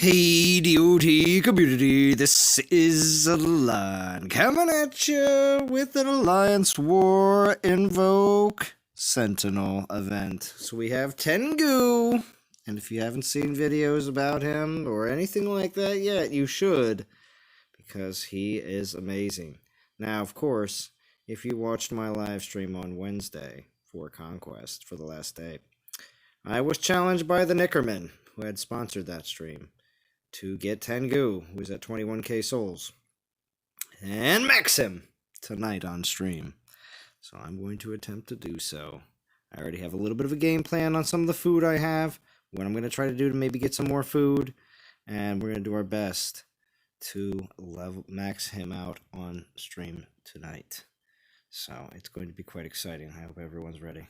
Hey, DOT community, this is Alon coming at you with an Alliance War Invoke Sentinel event. So we have Tengu, and if you haven't seen videos about him or anything like that yet, you should, because he is amazing. Now, of course, if you watched my live stream on Wednesday for Conquest for the last day, I was challenged by TheNikkorman, who had sponsored that stream, to get Tengu, who's at 21k souls, and max him tonight on stream. So I'm going to attempt to do so. I already have a little bit of a game plan on some of the food I have, what I'm going to try to do to maybe get some more food, and we're going to do our best to max him out on stream tonight. So it's going to be quite exciting. I hope everyone's ready.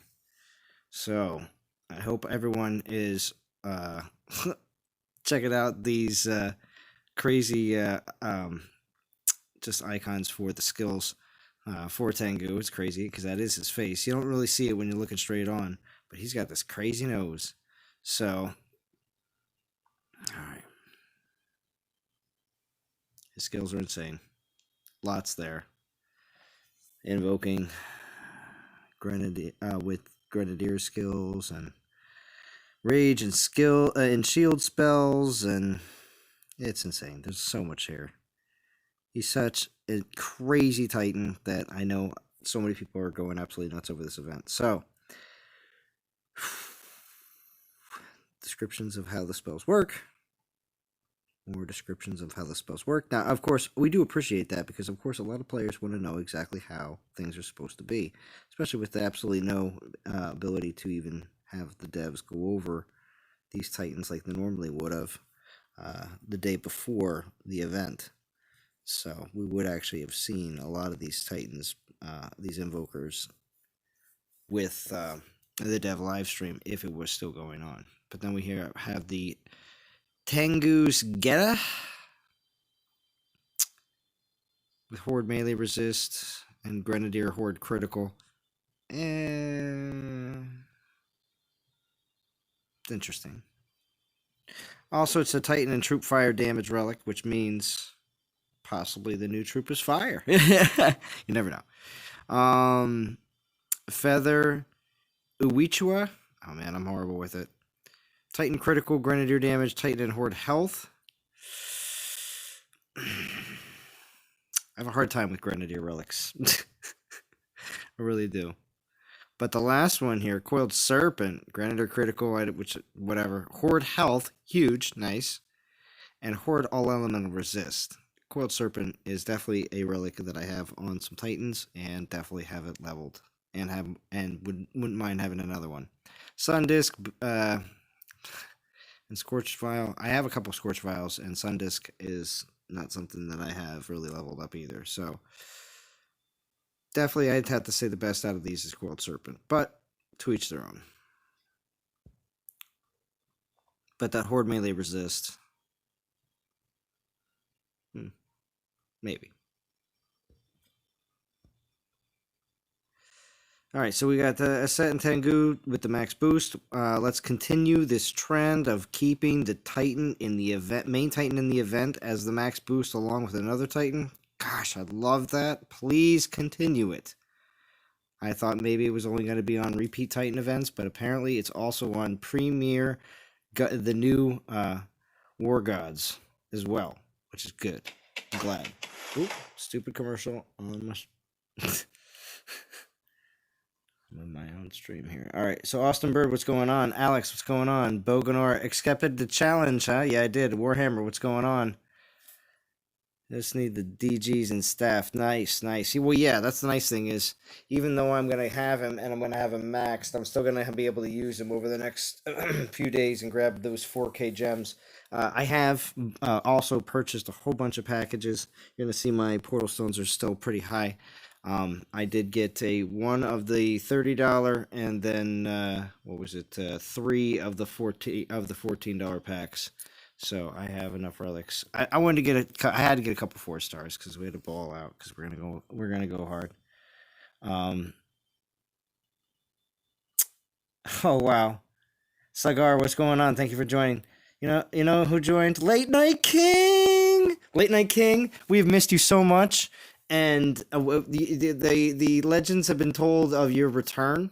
So I hope everyone is checking out these crazy just icons for the skills for Tengu. It's crazy because that is his face. You don't really see it when you're looking straight on, but he's got this crazy nose. So, all right. His skills are insane. Lots there. Invoking Grenadier with Grenadier skills and rage and skill and shield spells, and it's insane. There's so much here. He's such a crazy Titan that I know so many people are going absolutely nuts over this event. So, descriptions of how the spells work. More descriptions of how the spells work. Now, of course, we do appreciate that because, of course, a lot of players want to know exactly how things are supposed to be, especially with absolutely no ability to even have the devs go over these Titans like they normally would have the day before the event. So we would actually have seen a lot of these Titans, these Invokers, with the dev live stream if it was still going on. But then we have the Tengu's Geta with Horde melee resist and Grenadier Horde critical. And it's interesting. Also, it's a Titan and Troop Fire damage relic, which means possibly the new troop is fire. You never know. Feather Uichua. Oh man, I'm horrible with it. Titan critical, Grenadier damage, Titan and Horde health. I have a hard time with Grenadier relics. I really do. But the last one here, Coiled Serpent, Grenadier critical, which whatever. Horde health, huge, nice. And Horde all elemental resist. Coiled Serpent is definitely a relic that I have on some Titans and definitely have it leveled and wouldn't mind having another one. Sun Disc and Scorched Vial. I have a couple Scorched Vials, and Sun Disc is not something that I have really leveled up either. So definitely I'd have to say the best out of these is Coiled Serpent, but to each their own. But that Horde melee resist. Maybe. All right, so we got the Asset and Tengu with the max boost. Let's continue this trend of keeping the Titan in the event, main Titan in the event as the max boost along with another Titan. Gosh, I'd love that. Please continue it. I thought maybe it was only going to be on repeat Titan events, but apparently it's also on Premier, the new War Gods as well, which is good. I'm glad. Oop, stupid commercial on my... I'm on my own stream here. All right, so Austin Bird, what's going on? Alex, what's going on? Boganor accepted the challenge, huh? Yeah, I did. Warhammer, what's going on? Just need the DGs and staff. Nice, nice. Well, yeah, that's the nice thing is, even though I'm going to have him and I'm going to have him maxed, I'm still going to be able to use him over the next few days and grab those 4K gems. I have also purchased a whole bunch of packages. You're going to see my portal stones are still pretty high. I did get one of the $30 and then what was it? 3 of the $14 packs. So I have enough relics. I wanted to get I had to get a couple 4 stars because we had to ball out because we're gonna go hard. Oh wow, Sagar, what's going on? Thank you for joining. You know who joined? Late Night King. Late Night King. We've missed you so much, and the legends have been told of your return.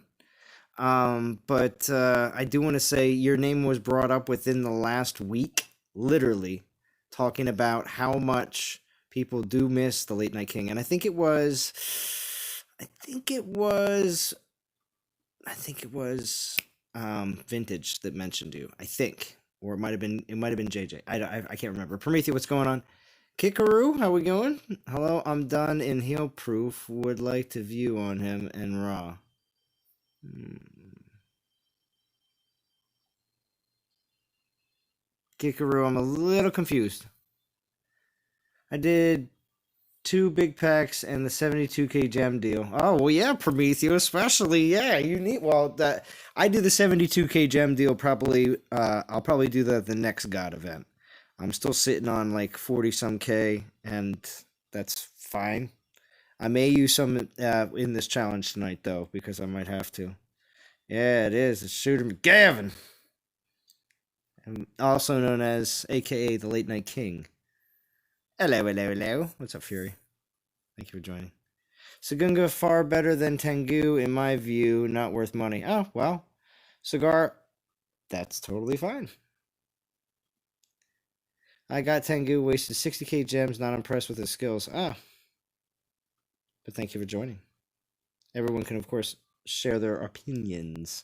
But I do want to say your name was brought up within the last week, literally, talking about how much people do miss the Late Night King, and I think it was Vintage that mentioned you. I think, or it might have been JJ. I can't remember. Prometheus, what's going on? Kikaru, how we going? Hello, I'm done in heal proof. Would like to view on him and raw. Kikaru, I'm a little confused. I did 2 big packs and the 72k gem deal. Oh well, yeah, Prometheus, especially, yeah, you need. Well, that I do the 72k gem deal. Probably, I'll probably do the next God event. I'm still sitting on like 40 some k, and that's fine. I may use some in this challenge tonight though, because I might have to. Yeah, it is. It's Shooter McGavin, also known as AKA the Late Night King. Hello, hello, hello. What's up, Fury? Thank you for joining. Sagunga far better than Tengu, in my view, not worth money. Oh, well. Cigar, that's totally fine. I got Tengu, wasted 60k gems, not impressed with his skills. Ah. But thank you for joining. Everyone can, of course, share their opinions.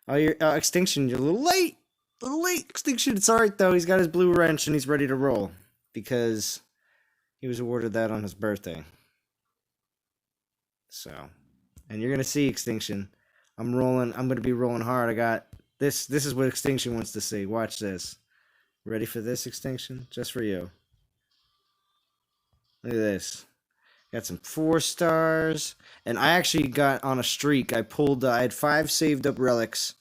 Oh, your Extinction, you're a little late. A little late, Extinction. It's alright, though. He's got his blue wrench and he's ready to roll. Because he was awarded that on his birthday. So, and you're going to see Extinction. I'm rolling. I'm going to be rolling hard. I got this. This is what Extinction wants to see. Watch this. Ready for this, Extinction? Just for you. Look at this. Got some 4 stars. And I actually got on a streak. I had 5 saved up relics.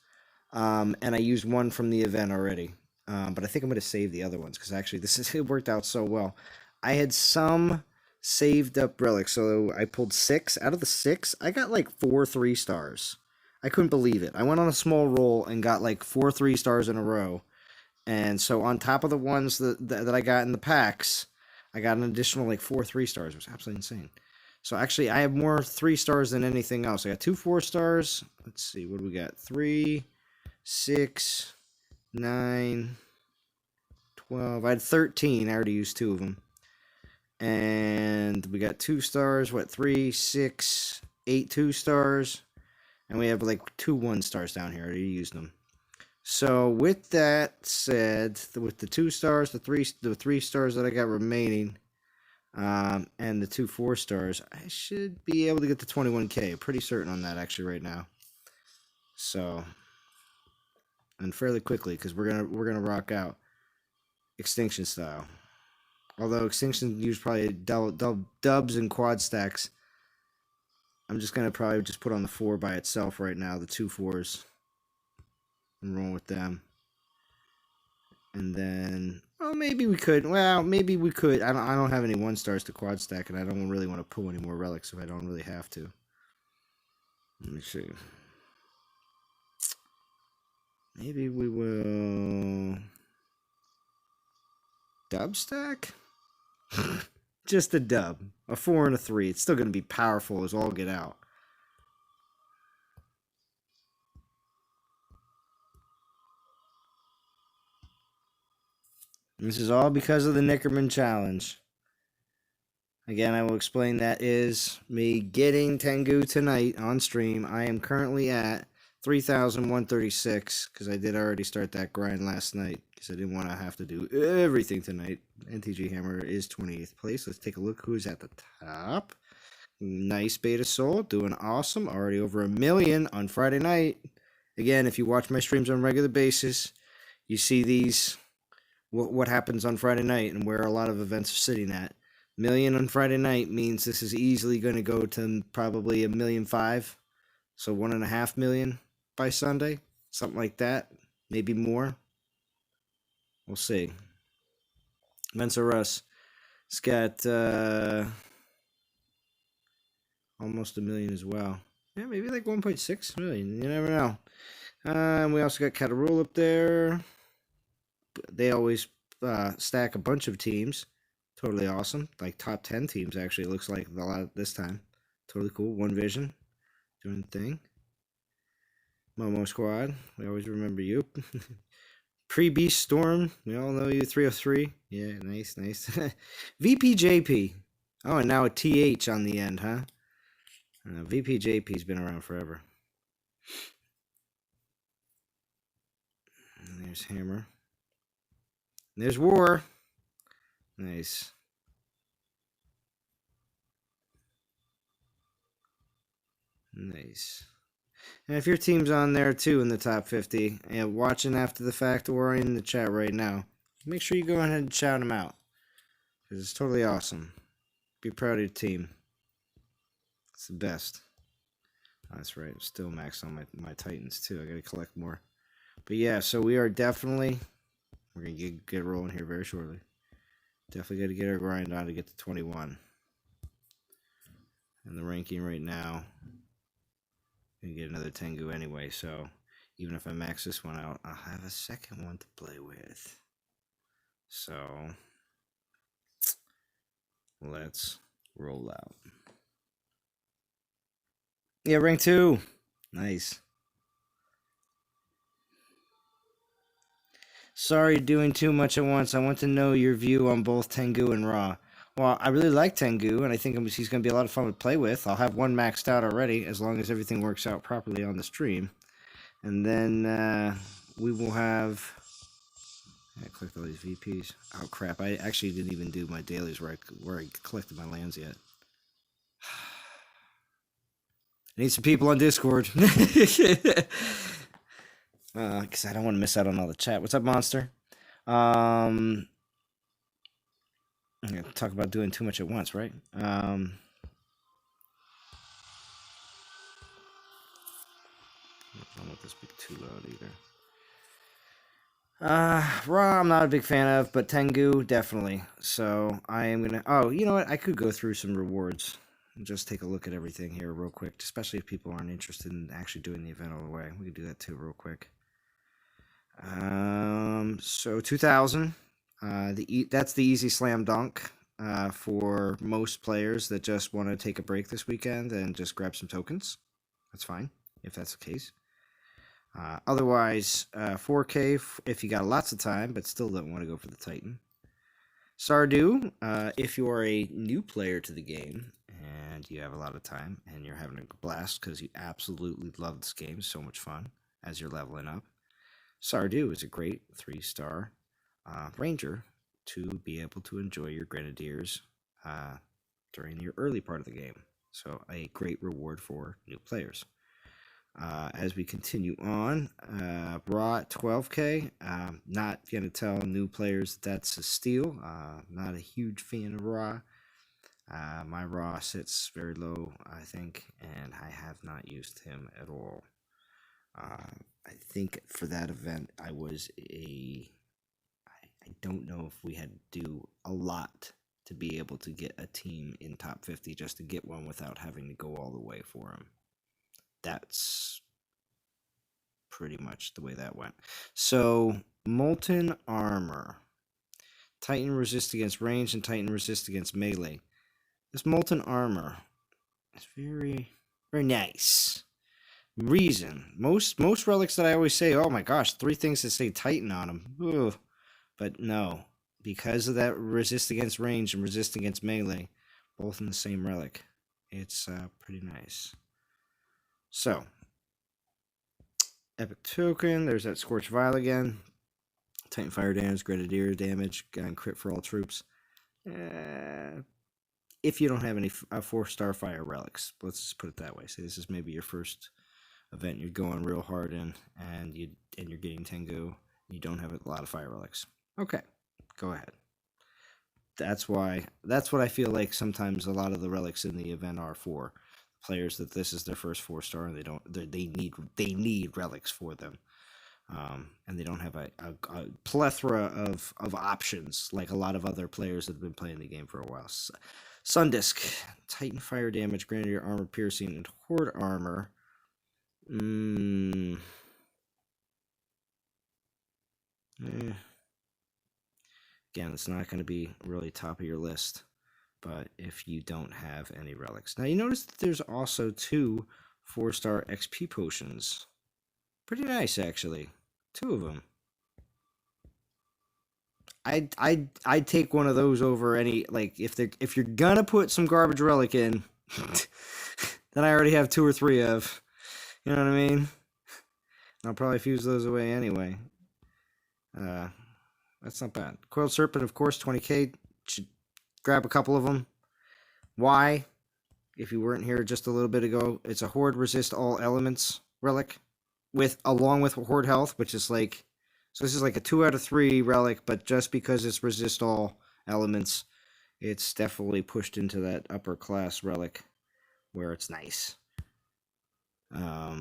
And I used 1 from the event already. But I think I'm going to save the other ones because actually it worked out so well. I had some saved up relics, so I pulled 6. Out of the 6, I got like 4 3-stars. I couldn't believe it. I went on a small roll and got like 4 3-stars in a row. And so on top of the ones that I got in the packs, I got an additional like 4 3-stars. It was absolutely insane. So actually, I have more 3-stars than anything else. I got 2 4-stars. Let's see, what do we got? 3, 6, 9, 12. I had 13. I already used 2 of them. And we got 2 stars. What? 3, 6, 8 2-stars. And we have like 2 1-stars down here. I already used them. So with that said, with the 2 stars, the 3 stars that I got remaining, and the 2 4-stars, I should be able to get to 21k. Pretty certain on that actually right now. So, and fairly quickly because we're gonna rock out Extinction style. Although Extinction used probably dubs and quad stacks. I'm just gonna probably just put on the 4 by itself right now, the 2 4s. And roll with them. And then, well, maybe we could. Well, maybe we could. I don't have any 1-stars to quad stack, and I don't really want to pull any more relics if I don't really have to. Let me see. Maybe we will dub stack. Just a dub, a 4 and a 3. It's still going to be powerful as all get out. This is all because of the TheNikkorman challenge. Again, I will explain that is me getting Tengu tonight on stream. I am currently at 3,136 because I did already start that grind last night because I didn't want to have to do everything tonight. NTG Hammer is 28th place. Let's take a look who's at the top. Nice Beta Soul, doing awesome. Already over 1 million on Friday night. Again, if you watch my streams on a regular basis, you see these... what happens on Friday night and where a lot of events are sitting at. 1 million on Friday night means this is easily going to go to probably 1.5 million. So 1.5 million by Sunday. Something like that. Maybe more. We'll see. Mensa Russ. It's got almost 1 million as well. Yeah, maybe like 1.6 million. You never know. And we also got Catarul up there. they always stack a bunch of teams. Totally awesome. Like top 10 teams, actually, it looks like a lot this time. Totally cool. One Vision doing the thing. Momo Squad, we always remember you. Pre-Beast Storm, we all know you. 303. Yeah, nice, nice. VPJP. Oh, and now a TH on the end, huh? VPJP's been around forever. And there's Hammer. And there's War. Nice. Nice. And if your team's on there too in the top 50, and watching after the fact or in the chat right now, make sure you go ahead and shout them out. Because it's totally awesome. Be proud of your team. It's the best. Oh, that's right. I'm still maxed on my Titans too. I got to collect more. But yeah, so we are definitely, we're going to get rolling here very shortly. Definitely got to get our grind on to get to 21. And the ranking right now, I'm going to get another Tengu anyway, so even if I max this one out, I'll have a second one to play with. So, let's roll out. Yeah, rank 2. Nice. Sorry, doing too much at once. I want to know your view on both Tengu and Ra. Well, I really like Tengu, and I think he's going to be a lot of fun to play with. I'll have one maxed out already, as long as everything works out properly on the stream. And then we will have... I clicked all these VPs. Oh, crap. I actually didn't even do my dailies where I collected my lands yet. I need some people on Discord. Because I don't want to miss out on all the chat. What's up, Monster? I'm going to talk about doing too much at once, right? I don't want this to be too loud either. Ra, I'm not a big fan of, but Tengu, definitely. So I am going to... Oh, you know what? I could go through some rewards. Just take a look at everything here real quick, especially if people aren't interested in actually doing the event all the way. We can do that too real quick. So 2,000. That's the easy slam dunk for most players that just want to take a break this weekend and just grab some tokens. That's fine if that's the case. Otherwise, 4K if you got lots of time but still don't want to go for the Titan. Sardu, if you are a new player to the game and you have a lot of time and you're having a blast because you absolutely love this game, so much fun as you're leveling up. Sardu is a great 3-star ranger to be able to enjoy your grenadiers during your early part of the game. So a great reward for new players. As we continue on, Raw at 12K. Not going to tell new players that's a steal. Not a huge fan of Raw. My Raw sits very low, I think, and I have not used him at all. I think for that event, I don't know if we had to do a lot to be able to get a team in top 50 just to get one without having to go all the way for him. That's pretty much the way that went. So, Molten Armor. Titan resist against range and Titan resist against melee. This Molten Armor is very, very nice. Reason. Most relics that I always say, oh my gosh, 3 things that say Titan on them. Ugh. But no, because of that resist against range and resist against melee, both in the same relic, it's pretty nice. So, Epic Token, there's that Scorch Vial again. Titan Fire damage, Grenadier damage, and crit for all troops. If you don't have any 4-star fire relics, let's just put it that way. So this is maybe your first event you're going real hard in, and you're getting Tengu. You don't have a lot of fire relics. Okay, go ahead. That's what I feel like sometimes a lot of the relics in the event are for players that this is their first 4-star and they need relics for them, and they don't have a plethora of options like a lot of other players that have been playing the game for a while. Sundisk, Titan fire damage, Grenadier armor piercing, and Horde armor. Again, it's not going to be really top of your list, but if you don't have any relics. Now, you notice that there's also 2 4-star XP potions. Pretty nice, actually. 2 of them. I'd take one of those over any, like, if you're gonna put some garbage relic in, then I already have 2 or 3 of. You know what I mean? I'll probably fuse those away anyway. That's not bad. Coiled Serpent, of course, 20k. Should grab a couple of them. Why? If you weren't here just a little bit ago, it's a Horde resist all elements relic, along with Horde health, which is like, so this is like a 2 out of 3 relic, but just because it's resist all elements, it's definitely pushed into that upper class relic where it's nice. Yeah,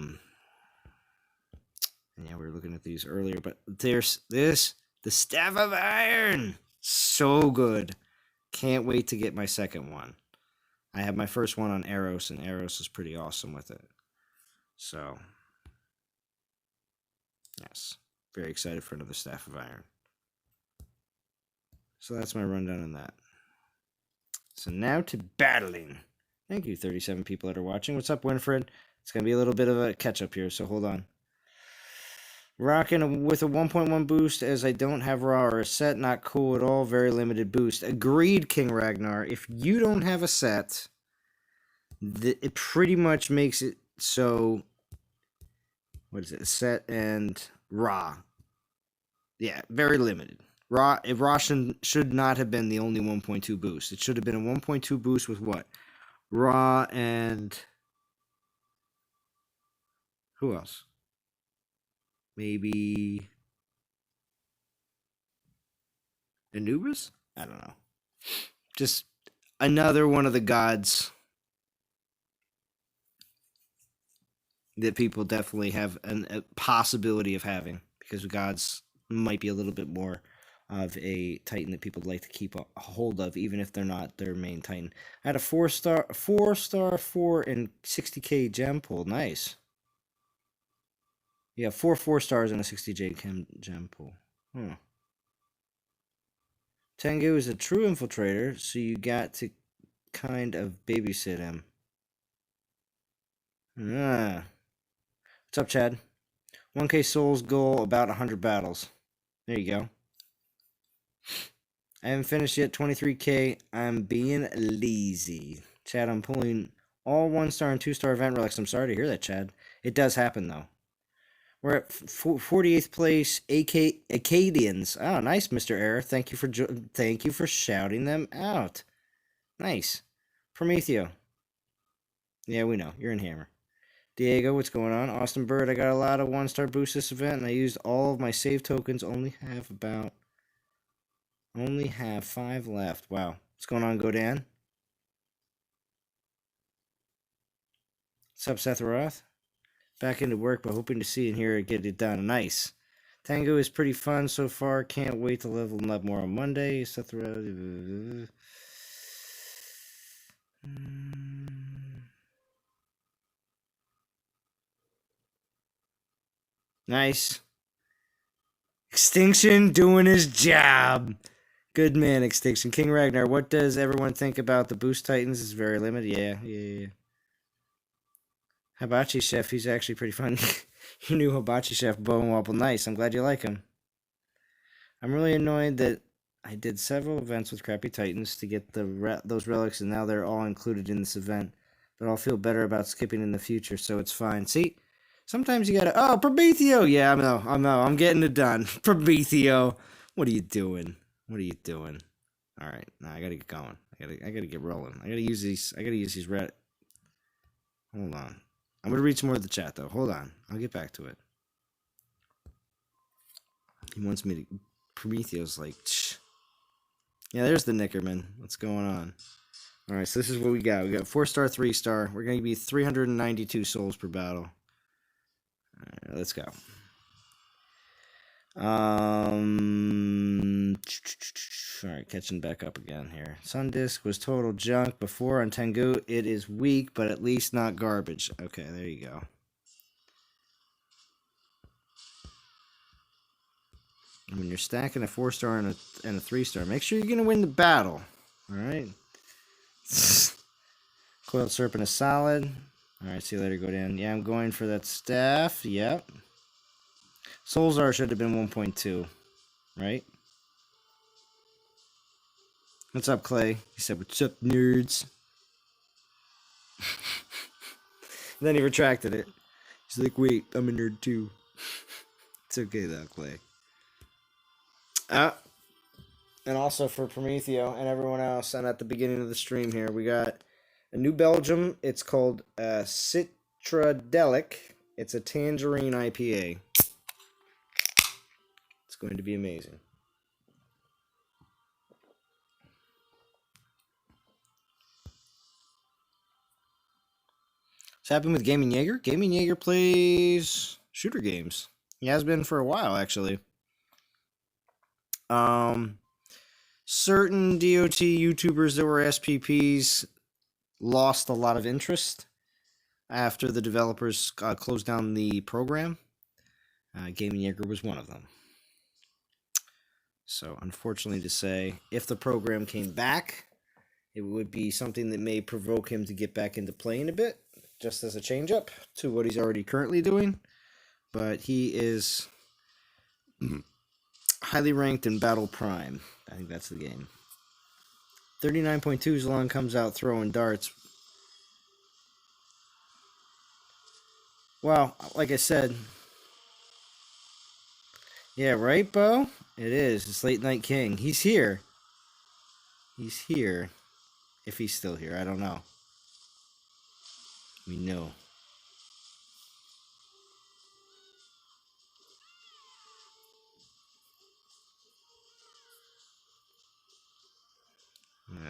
we were looking at these earlier, but there's this, the Staff of Iron. So good. Can't wait to get my second one. I have my first one on Eros, and Eros is pretty awesome with it. So, yes. Very excited for another Staff of Iron. So that's my rundown on that. So now to battling. Thank you, 37 people that are watching. What's up, Winfred? It's going to be a little bit of a catch-up here, so hold on. Rocking with a 1.1 boost, as I don't have raw or a set. Not cool at all. Very limited boost. Agreed, King Ragnar. If you don't have a set, it pretty much makes it so... What is it? Set and raw. Yeah, very limited. Raw should not have been the only 1.2 boost. It should have been a 1.2 boost with what? Raw and... Who else? Maybe Anubis? I don't know. Just another one of the gods that people definitely have a possibility of having, because gods might be a little bit more of a Titan that people like to keep a hold of, even if they're not their main Titan. I had a 4-star, 4 and 60k gem pool. Nice. Yeah, 4 4-stars and a 60J gem pool. Tengu is a true infiltrator, so you got to kind of babysit him. What's up, Chad? 1k souls goal, about 100 battles. There you go. I haven't finished yet, 23k. I'm being lazy. Chad, I'm pulling all 1-star and 2-star event relics. I'm sorry to hear that, Chad. It does happen, though. We're at 48th place, Acadians. Oh, nice, Mr. Error. Thank you for shouting them out. Nice. Prometheo. Yeah, we know. You're in Hammer. Diego, what's going on? Austin Bird, I got a lot of 1-star boosts this event, and I used all of my save tokens. Only have 5 left. Wow. What's going on, Godan? What's up, Seth Roth? Back into work, but hoping to see and hear it get it done. Nice. Tengu is pretty fun so far. Can't wait to level them up more on Monday. Seth Roth. Nice. Extinction doing his job. Good man, Extinction. King Ragnar, what does everyone think about the Boost Titans? It's very limited. Yeah. Hibachi Chef, he's actually pretty fun. Your new Hibachi Chef, Bowen Wobble. Nice. I'm glad you like him. I'm really annoyed that I did several events with crappy Titans to get those relics, and now they're all included in this event. But I'll feel better about skipping in the future, so it's fine. See? Sometimes you gotta... Oh, Prometheo! Yeah, I know. I'm getting it done. Prometheo! What are you doing? Alright, now I gotta get going. I gotta get rolling. I gotta use these red... Hold on. I'm going to read some more of the chat, though. Hold on. I'll get back to it. He wants me to... Prometheus, like... Shh. Yeah, there's the TheNikkorman. What's going on? Alright, so this is what we got. We got 4-star, 3-star. We're going to be 392 souls per battle. Alright, let's go. Alright, catching back up again here. Sundisk was total junk before on Tengu. It is weak, but at least not garbage. Okay, there you go. When you're stacking a 4-star and a 3-star, make sure you're gonna win the battle. All right. Coiled Serpent is solid. All right, see you later. Go down. Yeah, I'm going for that staff. Yep. Soulzar should have been 1.2, right? What's up, Clay? He said, "What's up, nerds?" Then he retracted it. He's like, "Wait, I'm a nerd too." It's okay though, Clay. And also for Prometheo and everyone else, and at the beginning of the stream here, we got a new Belgium. It's called Citradelic. It's a tangerine IPA. It's going to be amazing. What's happening with Gaming Jaeger? Gaming Jaeger plays shooter games. He has been for a while, actually. Certain DOT YouTubers that were SPPs lost a lot of interest after the developers closed down the program. Gaming Jaeger was one of them. So, unfortunately to say, if the program came back, it would be something that may provoke him to get back into playing a bit, just as a change-up to what he's already currently doing. But he is highly ranked in Battle Prime. I think that's the game. 39.2 Zlon comes out throwing darts. Well, like I said... Yeah, right, Bo? It is. It's Late Night King. He's here. He's here. If he's still here, I don't know. We know.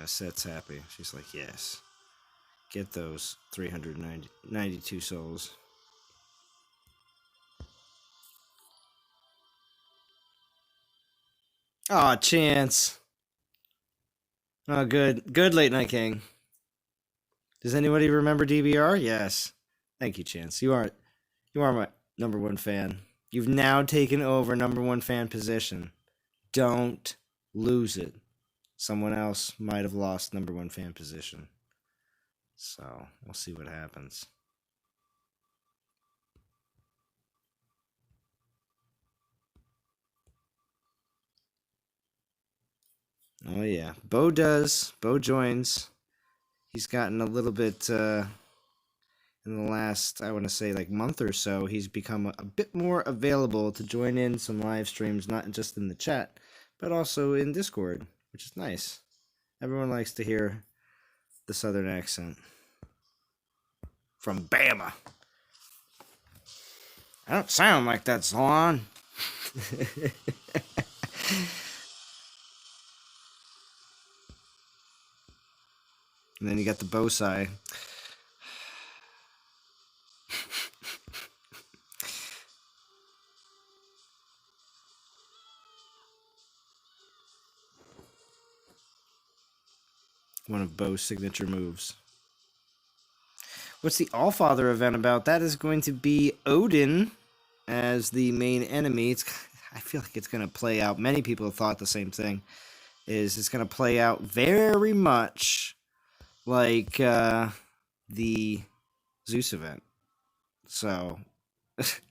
Set's happy. She's like, yes. Get those 392 souls. Aw, Chance. Oh, good. Good, Late Night King. Does anybody remember DBR? Yes. Thank you, Chance. You are my #1 fan. You've now taken over #1 fan position. Don't lose it. Someone else might have lost #1 fan position. So, we'll see what happens. Oh, yeah. Bo does. Bo joins. He's gotten a little bit, in the last, I want to say, like, month or so, he's become a bit more available to join in some live streams, not just in the chat, but also in Discord, which is nice. Everyone likes to hear the southern accent. From Bama. I don't sound like that, Zlon. And then you got the Bosai. One of Bo's signature moves. What's the Allfather event about? That is going to be Odin as the main enemy. I feel like it's going to play out. Many people have thought the same thing. It's going to play out very much like the Zeus event. So, it's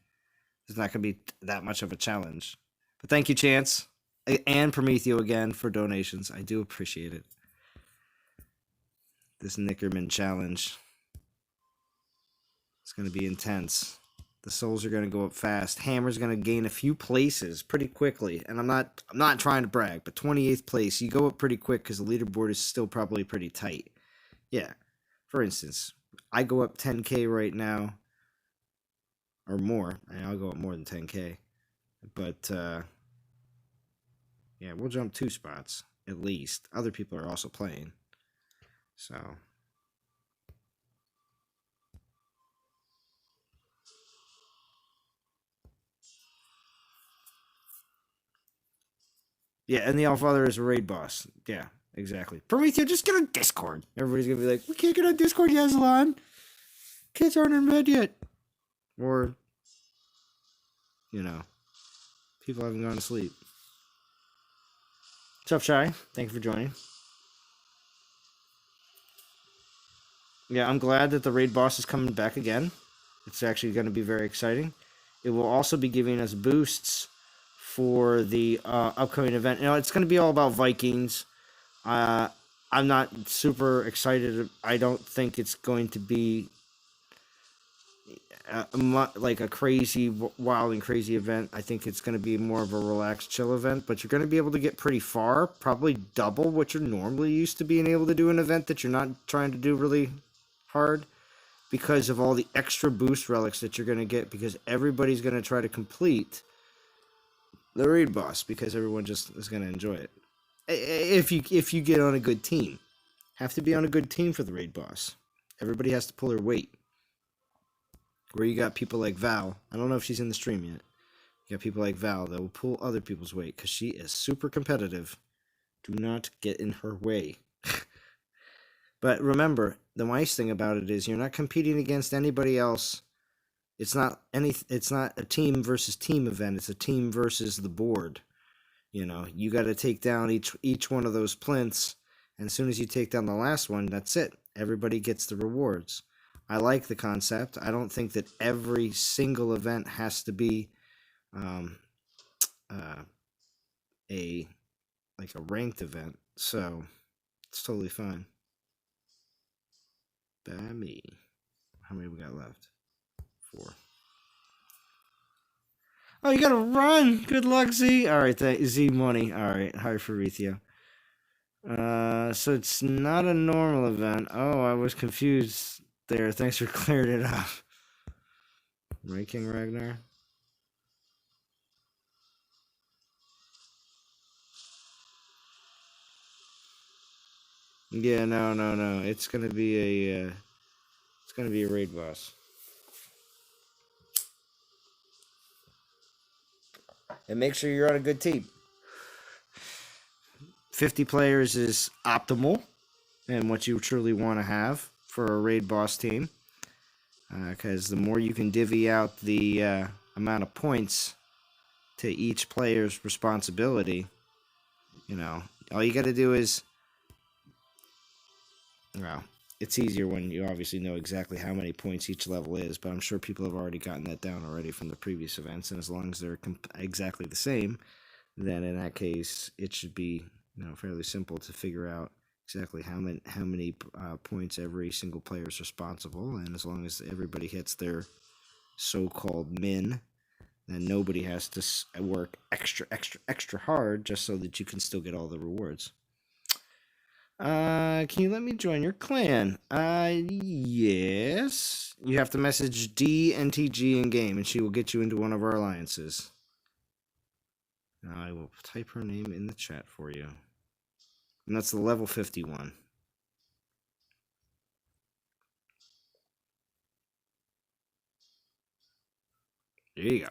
not going to be that much of a challenge. But thank you, Chance. And Prometheo again for donations. I do appreciate it. This TheNikkorman challenge. It's going to be intense. The souls are going to go up fast. Hammer's going to gain a few places pretty quickly. And I'm not trying to brag, but 28th place, you go up pretty quick because the leaderboard is still probably pretty tight. Yeah. For instance, I go up 10K right now. Or more. I'll go up more than 10K. But, yeah, we'll jump 2 spots, at least. Other people are also playing. So... Yeah, and the Allfather is a raid boss. Yeah, exactly. Prometheo, just get on Discord. Everybody's going to be like, we can't get on Discord yet, Zlon. Kids aren't in bed yet. Or, you know, people haven't gone to sleep. What's up, Shy? Thank you for joining. Yeah, I'm glad that the raid boss is coming back again. It's actually going to be very exciting. It will also be giving us boosts for the upcoming event. You know, it's going to be all about Vikings. I'm not super excited. I don't think it's going to be like a crazy, wild and crazy event. I think it's going to be more of a relaxed, chill event. But you're going to be able to get pretty far, probably double what you're normally used to being able to do an event that you're not trying to do really hard, because of all the extra boost relics that you're going to get, because everybody's going to try to complete the raid boss, because everyone just is going to enjoy it. If you get on a good team. Have to be on a good team for the raid boss. Everybody has to pull their weight. Where you got people like Val. I don't know if she's in the stream yet. You got people like Val that will pull other people's weight because she is super competitive. Do not get in her way. But remember, the nice thing about it is you're not competing against anybody else. It's not a team versus team event. It's a team versus the board. You know, you got to take down each one of those plinths, and as soon as you take down the last one, that's it. Everybody gets the rewards. I like the concept. I don't think that every single event has to be a ranked event, so it's totally fine. Bammy. How many we got left? 4. Oh, you gotta run! Good luck, Z! Alright, Z money. Alright, hi Farithia. So it's not a normal event. Oh, I was confused there. Thanks for clearing it up. Right, King Ragnar? Yeah, no. It's gonna be a raid boss. And make sure you're on a good team. 50 players is optimal and what you truly want to have for a raid boss team. Because the more you can divvy out the amount of points to each player's responsibility, you know, all you got to do is, well, it's easier when you obviously know exactly how many points each level is, but I'm sure people have already gotten that down already from the previous events, and as long as they're exactly the same, then in that case, it should be, you know, fairly simple to figure out exactly how many points every single player is responsible, and as long as everybody hits their so-called min, then nobody has to work extra hard just so that you can still get all the rewards. Can you let me join your clan? Yes. You have to message DNTG in game, and she will get you into one of our alliances. I will type her name in the chat for you. And that's the level 51. There you go.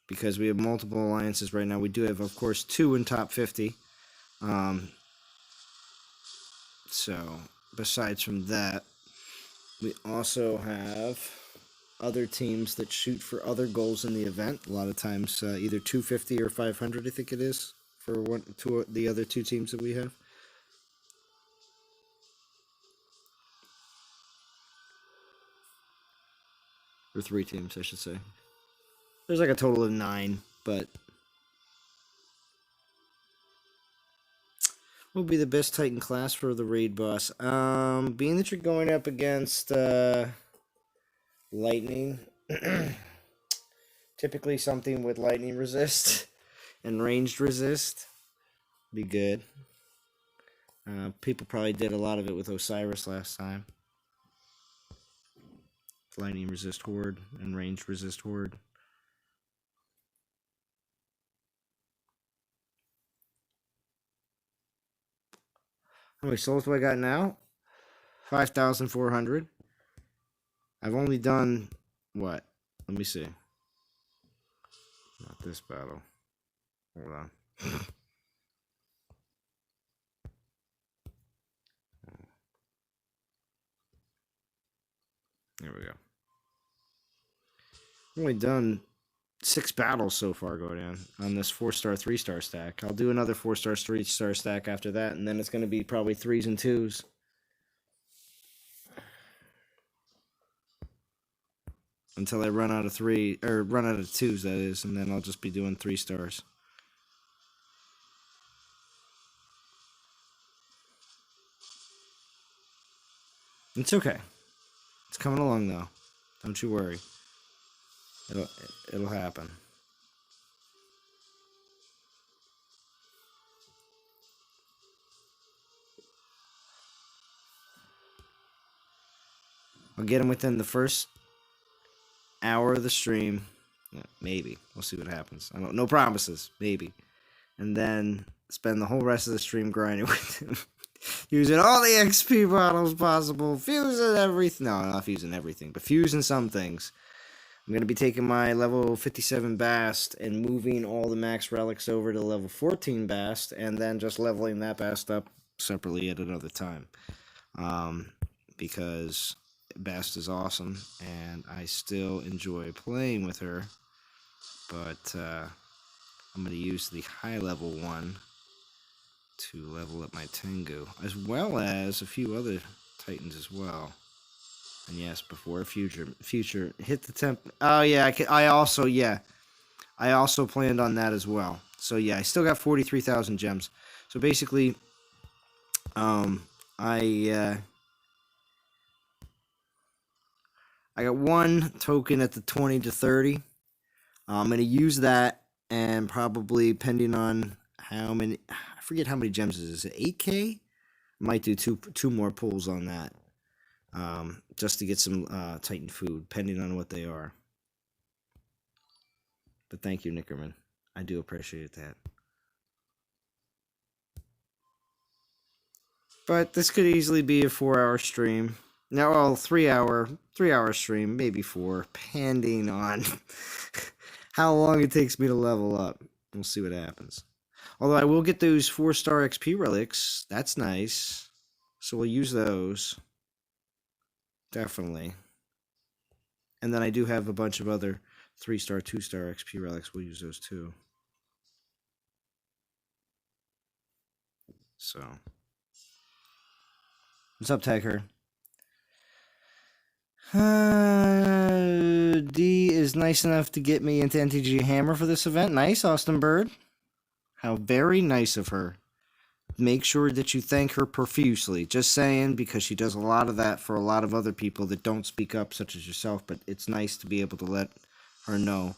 Because we have multiple alliances right now. We do have, of course, 2 in top 50. So, besides from that, we also have other teams that shoot for other goals in the event. A lot of times, either 250 or 500, I think it is, for the other 2 teams that we have. Or 3 teams, I should say. There's like a total of 9, but what would be the best Titan class for the raid boss? Being that you're going up against lightning, typically something with lightning resist and ranged resist be good. People probably did a lot of it with Osiris last time. Lightning resist horde and ranged resist horde. How many souls do I got now? 5,400. I've only done what? Let me see. Not this battle. Hold on. There we go. I've only done 6 battles so far go down on this 4-star, 3-star stack. I'll do another 4-star, 3-star stack after that, and then it's going to be probably 3s and 2s. Until I run out of 2s, that is, and then I'll just be doing 3 stars. It's okay. It's coming along, though. Don't you worry. It'll happen. I'll get him within the first hour of the stream. Maybe. We'll see what happens. No promises. Maybe. And then spend the whole rest of the stream grinding with him. Using all the XP bottles possible. Fusing everything. No, not fusing everything. But fusing some things. I'm going to be taking my level 57 Bast and moving all the max relics over to level 14 Bast. And then just leveling that Bast up separately at another time. Because Bast is awesome, and I still enjoy playing with her, but I'm going to use the high level one to level up my Tengu, as well as a few other Titans as well. And yes, before future hit the temp. Oh yeah, I also planned on that as well. So yeah, I still got 43,000 gems. So basically, I got one token at the 20 to 30. I'm going to use that, and probably, depending on how many, I forget how many gems it is. Is it 8K? Might do two more pulls on that, just to get some Titan food, depending on what they are. But thank you, TheNikkorman. I do appreciate that. But this could easily be a 4-hour stream. Now, well, 3-hour stream, maybe 4, depending on how long it takes me to level up. We'll see what happens. Although I will get those 4-star XP relics. That's nice. So we'll use those. Definitely. And then I do have a bunch of other 3-star, 2-star XP relics. We'll use those too. So. What's up, Tiger? D is nice enough to get me into NTG Hammer for this event. Nice, Austin Bird. How very nice of her. Make sure that you thank her profusely. Just saying, because she does a lot of that for a lot of other people that don't speak up, such as yourself. But it's nice to be able to let her know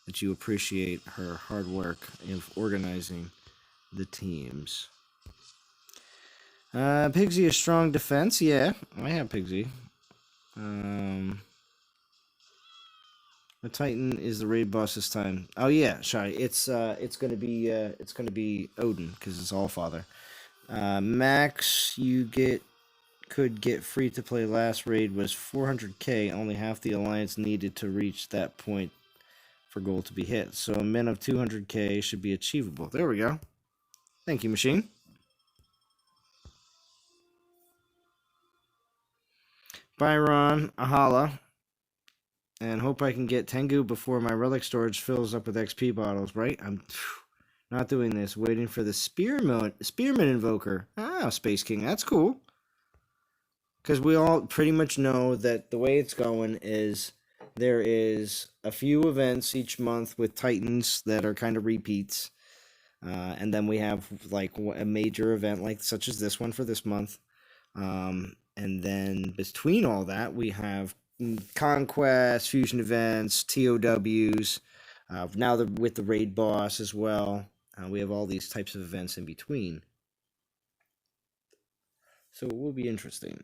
that you appreciate her hard work in organizing the teams. Pigsy is strong defense. Yeah, I have Pigsy. The Titan is the raid boss this time. Oh yeah, Shy. It's gonna be Odin, because it's Allfather. Max you could get free to play last raid was 400k. Only half the alliance needed to reach that point for goal to be hit. So a min of 200k should be achievable. There we go. Thank you, machine. Byron, Ahala. And hope I can get Tengu before my relic storage fills up with XP bottles, right? I'm not doing this. Waiting for the Spearman Invoker. Ah, Space King. That's cool. Because we all pretty much know that the way it's going is there is a few events each month with Titans that are kind of repeats. And then we have like a major event like such as this one for this month. And then between all that, we have Conquest, Fusion events, TOWs, now with the raid boss as well. We have all these types of events in between. So it will be interesting.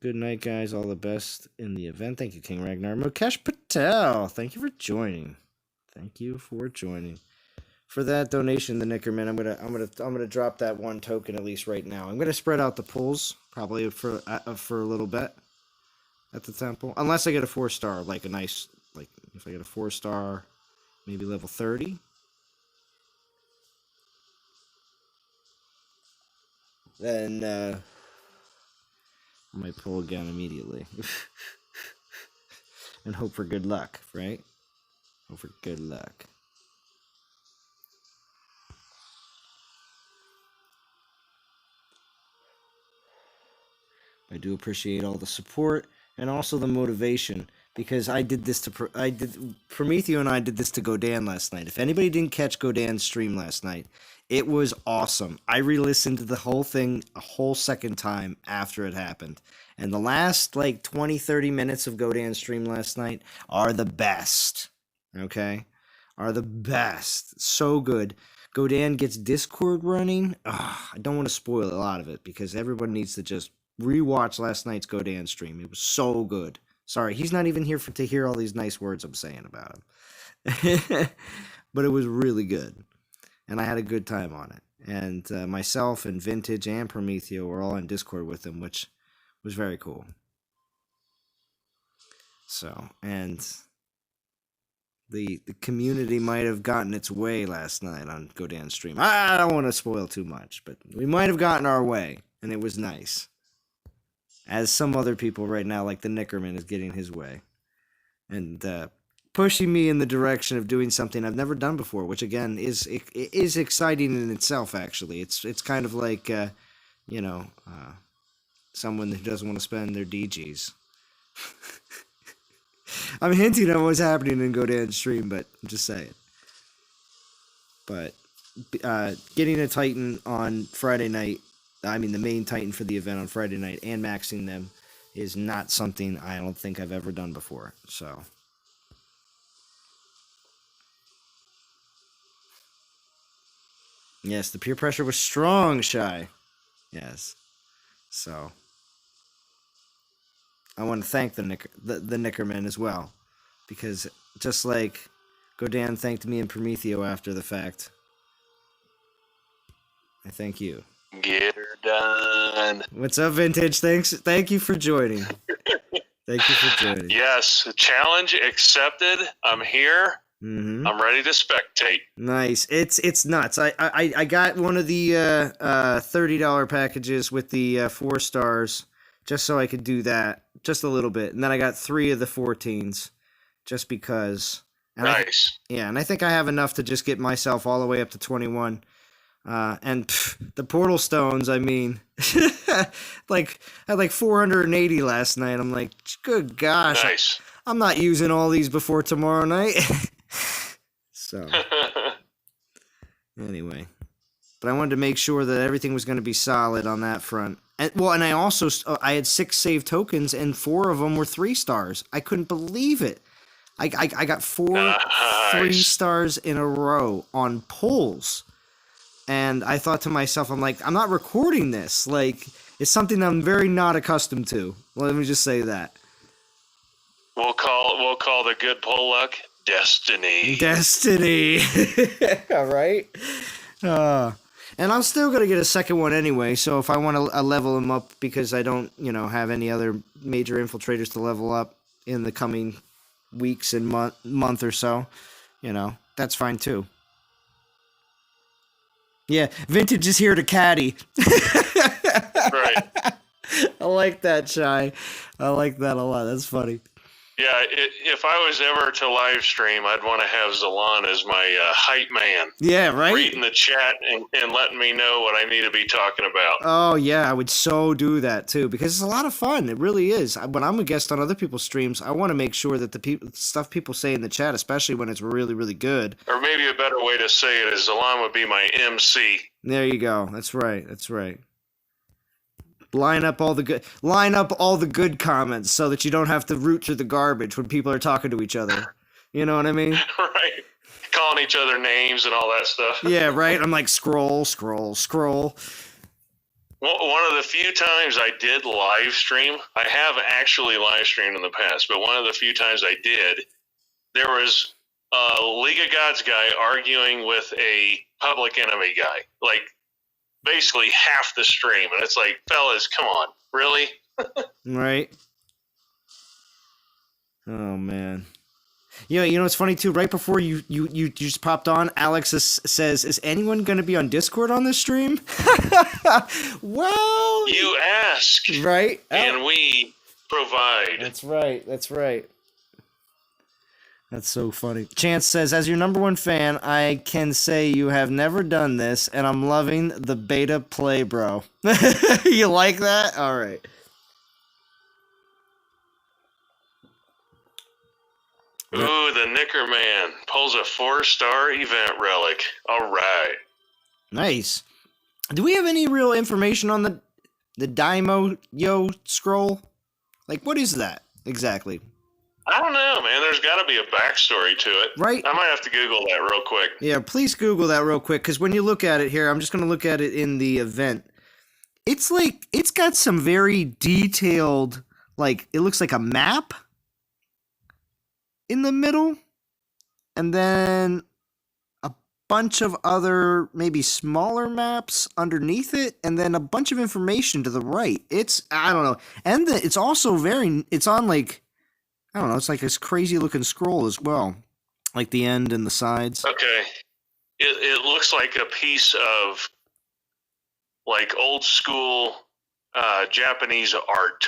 Good night, guys. All the best in the event. Thank you, King Ragnar. Mukesh Patel, thank you for joining. Thank you for joining. For that donation, TheNikkorman, I'm gonna drop that one token at least right now. I'm gonna spread out the pulls probably for a little bit at the temple, unless I get a 4-star, like a nice, like if I get a 4-star, maybe level 30. then I might pull again immediately. And hope for good luck, right? Hope for good luck. I do appreciate all the support and also the motivation, because I did this to Prometheo and I did this to Godan last night. If anybody didn't catch Godan's stream last night, it was awesome. I re-listened to the whole thing a whole second time after it happened. And the last 20-30 minutes of Godan's stream last night are the best. Okay? Are the best. So good. Godan gets Discord running. I don't want to spoil a lot of it because everyone needs to just rewatch last night's Godan stream. It was so good. Sorry, he's not even here to hear all these nice words I'm saying about him. But it was really good. And I had a good time on it. And myself and Vintage and Prometheo were all in Discord with him, which was very cool. So, and the community might have gotten its way last night on Godan's stream. I don't want to spoil too much, but we might have gotten our way, and it was nice. As some other people right now, like TheNikkorman, is getting his way. And pushing me in the direction of doing something I've never done before, which again is exciting in itself. Actually, it's kind of like someone who doesn't want to spend their DGs. I'm hinting at what's happening in Godan's stream, but I'm just saying. But getting a Titan on Friday night, I mean the main Titan for the event on Friday night, and maxing them is not something I don't think I've ever done before. So. Yes, the peer pressure was strong, Shy. Yes. So. I want to thank the TheNikkorman as well. Because just like Godan thanked me and Prometheo after the fact, I thank you. Get her done. What's up, Vintage? Thank you for joining. Thank you for joining. Yes, challenge accepted. I'm here. Mm-hmm. I'm ready to spectate. Nice. It's nuts. I got one of the $30 packages with the 4 stars just so I could do that just a little bit, and then I got 3 of the 14s just because. And nice. And I think I have enough to just get myself all the way up to 21. And the portal stones, I mean, I had 480 last night. I'm like, good gosh. Nice. I'm not using all these before tomorrow night. So, anyway. But I wanted to make sure that everything was going to be solid on that front. And I also, I had 6 saved tokens, and 4 of them were 3 stars. I couldn't believe it. I got 4 3 stars in a row on pulls. And I thought to myself, I'm like, I'm not recording this. Like, it's something I'm very not accustomed to. Let me just say that. We'll call the good pull luck destiny. Destiny. All right. And I'm still going to get a second one anyway, so if I want to level them up because I don't, have any other major infiltrators to level up in the coming weeks and month or so, that's fine too. Yeah, Vintage is here to caddy. Right. I like that, Shy. I like that a lot. That's funny. Yeah, if I was ever to live stream, I'd want to have Zalan as my hype man. Yeah, right? Reading the chat and letting me know what I need to be talking about. Oh, yeah, I would so do that, too, because it's a lot of fun. It really is. When I'm a guest on other people's streams, I want to make sure that the stuff people say in the chat, especially when it's really, really good. Or maybe a better way to say it is Zalan would be my MC. There you go. That's right. That's right. Line up all the good comments so that you don't have to root through the garbage when people are talking to each other. You know what I mean? Right. Calling each other names and all that stuff. Yeah, right? I'm like, scroll. Well, one of the few times I did live stream, I have actually live streamed in the past, but one of the few times I did, there was a League of Gods guy arguing with a Public Enemy guy. Like, basically half the stream, and it's like, fellas, come on, really? Right. Oh man. You know, it's funny too. Right before you just popped on, Alex says, "Is anyone going to be on Discord on this stream?" Well, You ask, right? and we provide. That's right. That's right. That's so funny. Chance says, as your number one fan, I can say you have never done this, and I'm loving the beta play, bro. You like that? All right. Ooh, the TheNikkorman pulls a 4-star event relic. All right. Nice. Do we have any real information on the Daimo Yo scroll? Like, what is that exactly? I don't know, man. There's got to be a backstory to it. Right? I might have to Google that real quick. Yeah, please Google that real quick, because when you look at it here, I'm just going to look at it in the event. It's like, it's got some very detailed, like, it looks like a map in the middle, and then a bunch of other, maybe smaller maps underneath it, and then a bunch of information to the right. It's, I don't know. And it's also it's on like, I don't know, it's like this crazy looking scroll as well. Like the end and the sides. Okay. It looks like a piece of like old school Japanese art.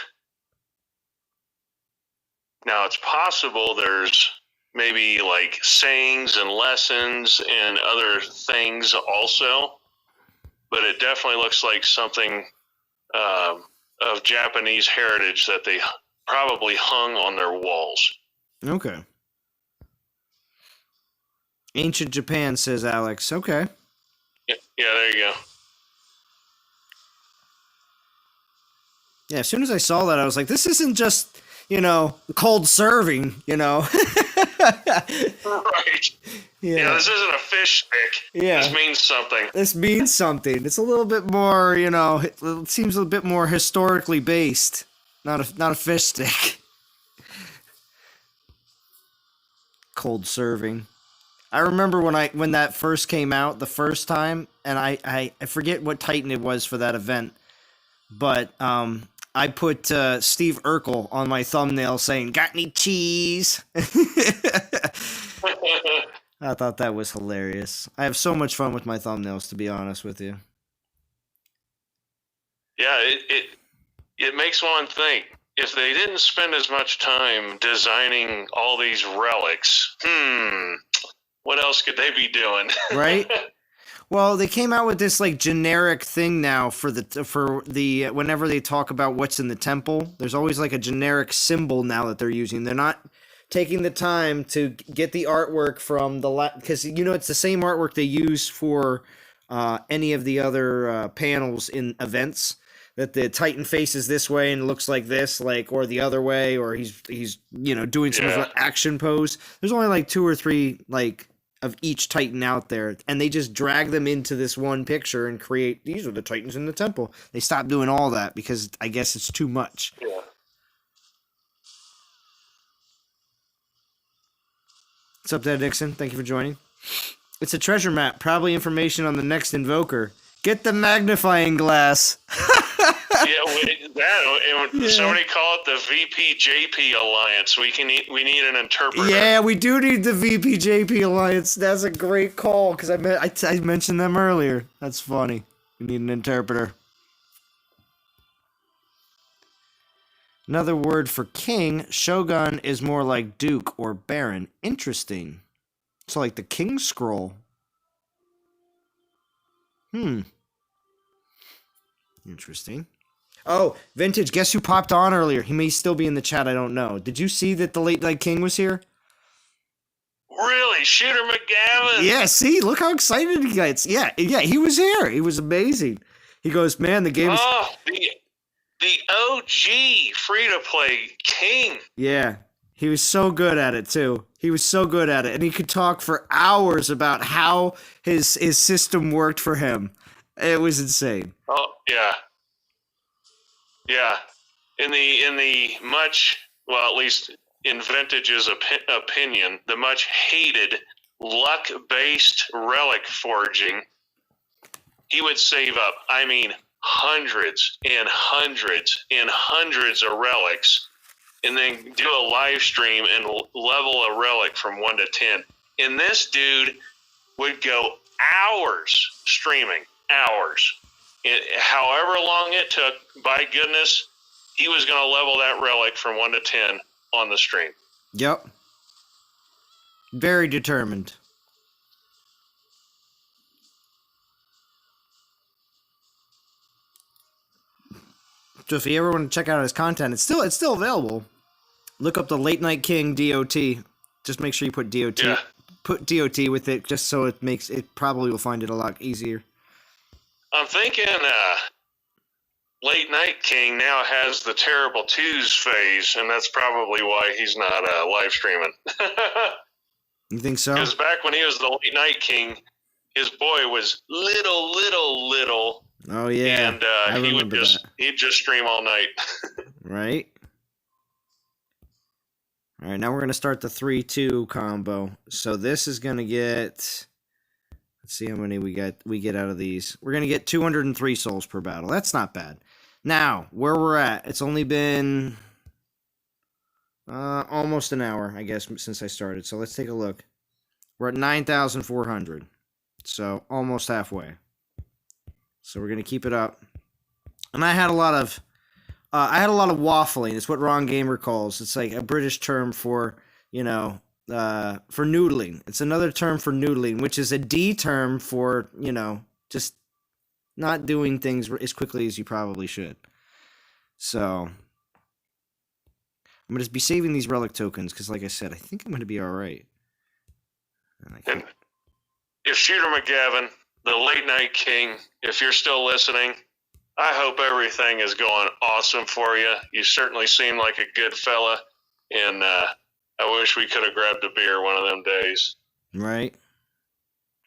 Now it's possible there's maybe like sayings and lessons and other things also, but it definitely looks like something of Japanese heritage that they probably hung on their walls. Okay. Ancient Japan, says Alex. Okay. Yeah, there you go. Yeah, as soon as I saw that, I was like, this isn't just, cold serving, Right. Yeah, this isn't a fish stick. Yeah. This means something. This means something. It's a little bit more, it seems a bit more historically based. Not a fish stick. Cold serving. I remember when that first came out the first time, and I forget what Titan it was for that event, but I put Steve Urkel on my thumbnail saying, "Got any cheese?" I thought that was hilarious. I have so much fun with my thumbnails, to be honest with you. Yeah, it makes one think. If they didn't spend as much time designing all these relics, what else could they be doing? Right? Well, they came out with this like generic thing now for the whenever they talk about what's in the temple, there's always like a generic symbol now that they're using. They're not taking the time to get the artwork from because it's the same artwork they use for any of the other panels in events. That the Titan faces this way and looks like this, or the other way, or he's doing some of an action pose. There's only like 2 or 3 of each Titan out there, and they just drag them into this one picture and create, these are the Titans in the temple. They stopped doing all that because I guess it's too much. Yeah. What's up there, Dixon? Thank you for joining. It's a treasure map, probably information on the next Invoker. Get the magnifying glass. Somebody call it the VPJP Alliance. We need an interpreter. Yeah, we do need the VPJP Alliance. That's a great call because I mentioned them earlier. That's funny. We need an interpreter. Another word for king, shogun, is more like duke or baron. Interesting. So like the King's Scroll. Interesting. Oh, Vintage, guess who popped on earlier? He may still be in the chat, I don't know. Did you see that the Late Night King was here? Really? Shooter McGavin? Yeah, see? Look how excited he gets. Yeah, he was here. He was amazing. He goes, man, the game is... Oh, the OG free-to-play king. Yeah, he was so good at it, too. He was so good at it. And he could talk for hours about how his system worked for him. It was insane. Oh, yeah. Yeah. In the much, well, at least in Vintage's opinion, the much hated luck-based relic forging, he would save up, hundreds and hundreds and hundreds of relics and then do a live stream and level a relic from 1 to 10. And this dude would go hours streaming, hours. However long it took, by goodness, he was going to level that relic from 1 to 10 on the stream. Yep. Very determined. So if you ever want to check out his content, it's still available. Look up the Late Night King DOT. Just make sure you put DOT. Yeah. Put DOT with it, just so it probably will find it a lot easier. I'm thinking Late Night King now has the Terrible Twos phase, and that's probably why he's not live streaming. You think so? Because back when he was the Late Night King, his boy was little. Oh yeah, and he'd just stream all night. Right. All right, now we're gonna start the 3-2 combo. So this is gonna get. Let's see how many we get out of these. We're gonna get 203 souls per battle. That's not bad. Now where we're at, it's only been almost an hour, I guess, since I started. So let's take a look. We're at 9,400. So almost halfway. So we're gonna keep it up. And I had a lot of waffling. It's what Ron Gamer calls. It's like a British term for, for noodling. It's another term for noodling, which is a D term for, just not doing things as quickly as you probably should. So I'm going to be saving these relic tokens because, like I said, I think I'm going to be all right. And if Shooter McGavin, the Late Night King, if you're still listening, I hope everything is going awesome for you. You certainly seem like a good fella, and I wish we could have grabbed a beer one of them days. Right.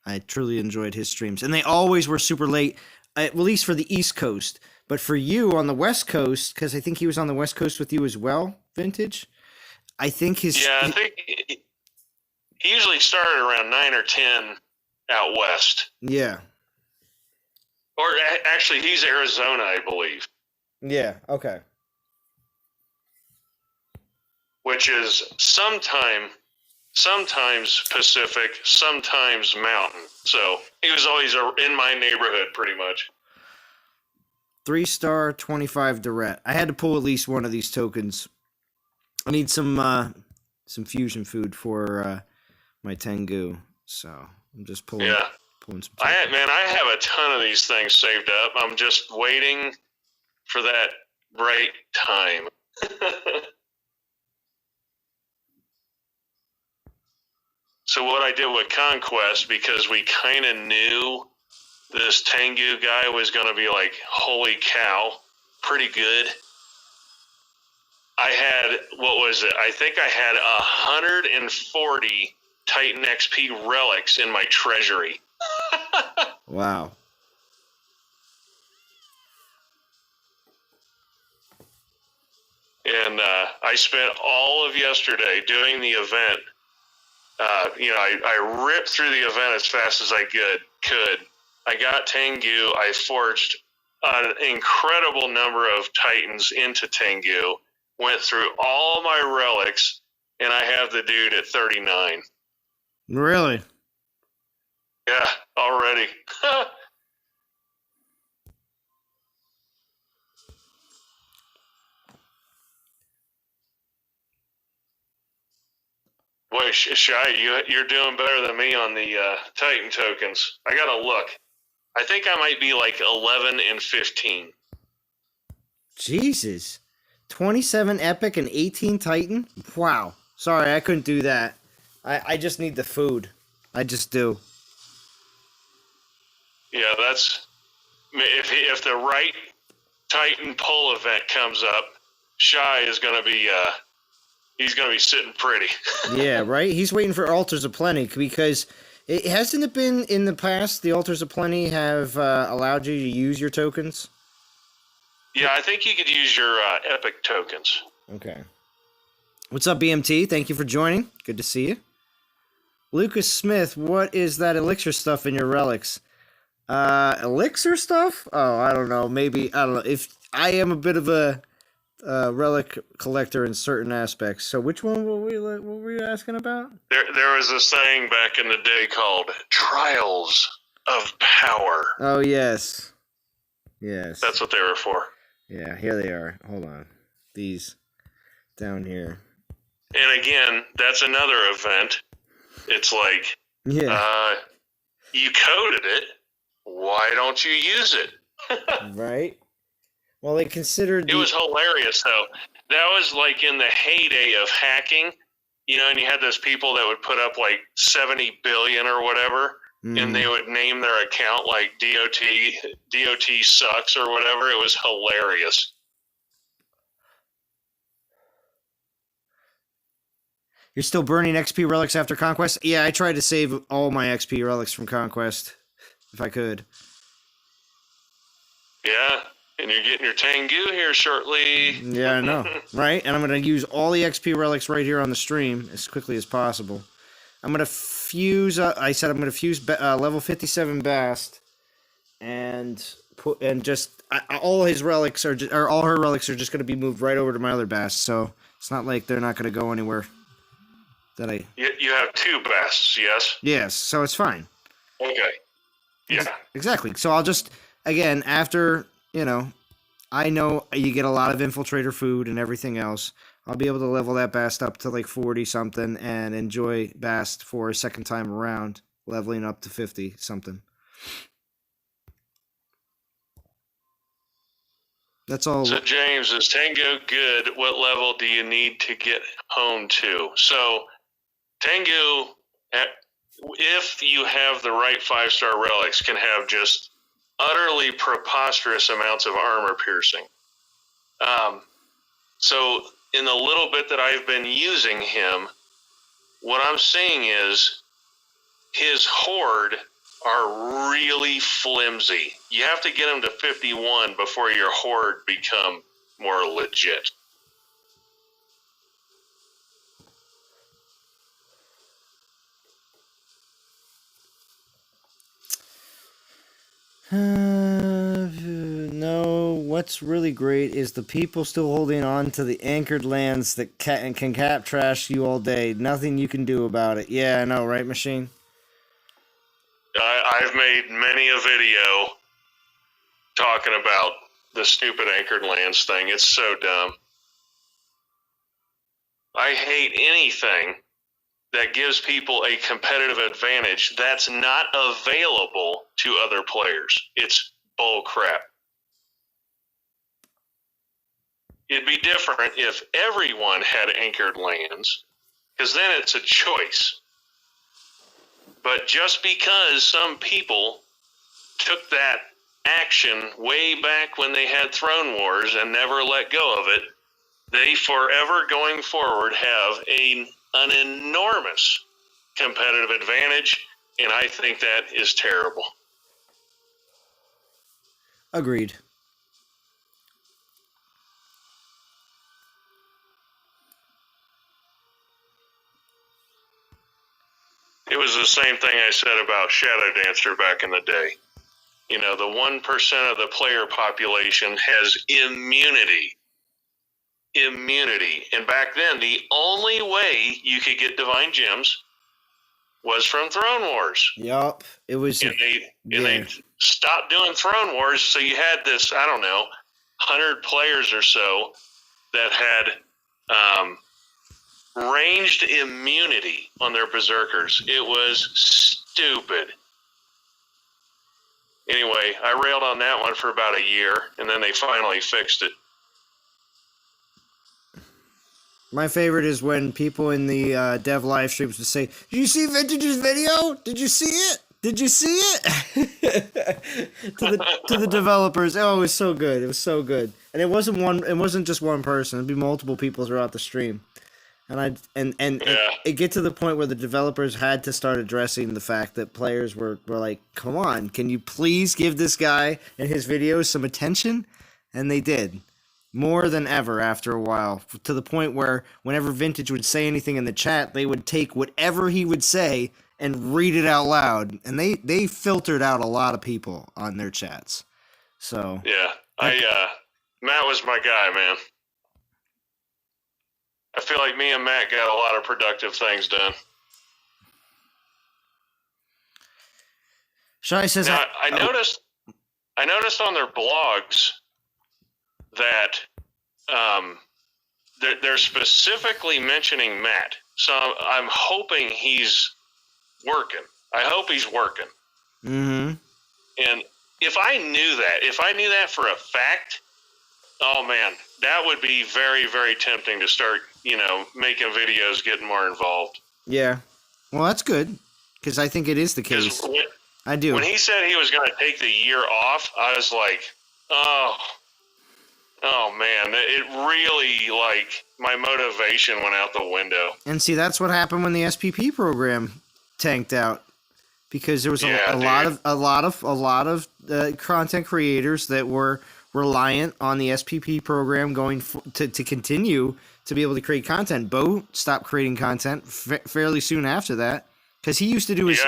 I truly enjoyed his streams, and they always were super late, at least for the East Coast. But for you on the West Coast, because I think he was on the West Coast with you as well, Vintage. I think he usually started around 9 or 10 out west. Yeah. Or actually, he's Arizona, I believe. Yeah, okay. Which is sometimes Pacific, sometimes Mountain. So he was always in my neighborhood, pretty much. 3-star, 25 Direct. I had to pull at least one of these tokens. I need some fusion food for my Tengu, so I'm just pulling. Yeah. Pulling some. I have a ton of these things saved up. I'm just waiting for that right time. So what I did with Conquest, because we kind of knew this Tengu guy was going to be like, holy cow, pretty good. I had, what was it? I think I had 140 Titan XP relics in my treasury. Wow. And I spent all of yesterday doing the event. I ripped through the event as fast as I could. I got Tengu. I forged an incredible number of Titans into Tengu. Went through all my relics, and I have the dude at 39. Really? Yeah, already. Boy, Shy, you're doing better than me on the Titan tokens. I gotta look. I think I might be like 11 and 15. Jesus. 27 Epic and 18 Titan? Wow. Sorry, I couldn't do that. I just need the food. I just do. Yeah, that's... If the right Titan pull event comes up, Shy is going to be... he's going to be sitting pretty. Yeah, right? He's waiting for Altars of Plenty, because hasn't it been in the past the Altars of Plenty have allowed you to use your tokens? Yeah, I think you could use your Epic tokens. Okay. What's up, BMT? Thank you for joining. Good to see you. Lucas Smith, what is that elixir stuff in your relics? Elixir stuff? Oh, I don't know. Maybe, I don't know. If I am a bit of a relic collector in certain aspects. So which one what were you asking about? There was a saying back in the day called Trials of Power. Oh, yes. Yes. That's what they were for. Yeah, here they are. Hold on. These down here. And again, that's another event. It's like, yeah, you coded it. Why don't you use it? Right? Well, they considered it was hilarious, though. That was like in the heyday of hacking, and you had those people that would put up like 70 billion or whatever, and they would name their account like DOT sucks or whatever. It was hilarious. You're still burning XP relics after Conquest? Yeah, I tried to save all my XP relics from Conquest, if I could. Yeah, and you're getting your Tengu here shortly. Yeah, I know, right? And I'm going to use all the XP relics right here on the stream as quickly as possible. I'm going to fuse, I said I'm going to fuse level 57 Bast, and all his relics or all her relics are just going to be moved right over to my other Bast, so it's not like they're not going to go anywhere. You have 2 Basts, yes? Yes, so it's fine. Okay. Yeah. Exactly. So I'll just, again, after, I know you get a lot of infiltrator food and everything else, I'll be able to level that Bast up to like 40-something and enjoy Bast for a second time around, leveling up to 50-something. That's all. So, James, is Tengu good? What level do you need to get home to? So, Tengu, if you have the right 5-star relics, can have just utterly preposterous amounts of armor piercing. So in the little bit that I've been using him, what I'm seeing is his horde are really flimsy. You have to get him to 51 before your horde become more legit. No, what's really great is the people still holding on to the anchored lands that can cap trash you all day. Nothing you can do about it. Yeah, I know, right, Machine? I've made many a video talking about the stupid anchored lands thing. It's so dumb. I hate anything that gives people a competitive advantage that's not available to other players. It's bull crap. It'd be different if everyone had anchored lands, because then it's a choice. But just because some people took that action way back when they had Throne Wars and never let go of it, they forever going forward have an enormous competitive advantage, and I think that is terrible. Agreed. It was the same thing I said about Shadow Dancer back in the day. The 1% of the player population has immunity. And back then, the only way you could get Divine Gems was from Throne Wars. Yup. It was. And they stopped doing Throne Wars, so you had this, 100 players or so that had ranged immunity on their berserkers. It was stupid. Anyway, I railed on that one for about a year, and then they finally fixed it. My favorite is when people in the dev live streams would say, "Did you see Vintage's video? Did you see it? Did you see it?" to the developers. Oh, it was so good. It was so good. And it wasn't just one person. It'd be multiple people throughout the stream. And it get to the point where the developers had to start addressing the fact that players were like, "Come on, can you please give this guy and his videos some attention?" And they did. More than ever after a while, to the point where whenever Vintage would say anything in the chat, they would take whatever he would say and read it out loud. And they filtered out a lot of people on their chats. So yeah, Matt was my guy, man. I feel like me and Matt got a lot of productive things done. Shai says, now, I noticed on their blogs that they're specifically mentioning Matt. So I'm hoping he's working. I hope he's working. Mm-hmm. And if I knew that for a fact, oh man, that would be very, very tempting to start, making videos, getting more involved. Yeah. Well, that's good, because I think it is the case. I do. When he said he was going to take the year off, I was like, oh man, it really, my motivation went out the window. And see, that's what happened when the SPP program tanked out, because there was a lot of content creators that were reliant on the SPP program to continue to be able to create content. Bo stopped creating content fairly soon after that, because he used to do his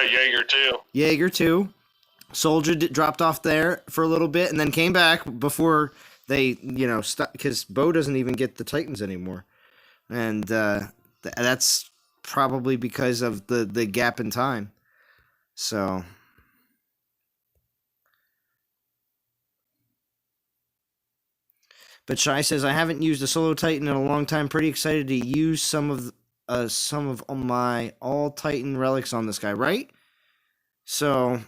Jaeger too. Soldier dropped off there for a little bit and then came back before they stopped, because Bo doesn't even get the Titans anymore, and that's probably because of the gap in time. So. But Shai says, I haven't used a solo Titan in a long time. Pretty excited to use some of my all Titan relics on this guy, right? So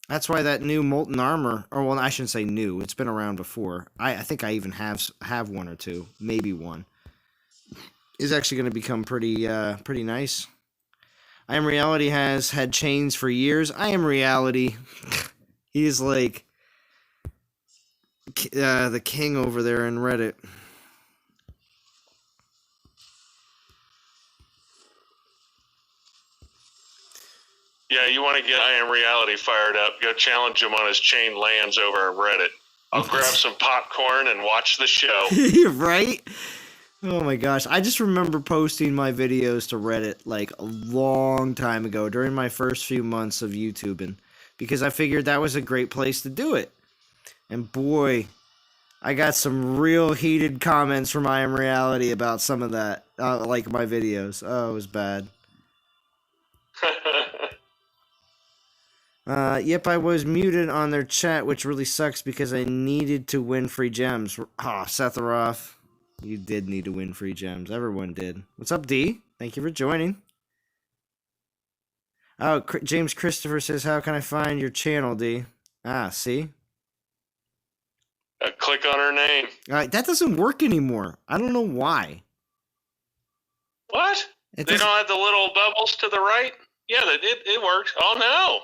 that's why that new Molten armor, or well, I shouldn't say new. It's been around before. I think I even have one or two, maybe one. Is actually going to become pretty nice. I Am Reality has had chains for years. I Am Reality, he's like the king over there in Reddit. Yeah, you want to get I Am Reality fired up, go challenge him on his chain lands over on Reddit. I'll grab some popcorn and watch the show. Right? Oh my gosh. I just remember posting my videos to Reddit like a long time ago during my first few months of YouTubing, because I figured that was a great place to do it. And boy, I got some real heated comments from I Am Reality about some of that, like my videos. Oh, it was bad. Yep, I was muted on their chat, which really sucks because I needed to win free gems. Setharoth, you did need to win free gems. Everyone did. What's up, D? Thank you for joining. Oh, James Christopher says, how can I find your channel, D? See? Click on her name. That doesn't work anymore. I don't know why. What? They don't have the little bubbles to the right? Yeah, it works. Oh, no.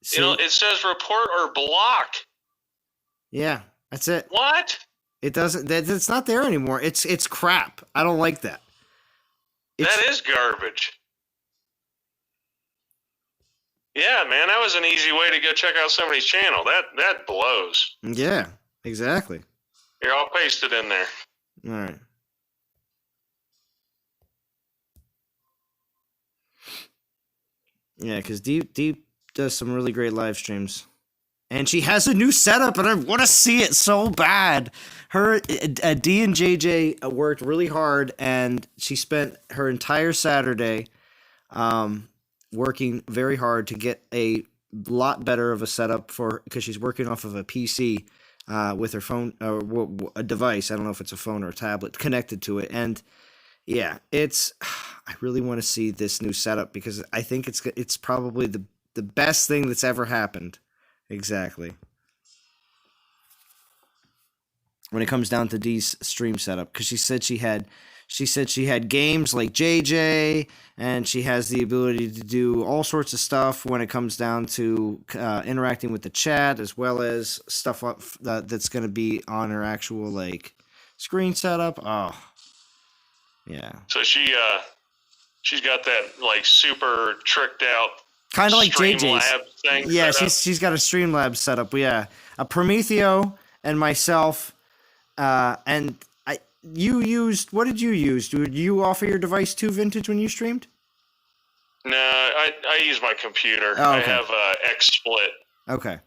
See? It says report or block. Yeah, that's it. What? It doesn't. It's not there anymore. It's crap. I don't like that. That is garbage. Yeah, man, that was an easy way to go check out somebody's channel. That blows. Yeah, exactly. Here, I'll paste it in there. All right. Yeah, because Deep does some really great live streams. And she has a new setup, and I want to see it so bad. Her, D and JJ worked really hard, and she spent her entire Saturday working very hard to get a lot better of a setup because she's working off of a PC with her phone, or a device. I don't know if it's a phone or a tablet connected to it. And yeah, I really want to see this new setup because I think it's probably the best thing that's ever happened. Exactly. When it comes down to Dee's stream setup, because she said she had games like JJ, and she has the ability to do all sorts of stuff when it comes down to interacting with the chat, as well as stuff that's going to be on her actual screen setup. Oh, yeah. So she's got that super tricked out. Kind of like JJ's. Thing yeah, she's got a Streamlabs setup. Yeah, a Prometheo and myself, and you used. What did you use? Did you offer your device to Vintage when you streamed? No, I use my computer. Oh, okay. I have XSplit. Okay.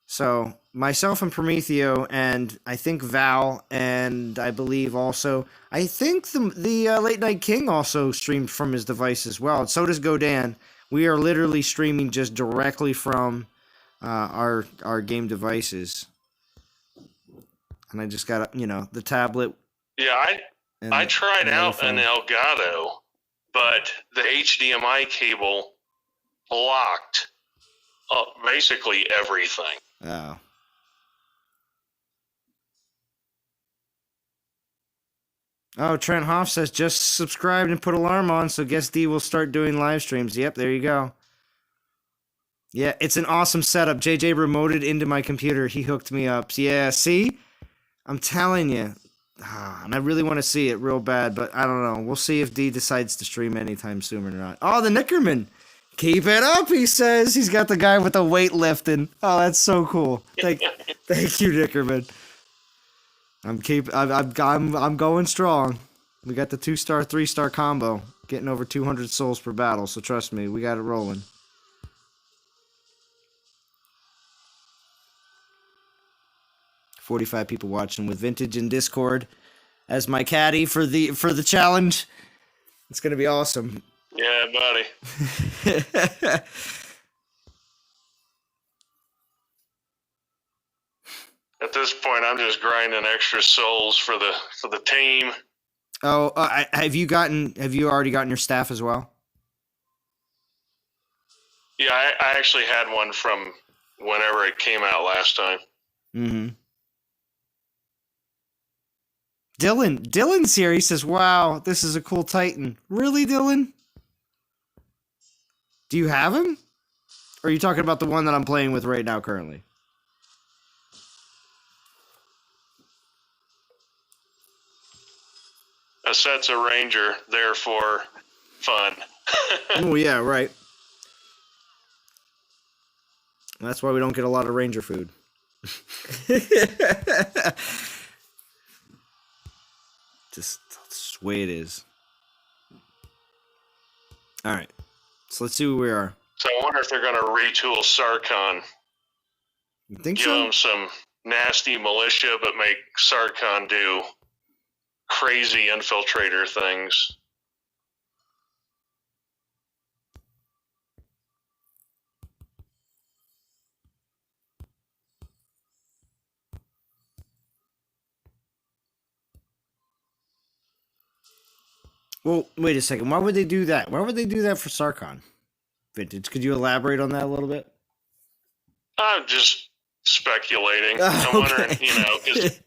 So myself and Prometheo, and I think Val, and I believe also, I think the Late Night King also streamed from his device as well. And so does Godan. We are literally streaming just directly from our game devices. And I just got, the tablet. Yeah, I tried out an phone. Elgato, but the HDMI cable blocked basically everything. Oh. Oh, Trent Hoff says, just subscribed and put alarm on, so guess D will start doing live streams. Yep, there you go. Yeah, it's an awesome setup. JJ remoted into my computer. He hooked me up. Yeah, see? I'm telling you. And I really want to see it real bad, but I don't know. We'll see if D decides to stream anytime soon or not. Oh, TheNikkorman. Keep it up, he says. He's got the guy with the weightlifting. Oh, that's so cool. Thank you, Nikkorman. I'm going strong. We got the 2-star, 3-star combo, getting over 200 souls per battle. So trust me, we got it rolling. $45 people watching with Vintage in Discord as my caddy for the challenge. It's gonna be awesome. Yeah, buddy. At this point, I'm just grinding extra souls for the team. Oh, have you already gotten your staff as well? Yeah, I actually had one from whenever it came out last time. Mm-hmm. Dylan's here. He says, wow, this is a cool Titan. Really, Dylan? Do you have him? Or are you talking about the one that I'm playing with right now currently? A set's a ranger, therefore fun. Oh, yeah, right. That's why we don't get a lot of ranger food. Just that's the way it is. All right. So let's see where we are. So I wonder if they're going to retool Sarkhan. You think Give so? him some nasty militia, but make Sarkhan do crazy infiltrator things. Well, wait a second. Why would they do that? Why would they do that for Sarkhan? Vintage, could you elaborate on that a little bit? I'm just speculating. Oh, I'm wondering, because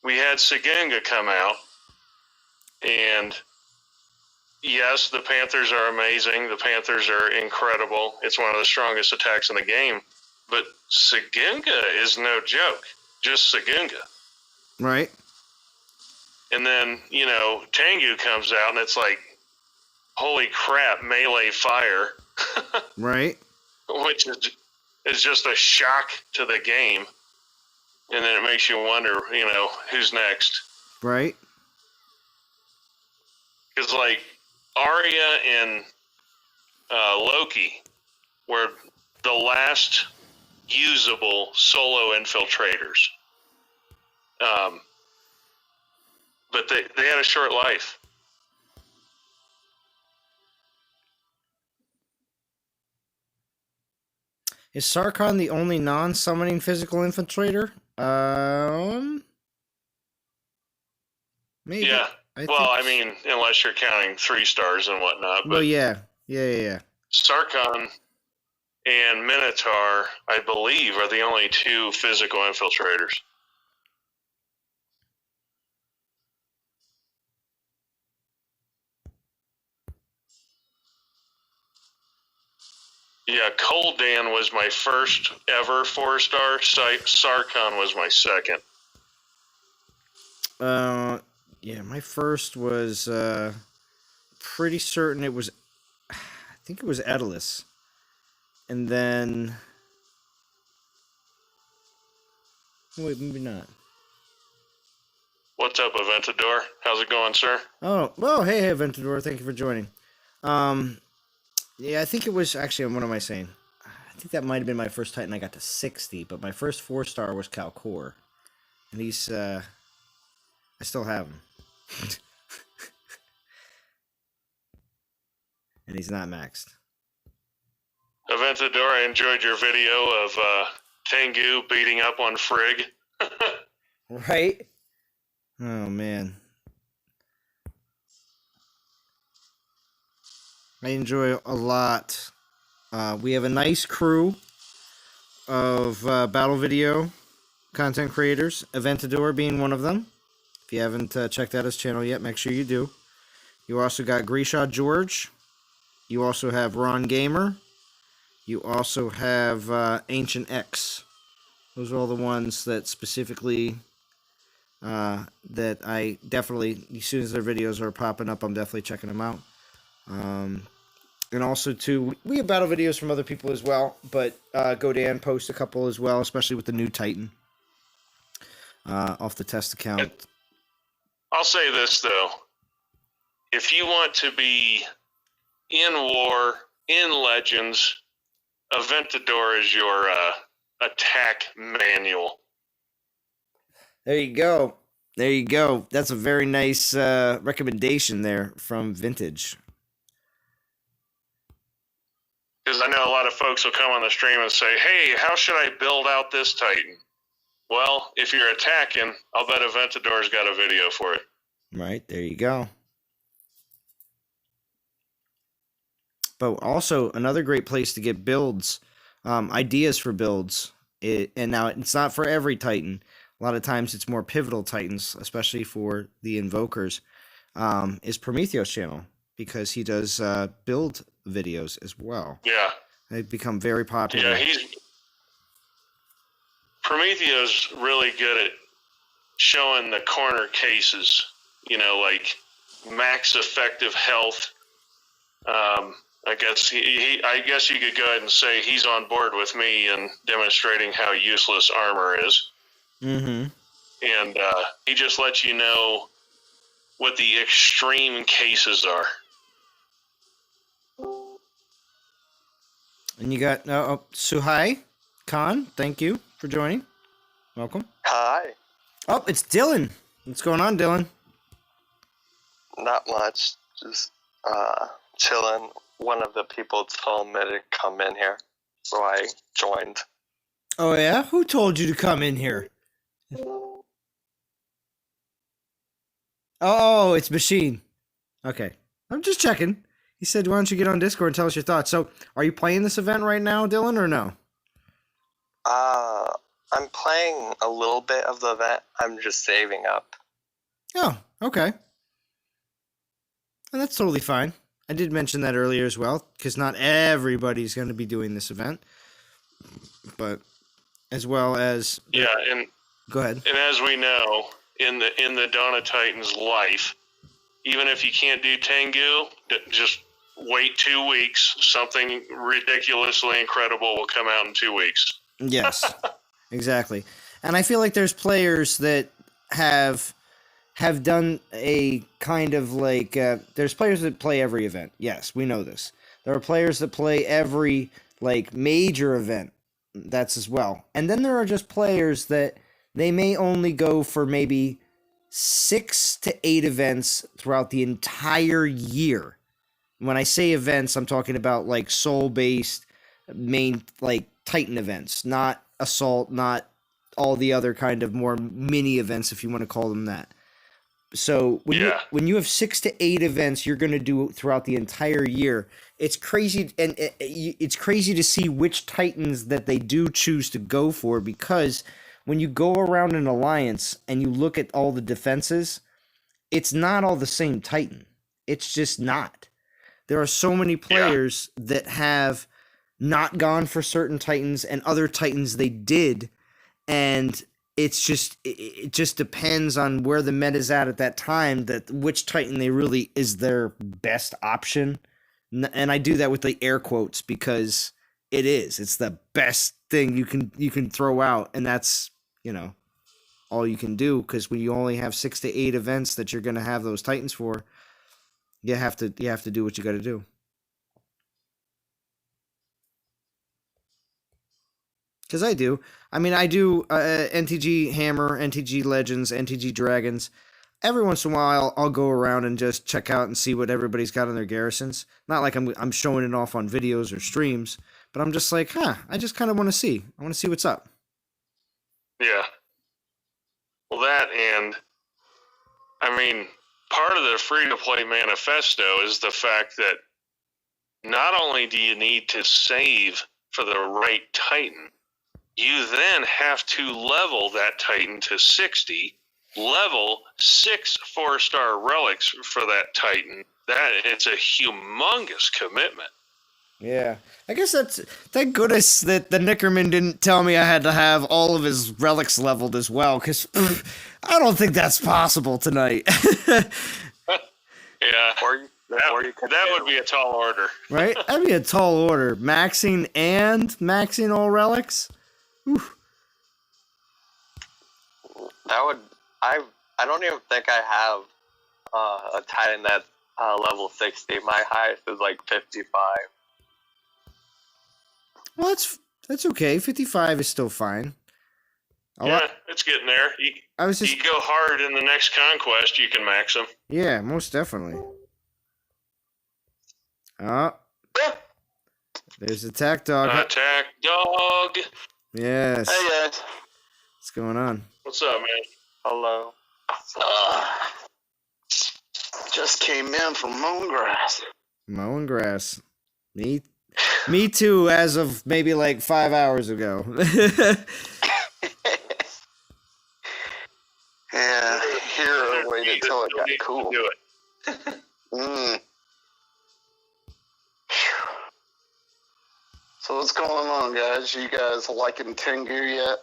we had Sagunga come out, and yes, the Panthers are amazing. The Panthers are incredible. It's one of the strongest attacks in the game. But Sagunga is no joke. Just Sagunga. Right. And then, Tengu comes out, and it's like, holy crap, melee fire. Right. Which is just a shock to the game. And then it makes you wonder, who's next. Right. Because, like, Arya and Loki were the last usable solo infiltrators. But they had a short life. Is Sarkhan the only non-summoning physical infiltrator? Maybe. Yeah. I mean, unless you're counting 3-stars and whatnot. But well, yeah. Sarkhan and Minotaur, I believe, are the only 2 physical infiltrators. Yeah, Coldan was my first ever 4-star. Sarkhan was my second. Yeah, my first was pretty certain it was, I think it was Edalus. And then, wait, maybe not. What's up, Aventador? How's it going, sir? Oh, well, hey, Aventador, thank you for joining. Yeah, I think it was, actually, what am I saying? I think that might have been my first Titan. I got to 60, but my first 4-star was Calcor, and he's I still have him, and he's not maxed. Aventador, I enjoyed your video of Tengu beating up on Frigg. Right? Oh man, I enjoy a lot. We have a nice crew of battle video content creators, Aventador being one of them. If you haven't checked out his channel yet, make sure you do. You also got Grishaw George. You also have Ron Gamer. You also have Ancient X. Those are all the ones that specifically that I definitely, as soon as their videos are popping up, I'm definitely checking them out. And also, too, we have battle videos from other people as well, but Godan posts a couple as well, especially with the new Titan off the test account. I'll say this, though. If you want to be in war, in Legends, Aventador is your attack manual. There you go. There you go. That's a very nice recommendation there from Vintage. Because I know a lot of folks will come on the stream and say, hey, how should I build out this Titan? Well, if you're attacking, I'll bet Aventador's got a video for it. Right, there you go. But also, another great place to get builds, ideas for builds. And now, it's not for every Titan. A lot of times, it's more pivotal Titans, especially for the Invokers, is Prometheus' channel, because he does build videos as well. Yeah. They've become very popular. Yeah, Prometheus really good at showing the corner cases, like max effective health. I guess I guess you could go ahead and say he's on board with me in demonstrating how useless armor is. Mm-hmm. And he just lets you know what the extreme cases are. And you got Suhai Khan. Thank you for joining. Welcome. Hi. Oh, it's Dylan. What's going on, Dylan? Not much. Just chilling. One of the people told me to come in here, so I joined. Oh, yeah? Who told you to come in here? Oh, it's Machine. Okay. I'm just checking. He said, why don't you get on Discord and tell us your thoughts? So, are you playing this event right now, Dylan, or no? I'm playing a little bit of the event. I'm just saving up. Oh, okay. And that's totally fine. I did mention that earlier as well, because not everybody's going to be doing this event. But, as well as... Yeah, and... Go ahead. And as we know, in the Dawn of Titans life, even if you can't do Tengu, just wait 2 weeks. Something ridiculously incredible will come out in 2 weeks. Yes, exactly. And I feel like there's players that have done a kind of like... there's players that play every event. Yes, we know this. There are players that play every like major event. That's as well. And then there are just players that they may only go for maybe 6 to 8 events throughout the entire year. When I say events, I'm talking about like soul-based main like Titan events, not Assault, not all the other kind of more mini events, if you want to call them that. So when you have 6 to 8 events you're going to do throughout the entire year, it's crazy, and it's crazy to see which Titans that they do choose to go for, because when you go around an alliance and you look at all the defenses, it's not all the same Titan. It's just not. There are so many players that have not gone for certain Titans and other Titans they did, and it just depends on where the meta's at that time, that which Titan they really is their best option. And I do that with the air quotes because it's the best thing you can throw out, and that's all you can do, because when you only have 6 to 8 events that you're going to have those Titans for, you have to do what you got to do. Because I do. I mean, I do NTG Hammer, NTG Legends, NTG Dragons. Every once in a while, I'll go around and just check out and see what everybody's got in their garrisons. Not like I'm showing it off on videos or streams, but I'm just like, I just kind of want to see. I want to see what's up. Yeah. Well, that and, I mean, part of the free-to-play manifesto is the fact that not only do you need to save for the right Titan, you then have to level that Titan to 60, level 6 4-star relics for that Titan. It's a humongous commitment. Yeah. I guess thank goodness that the Nikkorman didn't tell me I had to have all of his relics leveled as well, because I don't think that's possible tonight. Yeah. That would be a tall order. Right? That'd be a tall order. Maxing all relics? Oof. That would I don't even think I have a Titan that's level 60. My highest is like 55. Well, that's okay. 55 is still fine. It's getting there. You go hard in the next conquest, you can max them. Yeah, most definitely. Oh. There's Attack Dog. Attack Dog. Yes. Hey guys. What's going on? What's up, man? Hello. Just came in from mowing grass. Mowing grass. Me too, as of maybe like 5 hours ago. Yeah, here waited till it got cool. Do it. So what's going on, guys? You guys liking Tengu yet?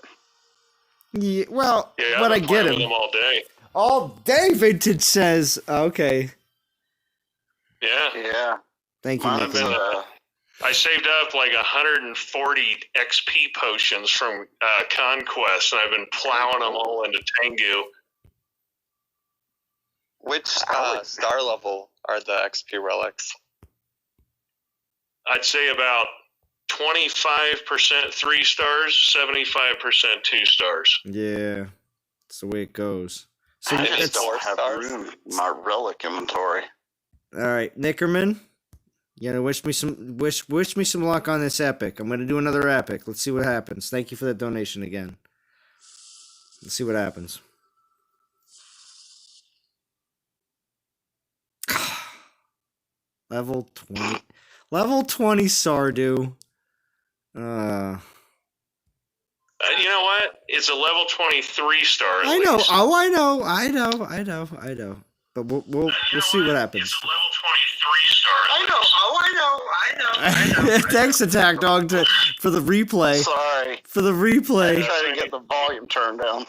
Yeah, well, Yeah, but I I've been get playing with him. them all day. All day, Vintage says. Okay. Yeah. Yeah. Thank you, Mine's, Nick. I saved up like 140 XP potions from Conquest, and I've been plowing them all into Tengu. Which star level are the XP relics? I'd say about 25% 3 stars, 75% 2 stars. Yeah. That's the way it goes. So I just it's, don't have room in my relic inventory. all right, Nikkorman. You know, wish me some luck on this epic. I'm gonna do another epic. Let's see what happens. Thank you for the donation again. Let's see what happens. Level 20. Level 20 Sardu. You know what? It's a level 23 star. I know. Oh, I know. But we'll see what happens. It's a level 23 star. I know. Thanks, Attack Dog, for the replay. Sorry. For the replay. I tried to get the volume turned down.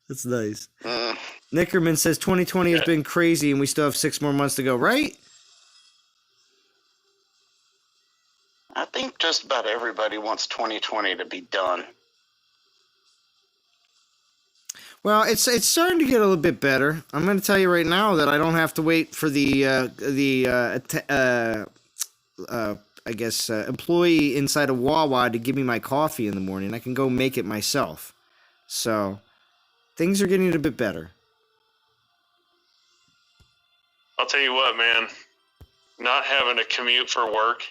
That's nice. Nikkorman says 2020 has been crazy and we still have 6 more months to go, right? I think just about everybody wants 2020 to be done. Well, it's starting to get a little bit better. I'm going to tell you right now that I don't have to wait for the employee inside of Wawa to give me my coffee in the morning. I can go make it myself. So, things are getting a bit better. I'll tell you what, man. Not having to commute for work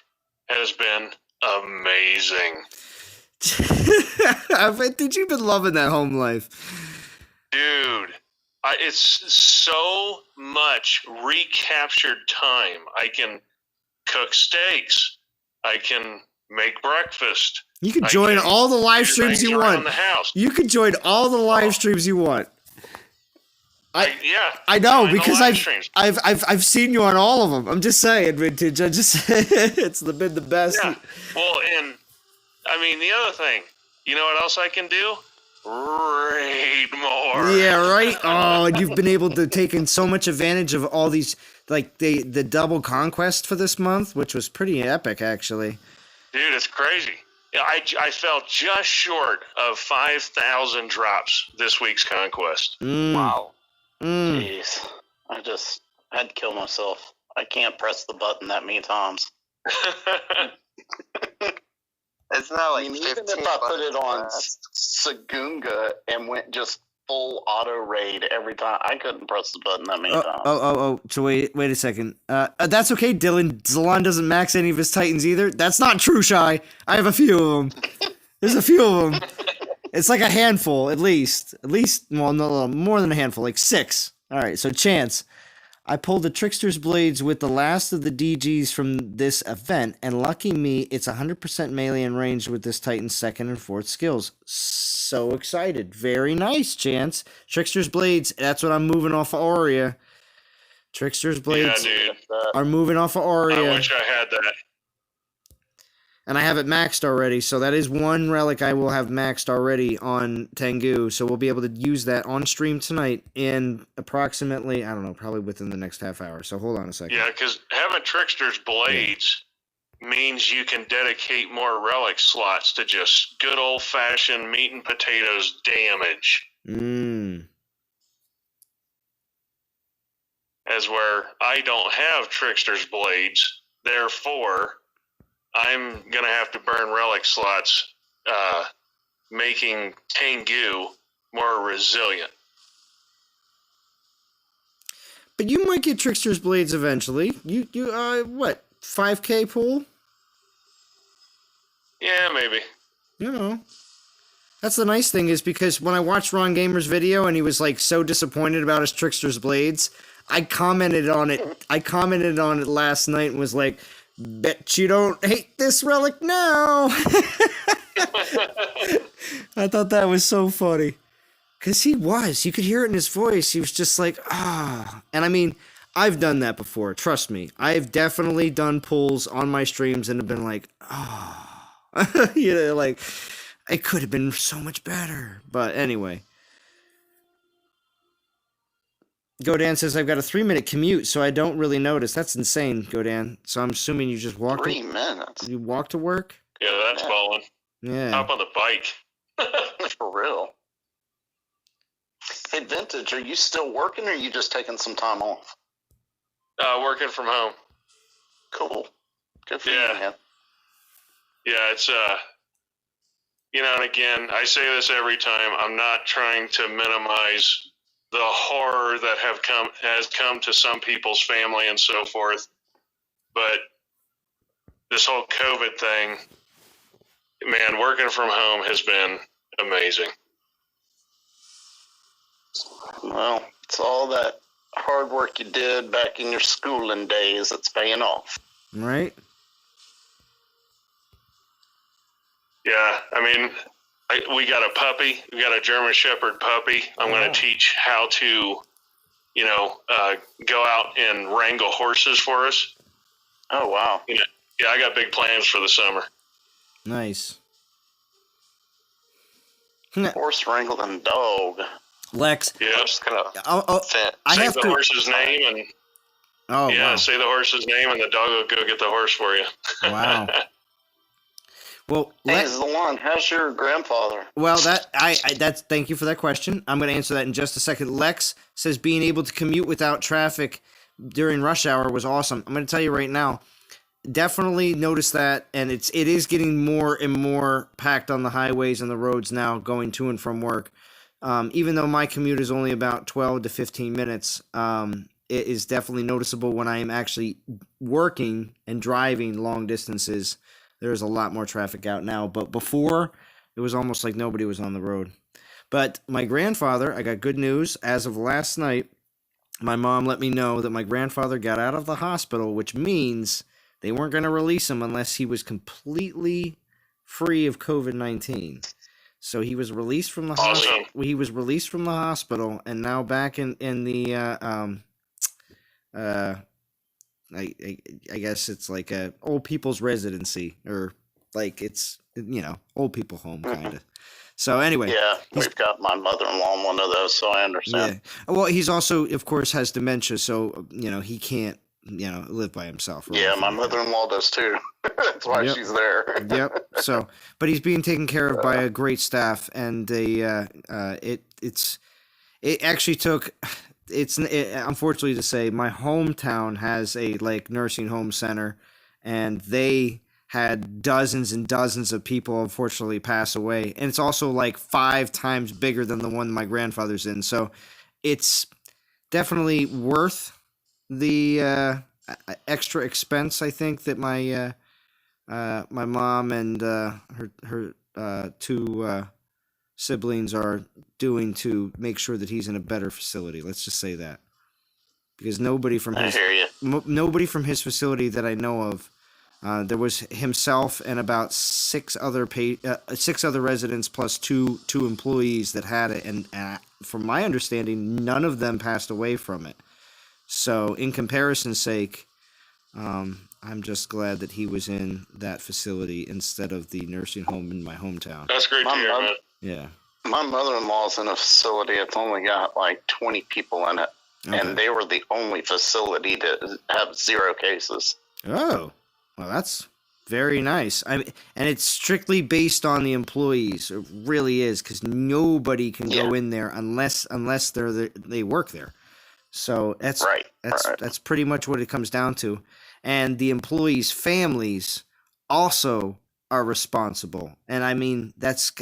has been amazing. Did you been loving that home life? Dude, it's so much recaptured time. I can cook steaks. I can make breakfast. You can join all the live streams you want. The house. You can join all the live streams you want. I know because I've seen you on all of them. I'm just saying, Vintage. It's been the best. Yeah. Well, and I mean the other thing. You know what else I can do? Raid more. Yeah, right. Oh, and you've been able to take in so much advantage of all these, like the double conquest for this month, which was pretty epic, actually. Dude, it's crazy. I fell just short of 5,000 drops this week's conquest. Wow. Jeez. I had to kill myself. I can't press the button that many times. Isn't that like I mean, 15 even if I put it on bucks? Sagunga and went just full auto raid every time, I couldn't press the button that many times. So wait a second. That's okay, Dylan. Zalon doesn't max any of his Titans either. That's not true, Shy. I have a few of them. There's a few of them. It's like a handful, at least. Well, no, more than a handful, like 6. All right, so Chance. I pulled the Trickster's Blades with the last of the DGs from this event, and lucky me, it's 100% melee and ranged with this Titan's 2nd and 4th skills. So excited. Very nice, Chance. Trickster's Blades, that's what I'm moving off of Aurea. Trickster's Blades are moving off of Aurea. I wish I had that. And I have it maxed already, so that is one relic I will have maxed already on Tengu, so we'll be able to use that on stream tonight in approximately, I don't know, probably within the next half hour. So hold on a second. Yeah, because having Trickster's Blades means you can dedicate more relic slots to just good old-fashioned meat and potatoes damage. As where I don't have Trickster's Blades, therefore I'm going to have to burn relic slots, making Tengu more resilient. But you might get Trickster's Blades eventually. You what, 5K pool? Yeah, maybe. You know. That's the nice thing is because when I watched Ron Gamer's video and he was like so disappointed about his Trickster's Blades, I commented on it. I commented on it last night and was like, bet you don't hate this relic now. I thought that was so funny. Because he was. You could hear it in his voice. He was just like, ah. And I mean, I've done that before. Trust me. I've definitely done pulls on my streams and have been like, ah. You know, like, it could have been so much better. But anyway. Godan says, I've got a 3-minute commute, so I don't really notice. That's insane, Godan. So I'm assuming you just walk 3 minutes? You walk to work? Yeah, that's balling. Yeah. Hop on the bike. For real. Hey, Vintage, are you still working or are you just taking some time off? Working from home. Cool. Good for you, man. Yeah, it's, you know, and again, I say this every time, I'm not trying to minimize the horror that has come to some people's family and so forth. But this whole COVID thing, man, working from home has been amazing. Well, it's all that hard work you did back in your schooling days that's paying off. Right? Yeah, I mean, we got a puppy. We got a German Shepherd puppy. I'm going to teach how to, you know, go out and wrangle horses for us. Oh, wow. You know, yeah, I got big plans for the summer. Nice. Horse wrangling dog. Lex. Yeah, I'm just gonna I say have the to. horse's name and Wow. say the horse's name and the dog will go get the horse for you. Wow. Well, Hey, Zalon, how's your grandfather? Well, thank you for that question. I'm going to answer that in just a second. Lex says being able to commute without traffic during rush hour was awesome. I'm going to tell you right now. Definitely notice that, and it is getting more and more packed on the highways and the roads now, going to and from work. Even though my commute is only about 12 to 15 minutes, it is definitely noticeable when I am actually working and driving long distances. There's a lot more traffic out now, but before, it was almost like nobody was on the road. But my grandfather, I got good news. As of last night, my mom let me know that my grandfather got out of the hospital, which means they weren't going to release him unless he was completely free of COVID-19. So he was released from the hospital. He was released from the hospital, and now back in the I guess it's like a old people's residency, or like it's, you know, old people home kind of. So anyway, yeah, we've got my mother-in-law in one of those, so I understand. Yeah. Well, he's also, of course, has dementia, so you know he can't, you know, live by himself. Yeah, my mother-in-law does too. That's why she's there. Yep. So, but he's being taken care of by a great staff, and it actually took. Unfortunately to say, my hometown has a like nursing home center, and they had dozens and dozens of people unfortunately pass away. And it's also like 5 times bigger than the one my grandfather's in. So it's definitely worth the extra expense, I think, that my my mom and her 2 siblings are doing to make sure that he's in a better facility. Let's just say that. Because nobody from I his hear you. nobody from his facility that I know of. There was himself and about 6 other residents plus two employees that had it, and from my understanding, none of them passed away from it. So, in comparison's sake, I'm just glad that he was in that facility instead of the nursing home in my hometown. That's great to hear, man. Yeah. My mother-in-law's in a facility. It's only got like 20 people in it, Okay. and they were the only facility to have 0 cases. Oh, well, that's very nice. And it's strictly based on the employees. It really is, because nobody can go in there unless they work there. So that's pretty much what it comes down to. And the employees' families also are responsible. And I mean, it's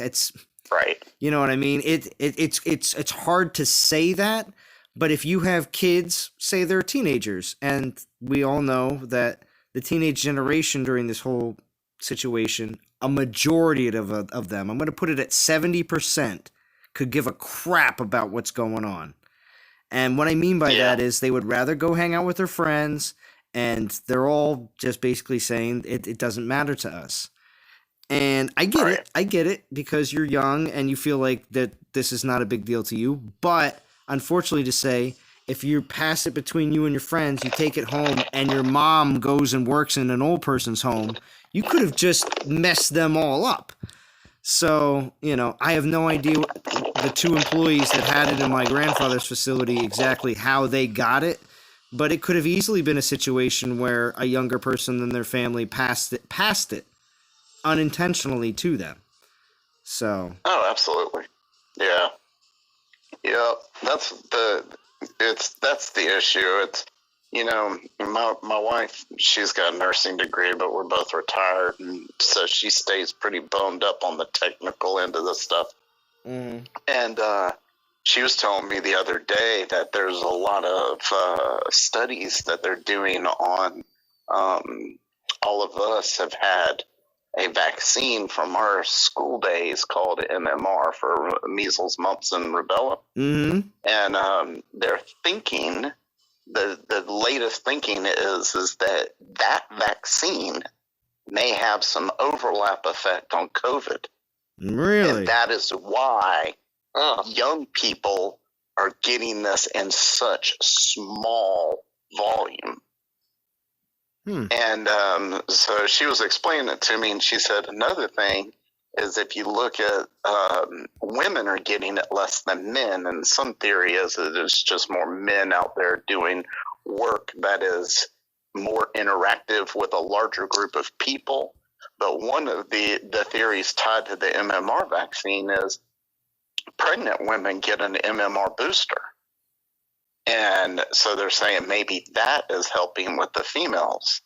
right. You know what I mean? It's hard to say that, but if you have kids, say they're teenagers, and we all know that the teenage generation during this whole situation, a majority of them, I'm going to put it at 70%, could give a crap about what's going on. And what I mean by that is they would rather go hang out with their friends, and they're all just basically saying it doesn't matter to us. And I get it. I get it, because you're young and you feel like that this is not a big deal to you. But unfortunately to say, if you pass it between you and your friends, you take it home, and your mom goes and works in an old person's home, you could have just messed them all up. So, I have no idea the 2 employees that had it in my grandfather's facility exactly how they got it, but it could have easily been a situation where a younger person than their family passed it unintentionally to them. So. Oh, absolutely. Yeah. Yeah. That's the issue. It's, my wife, she's got a nursing degree, but we're both retired, and so she stays pretty boned up on the technical end of the stuff. Mm. And she was telling me the other day that there's a lot of studies that they're doing on all of us have had a vaccine from our school days called MMR for measles, mumps, and rubella. Mm-hmm. And they're thinking, the latest thinking is that vaccine may have some overlap effect on COVID. Really? And that is why young people are getting this in such small volume. And so she was explaining it to me, and she said another thing is if you look at women are getting it less than men, and some theory is that there's just more men out there doing work that is more interactive with a larger group of people. But one of the theories tied to the MMR vaccine is pregnant women get an MMR booster. And so they're saying maybe that is helping with the females.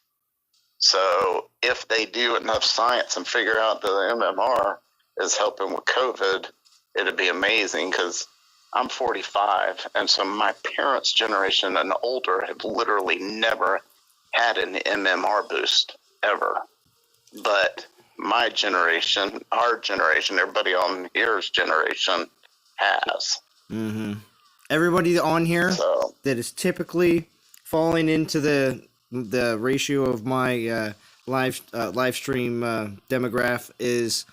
So if they do enough science and figure out that the MMR is helping with COVID, it'd be amazing, because I'm 45, and so my parents' generation and older have literally never had an MMR boost ever. But my generation, our generation, everybody on here's generation has. Mm-hmm. Everybody on here that is typically falling into the ratio of my live stream demographic is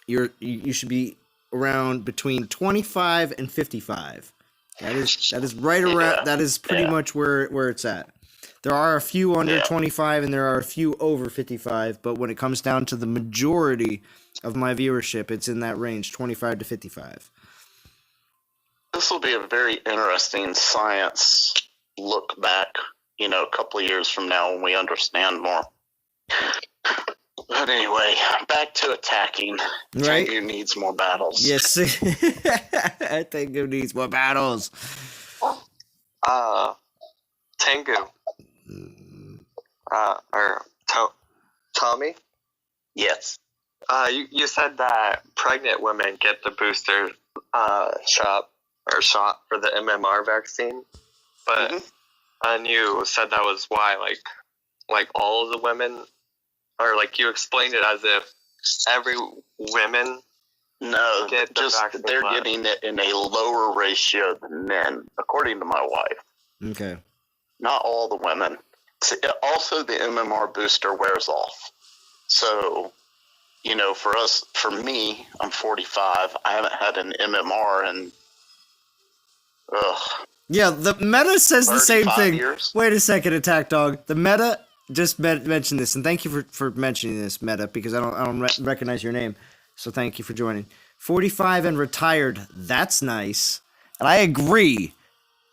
you should be around between 25 and 55. That is right around. That is pretty much where it's at. There are a few under 25 and there are a few over 55, but when it comes down to the majority of my viewership, it's in that range, 25 to 55. This will be a very interesting science look back, a couple of years from now when we understand more. But anyway, back to attacking. Right? Tengu needs more battles. Yes. Tengu needs more battles. Tengu. Or Tommy? Yes. You said that pregnant women get the booster shot for the MMR vaccine, but and you said that was why, like all of the women, or like you explained it as if every women. No, Get the just vaccine they're left. getting it in a lower ratio than men, according to my wife. Okay. Not all the women. Also, the MMR booster wears off. So, you know, for me, I'm 45. I haven't had an MMR in, Yeah, the meta says the same 35 thing. years. Wait a second, Attack Dog. The meta just mentioned this, and thank you for mentioning this, Meta, because I don't recognize your name. So thank you for joining. 45 and retired. That's nice, and I agree,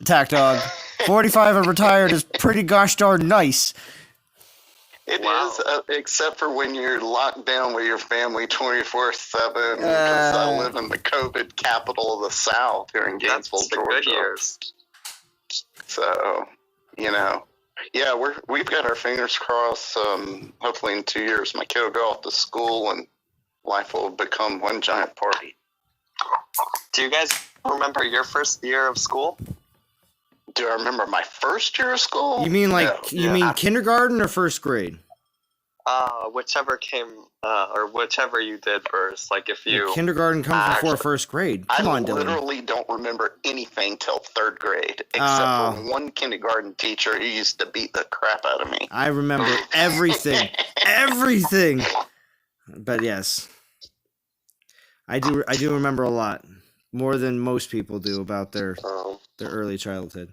Attack Dog. 45 and retired is pretty gosh darn nice. It Wow. is, except for when you're locked down with your family 24/7. Because I live in the COVID capital of the South here in Gainesville, That's the Georgia. good years. So, you know, yeah, we've got our fingers crossed. Hopefully, in 2 years, my kid will go off to school and life will become one giant party. Do you guys remember your first year of school? Do I remember my first year of school? You mean No. you mean kindergarten or first grade? Whichever came, or whichever you did first. Like if you Kindergarten comes before first grade. Come on, Dylan. literally don't remember anything till third grade, except for one kindergarten teacher who used to beat the crap out of me. I remember everything. Everything. But yes. I do remember a lot. More than most people do about their early childhood.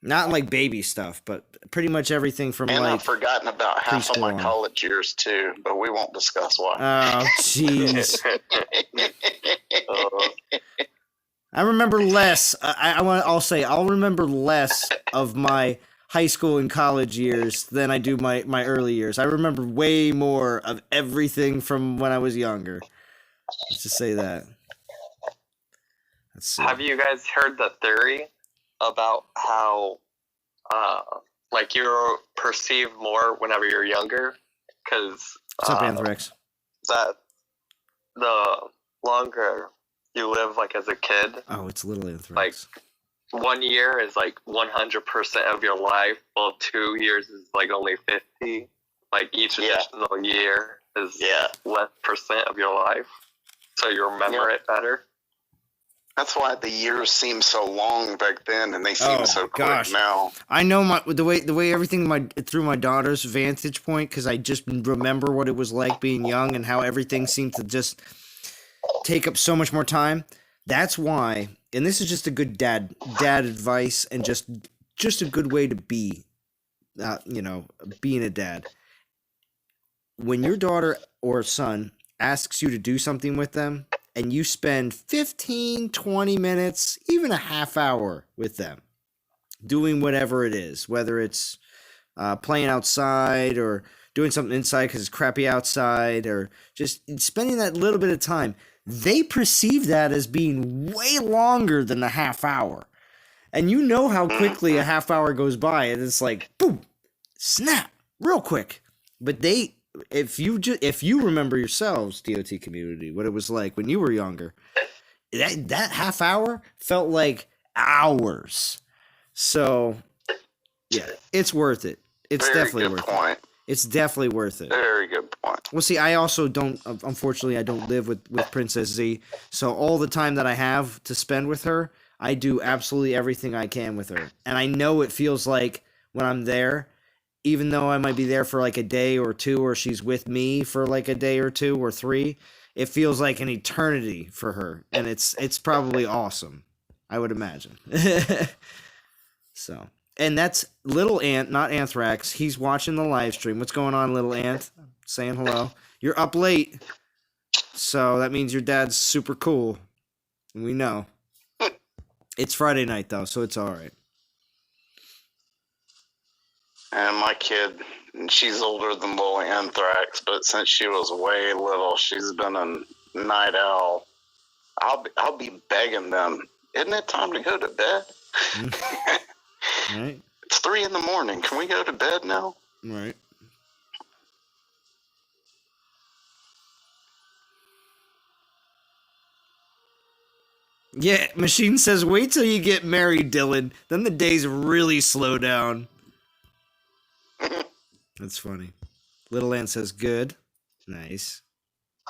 Not like baby stuff, but pretty much everything from And like I've forgotten about half of my preschool on. college years too, but we won't discuss why. Oh, jeez. I remember less. I'll remember less of my high school and college years than I do my early years. I remember way more of everything from when I was younger. Let's just say that. Let's see. Have you guys heard the theory about how, like you're perceived more whenever you're younger? Because What's up, Anthrax? that the longer you live, like as a kid, Oh, it's Little Anthrax. 1 year is like 100% of your life, while 2 years is like only 50. Like each additional year is less percent of your life, so you remember it better. That's why the years seem so long back then, and they seem so quick now. I know the way everything through my daughter's vantage point, because I just remember what it was like being young and how everything seemed to just take up so much more time. That's why, and this is just a good dad advice, and just a good way to be, being a dad. When your daughter or son asks you to do something with them, and you spend 15, 20 minutes, even a half hour with them, doing whatever it is, whether it's playing outside or doing something inside because it's crappy outside, or just spending that little bit of time, they perceive that as being way longer than a half hour. And you know how quickly a half hour goes by, and it's like, boom, snap, real quick. But if you remember yourselves, DOT community, what it was like when you were younger, that half hour felt like hours. So, yeah, it's worth it. It's definitely worth it. It's definitely worth it. Very good point. Well, see, I also unfortunately, I don't live with Princess Z, so all the time that I have to spend with her, I do absolutely everything I can with her. And I know it feels like when I'm there, even though I might be there for like a day or two, or she's with me for like a day or two or three, it feels like an eternity for her. And it's probably awesome, I would imagine. So, and that's Little Ant, not Anthrax. He's watching the live stream. What's going on, Little Ant? Saying hello. You're up late, so that means your dad's super cool. We know. It's Friday night, though, so it's all right. And my kid, she's older than Little Anthrax, but since she was way little, she's been a night owl. I'll be begging them, isn't it time to go to bed? Right. It's 3 a.m. Can we go to bed now? Right. Yeah, Machine says, wait till you get married, Dylan. Then the days really slow down. That's funny. Little Ant says, good. Nice.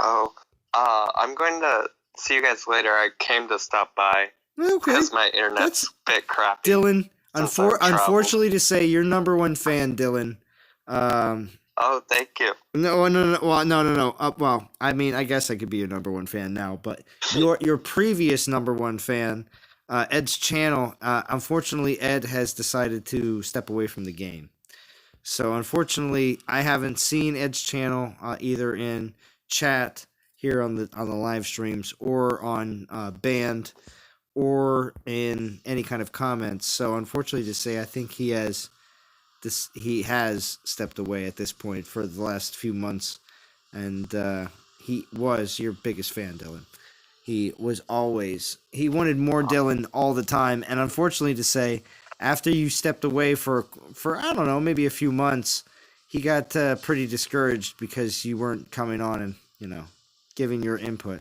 Oh, I'm going to see you guys later. I came to stop by Okay. because my internet's a bit crappy. Dylan, since I've unfortunately to say, you're number one fan, Dylan. Oh, thank you. No. Well, no. Well, I mean, I guess I could be your number one fan now, but your previous number one fan, Ed's channel. Unfortunately, Ed has decided to step away from the game. So unfortunately, I haven't seen Ed's channel either in chat here on the live streams or on band or in any kind of comments. So unfortunately to say, I think he has stepped away at this point for the last few months, and he was your biggest fan, Dylan. He wanted more Dylan all the time, and unfortunately to say, after you stepped away for I don't know, maybe a few months, he got pretty discouraged because you weren't coming on and, giving your input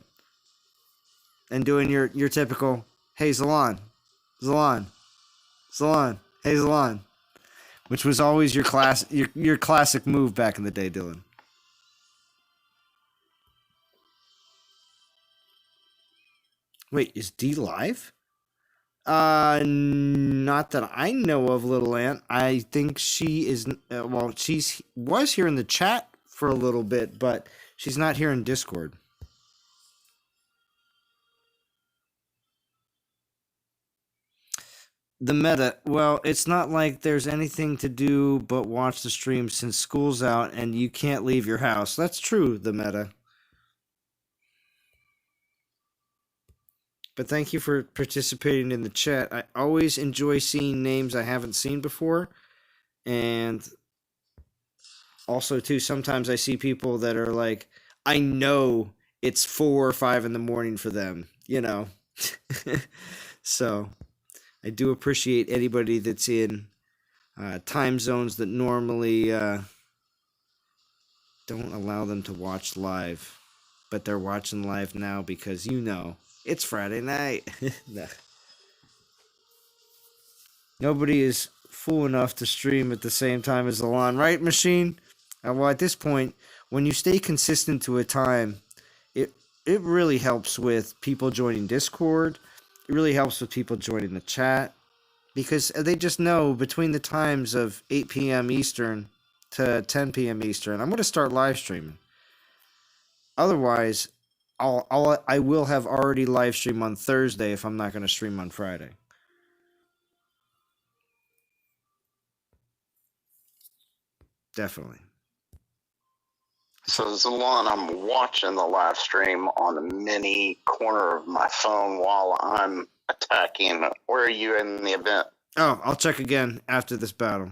and doing your typical, hey, Zalon, hey, Zalon, which was always your classic move back in the day, Dylan. Wait, is D live? Not that I know of, Little Ant. I think she is. Was here in the chat for a little bit, but she's not here in Discord. The meta. Well, it's not like there's anything to do but watch the stream since school's out and you can't leave your house. That's true, the meta. But thank you for participating in the chat. I always enjoy seeing names I haven't seen before. And also, too, sometimes I see people that are like, I know it's 4 or 5 in the morning for them, So, I do appreciate anybody that's in time zones that normally don't allow them to watch live. But they're watching live now because, it's Friday night. No. Nobody is fool enough to stream at the same time as Alon, right, Machine? Well, at this point, when you stay consistent to a time, it really helps with people joining Discord. It really helps with people joining the chat because they just know between the times of 8 p.m. Eastern to 10 p.m. Eastern, I'm going to start live streaming. Otherwise, I will have already live streamed on Thursday if I'm not going to stream on Friday. Definitely. So, Zalon, I'm watching the live stream on the mini corner of my phone while I'm attacking. Where are you in the event? Oh, I'll check again after this battle.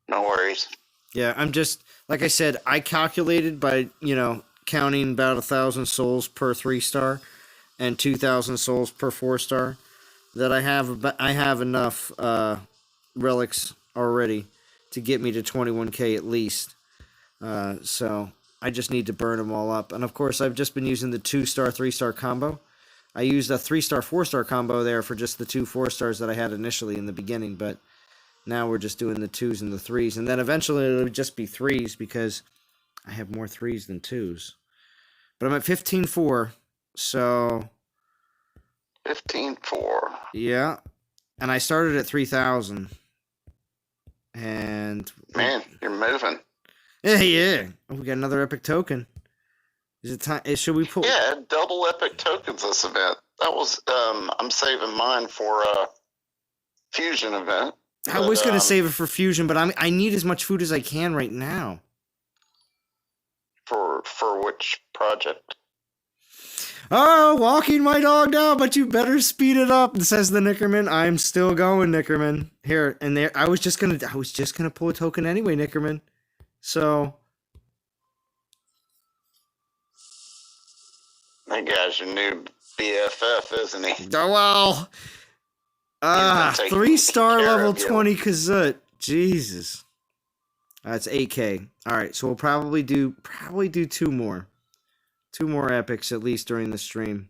No worries. Yeah, I'm just, like I said, I calculated by, counting about 1,000 souls per 3-star and 2,000 souls per 4-star, that I have enough relics already to get me to 21k at least. So I just need to burn them all up. And of course, I've just been using the 2-star, 3-star combo. I used a 3-star, 4-star combo there for just the 2 4-stars that I had initially in the beginning, but now we're just doing the 2s and the 3s. And then eventually it'll just be 3s because I have more 3s than 2s. But I'm at 15.4, so... 15.4. Yeah. And I started at 3,000. And... Man, you're moving. Yeah. Oh, we got another epic token. Is it time? Should we pull? Yeah, double epic tokens this event. That was, I'm saving mine for a fusion event. I was going to save it for fusion, but I need as much food as I can right now. For which project? Oh, walking my dog down, but you better speed it up, says the Nikkorman. I'm still going, Nikkorman. Here and there. I was just gonna pull a token anyway, Nikkorman. So that guy's your new BFF, isn't he? oh well. 3-star level 20 Kazut. Jesus. That's 8K. All right, so we'll probably do two more epics at least during the stream.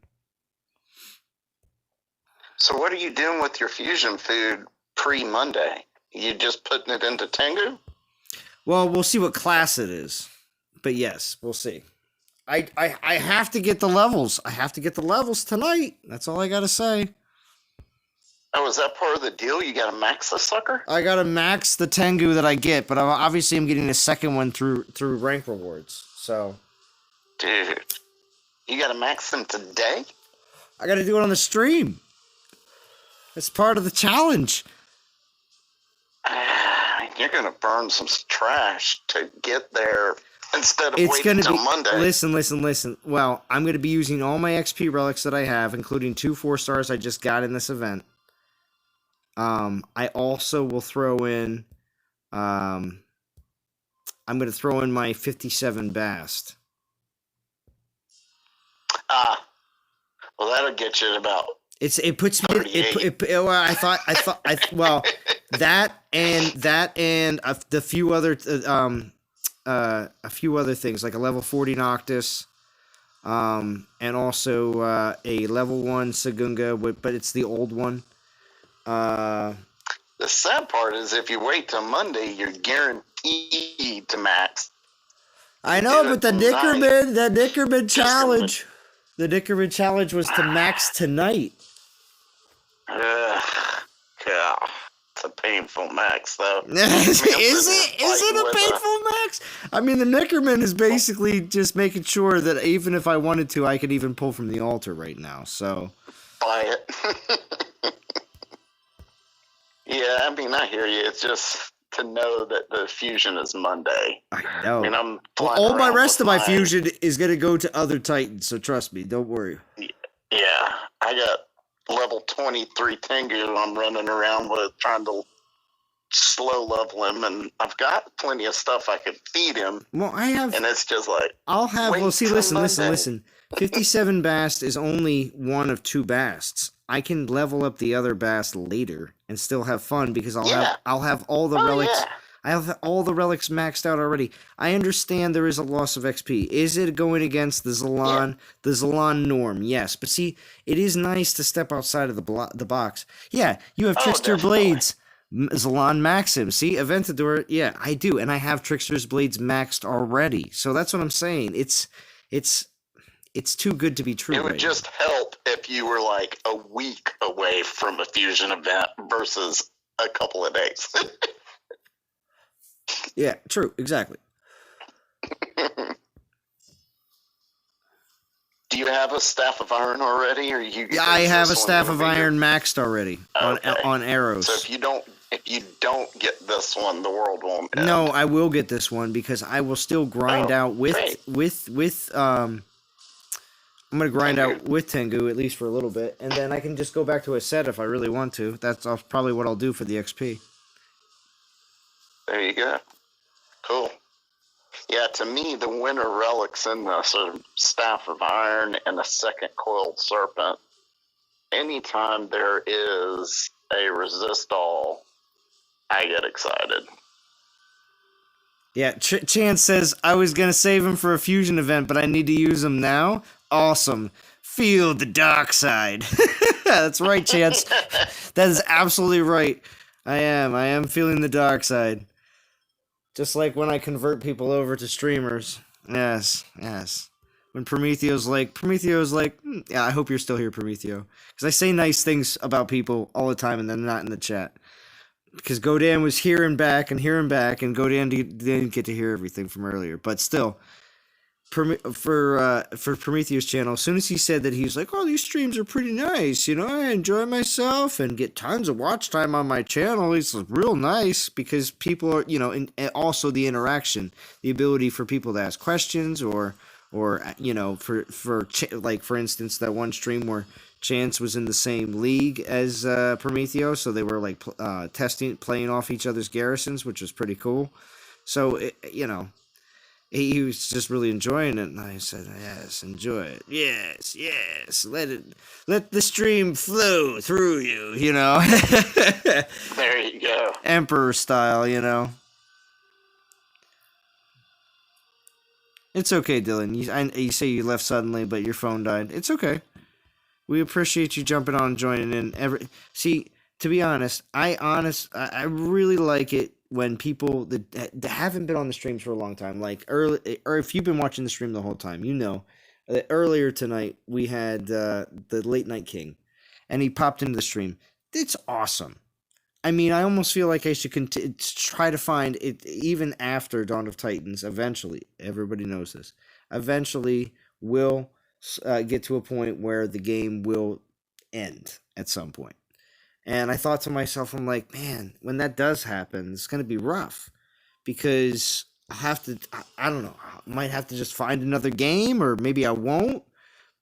So what are you doing with your fusion food pre-Monday? You just putting it into Tengu? Well, we'll see what class it is, but yes, we'll see. I have to get the levels. I have to get the levels tonight. That's all I gotta say. Oh, is that part of the deal? You gotta max the sucker? I gotta max the Tengu that I get, but obviously I'm getting a second one through rank rewards. So, dude, you gotta max them today? I gotta do it on the stream. It's part of the challenge. You're gonna burn some trash to get there instead of waiting until Monday. Listen. Well, I'm gonna be using all my XP relics that I have, including 2 4-stars I just got in this event. I also will throw in, I'm going to throw in my 57 Bast. Well, that'll get you at about. It puts me. Well, that and a few other things like a level 40 Noctis, and also a level 1 Sagunga, but it's the old one. The sad part is if you wait till Monday, you're guaranteed to max. I know, but the Nikkorman challenge, was to max tonight. Yeah, it's a painful max, though. Is it a painful max? I mean, the Nikkorman is basically just making sure that even if I wanted to, I could even pull from the altar right now. So buy it. Yeah, I mean, I hear you. It's just to know that the fusion is Monday. I know. I mean, all my rest of my fusion is going to go to other Titans, so trust me. Don't worry. Yeah, I got level 23 Tengu I'm running around with, trying to slow level him, and I've got plenty of stuff I could feed him. Well, I have... And it's just like... Listen. 57 Bast is only one of 2 Basts. I can level up the other Bast later and still have fun because I'll have all the relics. Yeah. I have all the relics maxed out already. I understand there is a loss of XP. Is it going against the Zalon norm? Yes, but see, it is nice to step outside of the box. Yeah, you have Trickster Blades, Zalon Maxim. See, Aventador. Yeah, I do, and I have Trickster's Blades maxed already. So that's what I'm saying. It's too good to be true. It would just help if you were like a week away from a fusion event versus a couple of days. Yeah, true, exactly. Do you have a Staff of Iron already, or you? Yeah, I have a Staff of Iron maxed already on arrows. So if you don't get this one, the world won't end. No, I will get this one because I will still grind out with I'm going to grind out with Tengu, at least for a little bit, and then I can just go back to a set if I really want to. That's probably what I'll do for the XP. There you go. Cool. Yeah, to me, the winter relics in this are Staff of Iron and a second Coiled Serpent. Anytime there is a resist all, I get excited. Yeah, Chance says, I was going to save him for a fusion event, but I need to use him now. Awesome. Feel the dark side. That's right, Chance. That is absolutely right. I am feeling the dark side. Just like when I convert people over to streamers. Yes. When Prometheo's like, yeah, I hope you're still here, Prometheo. Because I say nice things about people all the time and they're not in the chat. Because Godan was here and back, and Godan didn't get to hear everything from earlier. But still, for Prometheo's channel, as soon as he said that, he was like, oh, these streams are pretty nice. I enjoy myself and get tons of watch time on my channel. It's real nice because people are, and also the interaction, the ability for people to ask questions or for instance, that one stream where Chance was in the same league as Prometheo, so they were like playing off each other's garrisons, which was pretty cool. So he was just really enjoying it, and I said, "Yes, enjoy it. Yes, let the stream flow through you." There you go, Emperor style, It's okay, Dylan. You say you left suddenly, but your phone died. It's okay. We appreciate you jumping on and joining in. See, to be honest, I really like it when people that haven't been on the streams for a long time, like early, or if you've been watching the stream the whole time, you know that earlier tonight we had the Late Night King, and he popped into the stream. It's awesome. I mean, I almost feel like I should try to find it even after Dawn of Titans. Eventually, everybody knows this. Eventually, we'll get to a point where the game will end at some point. And I thought to myself, I'm like, man, when that does happen, it's going to be rough. Because I don't know, I might have to just find another game, or maybe I won't.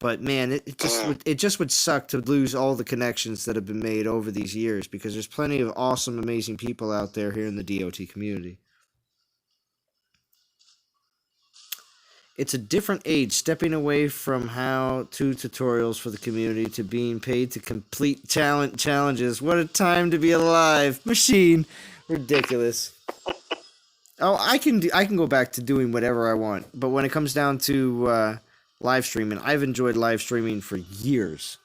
But man, it just would suck to lose all the connections that have been made over these years, because there's plenty of awesome, amazing people out there here in the DOT community. It's a different age, stepping away from how-to tutorials for the community to being paid to complete challenges. What a time to be alive. Machine. Ridiculous. Oh, I can go back to doing whatever I want, but when it comes down to live streaming, I've enjoyed live streaming for years.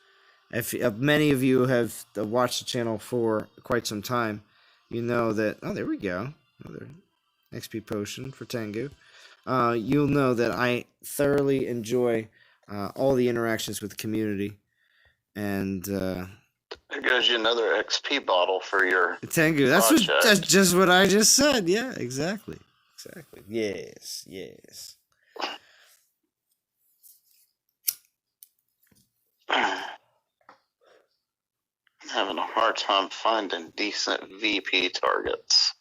If many of you have watched the channel for quite some time, you know that... Oh, there we go. Another XP potion for Tengu. You'll know that I thoroughly enjoy all the interactions with the community. And there goes you another XP bottle for your Tengu. That's just what I just said. Yeah, exactly. Yes. I'm having a hard time finding decent VP targets.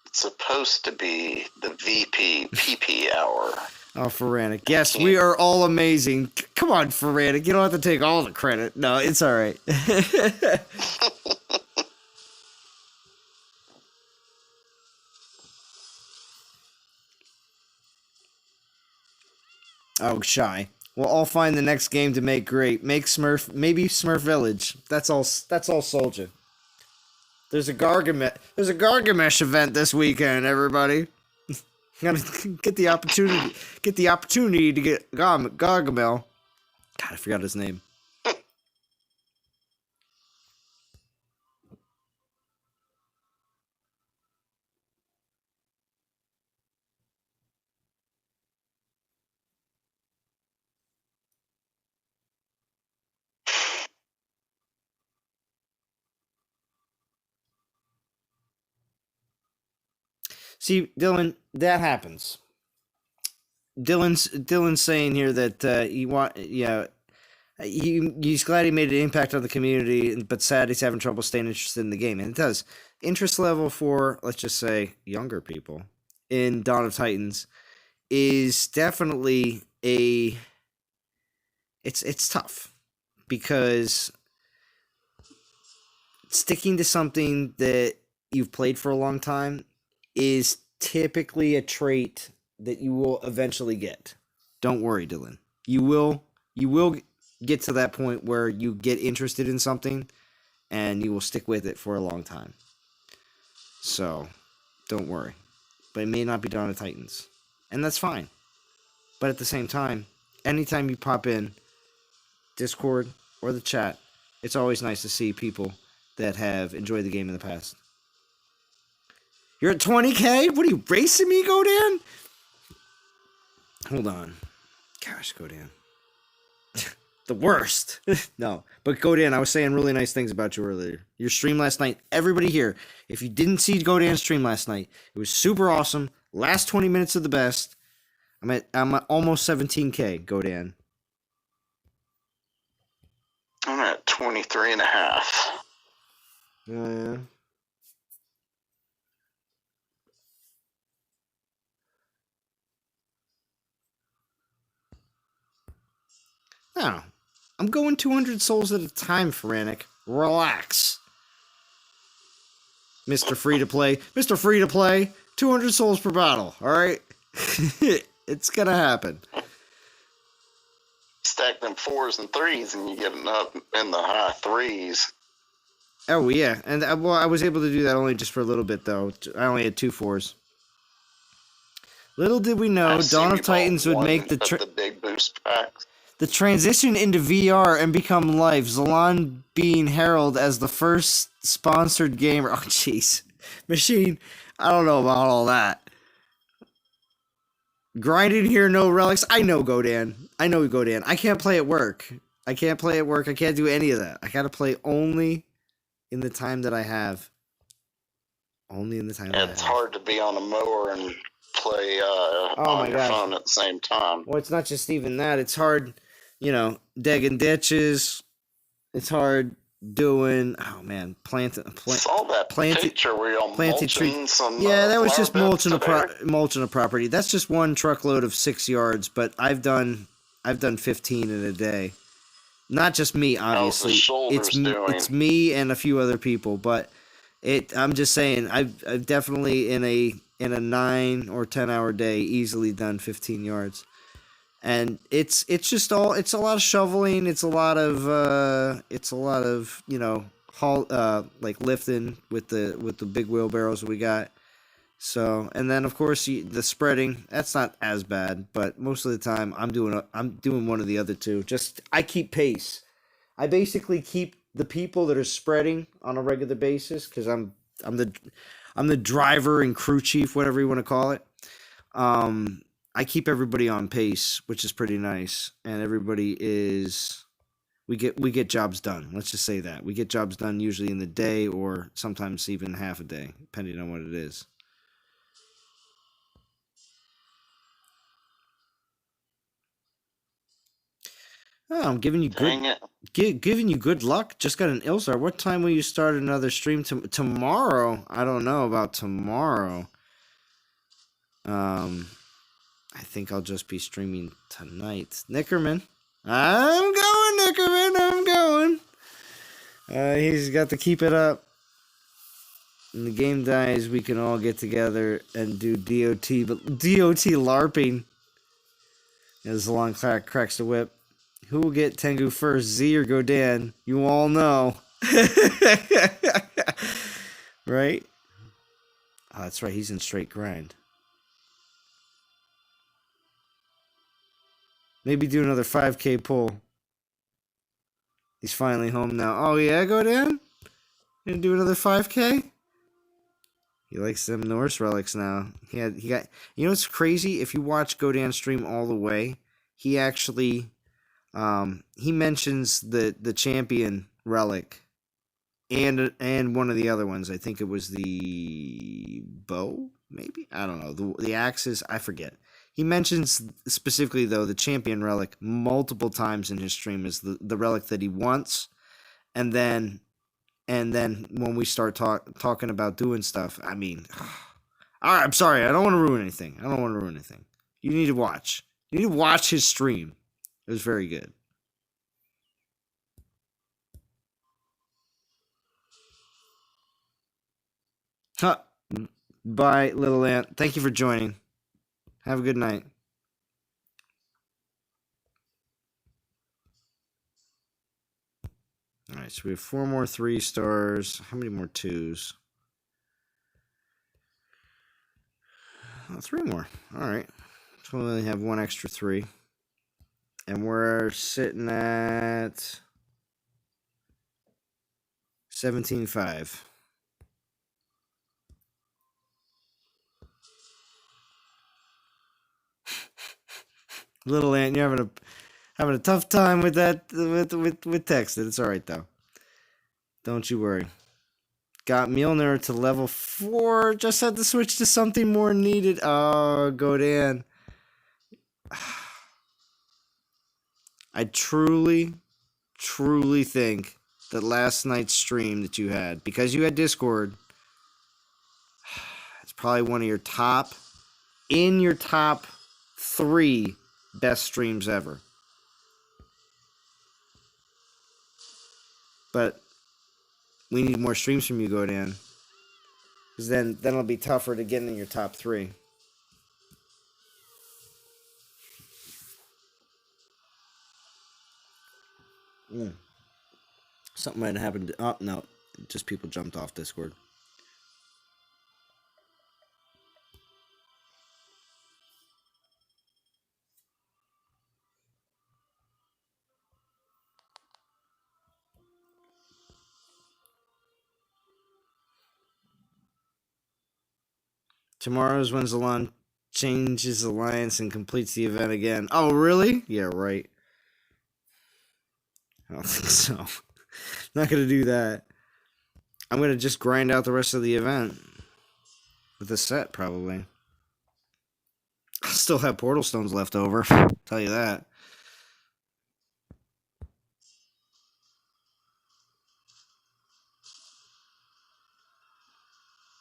It's supposed to be the VP PP hour. Oh, Ferranic. Yes, we are all amazing. Come on, Ferranic. You don't have to take all the credit. No, it's all right. Oh, shy. We'll all find the next game to make great. Maybe Smurf Village. That's all Soldier. There's a Gargamesh event this weekend, everybody. Gotta get the opportunity to get Gargamel. God, I forgot his name. See, Dylan, that happens. Dylan's saying here that he's glad he made an impact on the community, but sad he's having trouble staying interested in the game, and it does. Interest level for, let's just say, younger people in Dawn of Titans is definitely it's tough, because sticking to something that you've played for a long time is typically a trait that you will eventually get. Don't worry, Dylan. You will get to that point where you get interested in something and you will stick with it for a long time. So, don't worry. But it may not be Dawn of Titans. And that's fine. But at the same time, anytime you pop in Discord or the chat, it's always nice to see people that have enjoyed the game in the past. You're at 20k? What are you, racing me, Godan? Hold on. Gosh, Godan. The worst. No, but Godan, I was saying really nice things about you earlier. Your stream last night, everybody here, if you didn't see Godan's stream last night, it was super awesome. Last 20 minutes of the best. I'm at almost 17k, Godan. I'm at 23 and a half. Yeah. No, I'm going 200 souls at a time, Ferranic. Relax. Mr. Free-to-Play. Mr. Free-to-Play, 200 souls per battle, alright? It's gonna happen. Stack them 4s and 3s and you get up in the high 3s. Oh yeah, and well, I was able to do that only just for a little bit though. I only had 2 4s. Little did we know, I've seen Dawn you of Titans would bought make one of the big boost packs. the transition into VR and become life. Zalon being heralded as the first sponsored gamer. Oh jeez, Machine. I don't know about all that. Grinding here, no relics. I know Godan. I can't play at work. I can't do any of that. I gotta play only in the time that I have. Only in the time that I have. It's hard to be on a mower and play Oh on my your gosh. phone at the same time. Well, it's not just even that. It's hard, digging ditches. It's hard doing. Oh man, Saw that picture where you're on mulching some. Yeah, that was flower just beds mulching a property. That's just one truckload of 6 yards, but I've done 15 in a day. Not just me, obviously. It's me and a few other people, but I'm just saying I've definitely in a 9 or 10 hour day easily done 15 yards. And it's a lot of shoveling, it's a lot of like lifting with the big wheelbarrows we got. So, and then of course the spreading, that's not as bad, but most of the time I'm doing one of the other two. Just I keep pace. I basically keep the people that are spreading on a regular basis because I'm the driver and crew chief, whatever you want to call it. I keep everybody on pace, which is pretty nice, and we get jobs done. Let's just say that we get jobs done usually in the day or sometimes even half a day, depending on what it is. Oh, I'm giving you giving you good luck. Just got an Ilsar. What time will you start another stream tomorrow? I don't know about tomorrow. I think I'll just be streaming tonight. Nikkorman. I'm going, Nikkorman. I'm going. He's got to keep it up. When the game dies, we can all get together and do DOT, but DOT LARPing. As long cracks the whip. Who will get Tengu first, Z or Godan? You all know. Right? Oh, that's right. He's in straight grind. Maybe do another 5K pull. He's finally home now. Oh, yeah, Godan? Gonna do another 5K? He likes them Norse relics now. He got. You know what's crazy? If you watch Godan stream all the way, he actually... he mentions the champion relic and one of the other ones. I think it was the bow, maybe? I don't know. The axes, I forget. He mentions specifically, though, the champion relic multiple times in his stream as the relic that he wants. And then when we start talking about doing stuff, I mean, all right, I'm sorry. I don't want to ruin anything. You need to watch. You need to watch his stream. It was very good. Huh. Bye, little ant. Thank you for joining. Have a good night. All right, so we have 4 more 3 stars. How many more 2s? 3 more. All right. So we only have 1 extra 3. And we're sitting at 17.5. Little ant, you're having a tough time with that with text. It's all right though. Don't you worry. Got Mjolnir to level 4. Just had to switch to something more needed. Oh, Godan. I truly think that last night's stream that you had, because you had Discord, it's probably one of your top 3 best streams ever. But we need more streams from you, Godan. Because then it'll be tougher to get in your top 3. Something might have happened. Oh, no. just people jumped off Discord. Tomorrow's when Zalon changes alliance and completes the event again. Oh, really? Yeah, right. I don't think so. Not going to do that. I'm going to just grind out the rest of the event. With a set, probably. I still have portal stones left over. Tell you that.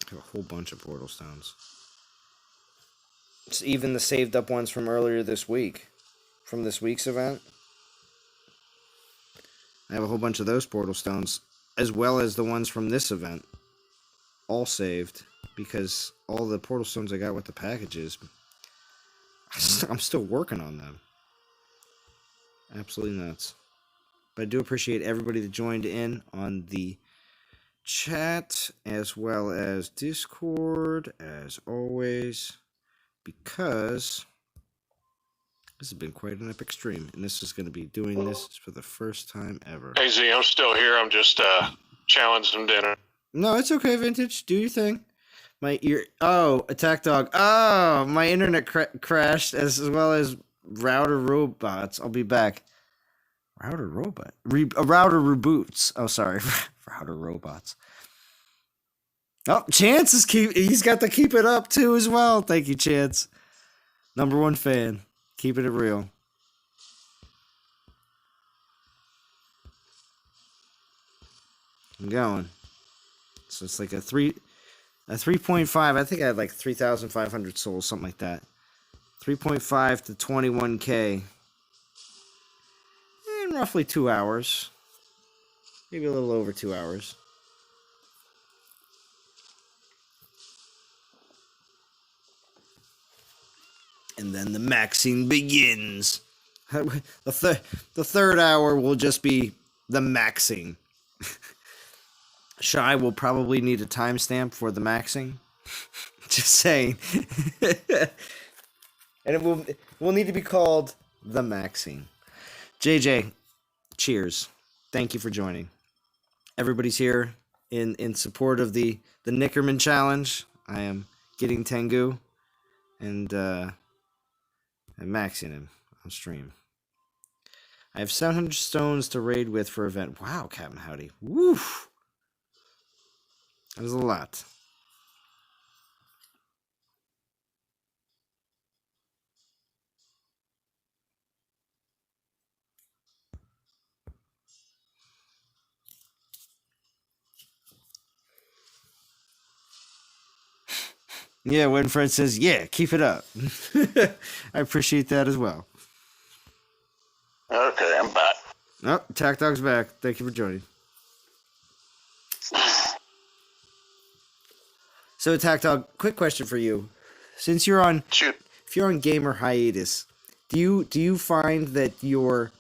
I have a whole bunch of portal stones. It's even the saved up ones from earlier this week. From this week's event. I have a whole bunch of those portal stones. As well as the ones from this event. All saved. Because all the portal stones I got with the packages. I'm still working on them. Absolutely nuts. But I do appreciate everybody that joined in on the chat. As well as Discord. As always. Because this has been quite an epic stream, and this is going to be doing this for the first time ever. Hey Z, I'm still here. I'm just chowing some dinner. No, it's okay, Vintage. Do your thing. My ear. Oh, Attack Dog. Oh, my internet crashed, as well as router robots. I'll be back. Router robot. Router reboots. Oh, sorry, router robots. Oh, Chance is he's got to keep it up too as well. Thank you, Chance. Number one fan. Keeping it real. I'm going. So it's like a 3.5. I think I had like 3,500 souls, something like that. 3.5 to 21k. In roughly 2 hours. Maybe a little over 2 hours. And then the maxing begins. The third hour will just be the maxing. Shy will probably need a timestamp for the maxing. Just saying. And it will need to be called the maxing. JJ, cheers. Thank you for joining. Everybody's here in support of the TheNikkorman challenge. I am getting Tengu. And I'm maxing him on stream. I have 700 stones to raid with for event. Wow, Captain Howdy. Woof. That was a lot. Yeah, when Fred says, yeah, keep it up. I appreciate that as well. Okay, I'm back. Oh, Tack Dog's back. Thank you for joining. So, Tack Dog, quick question for you. Since you're on, Shoot. if you're on gamer hiatus, do you find that your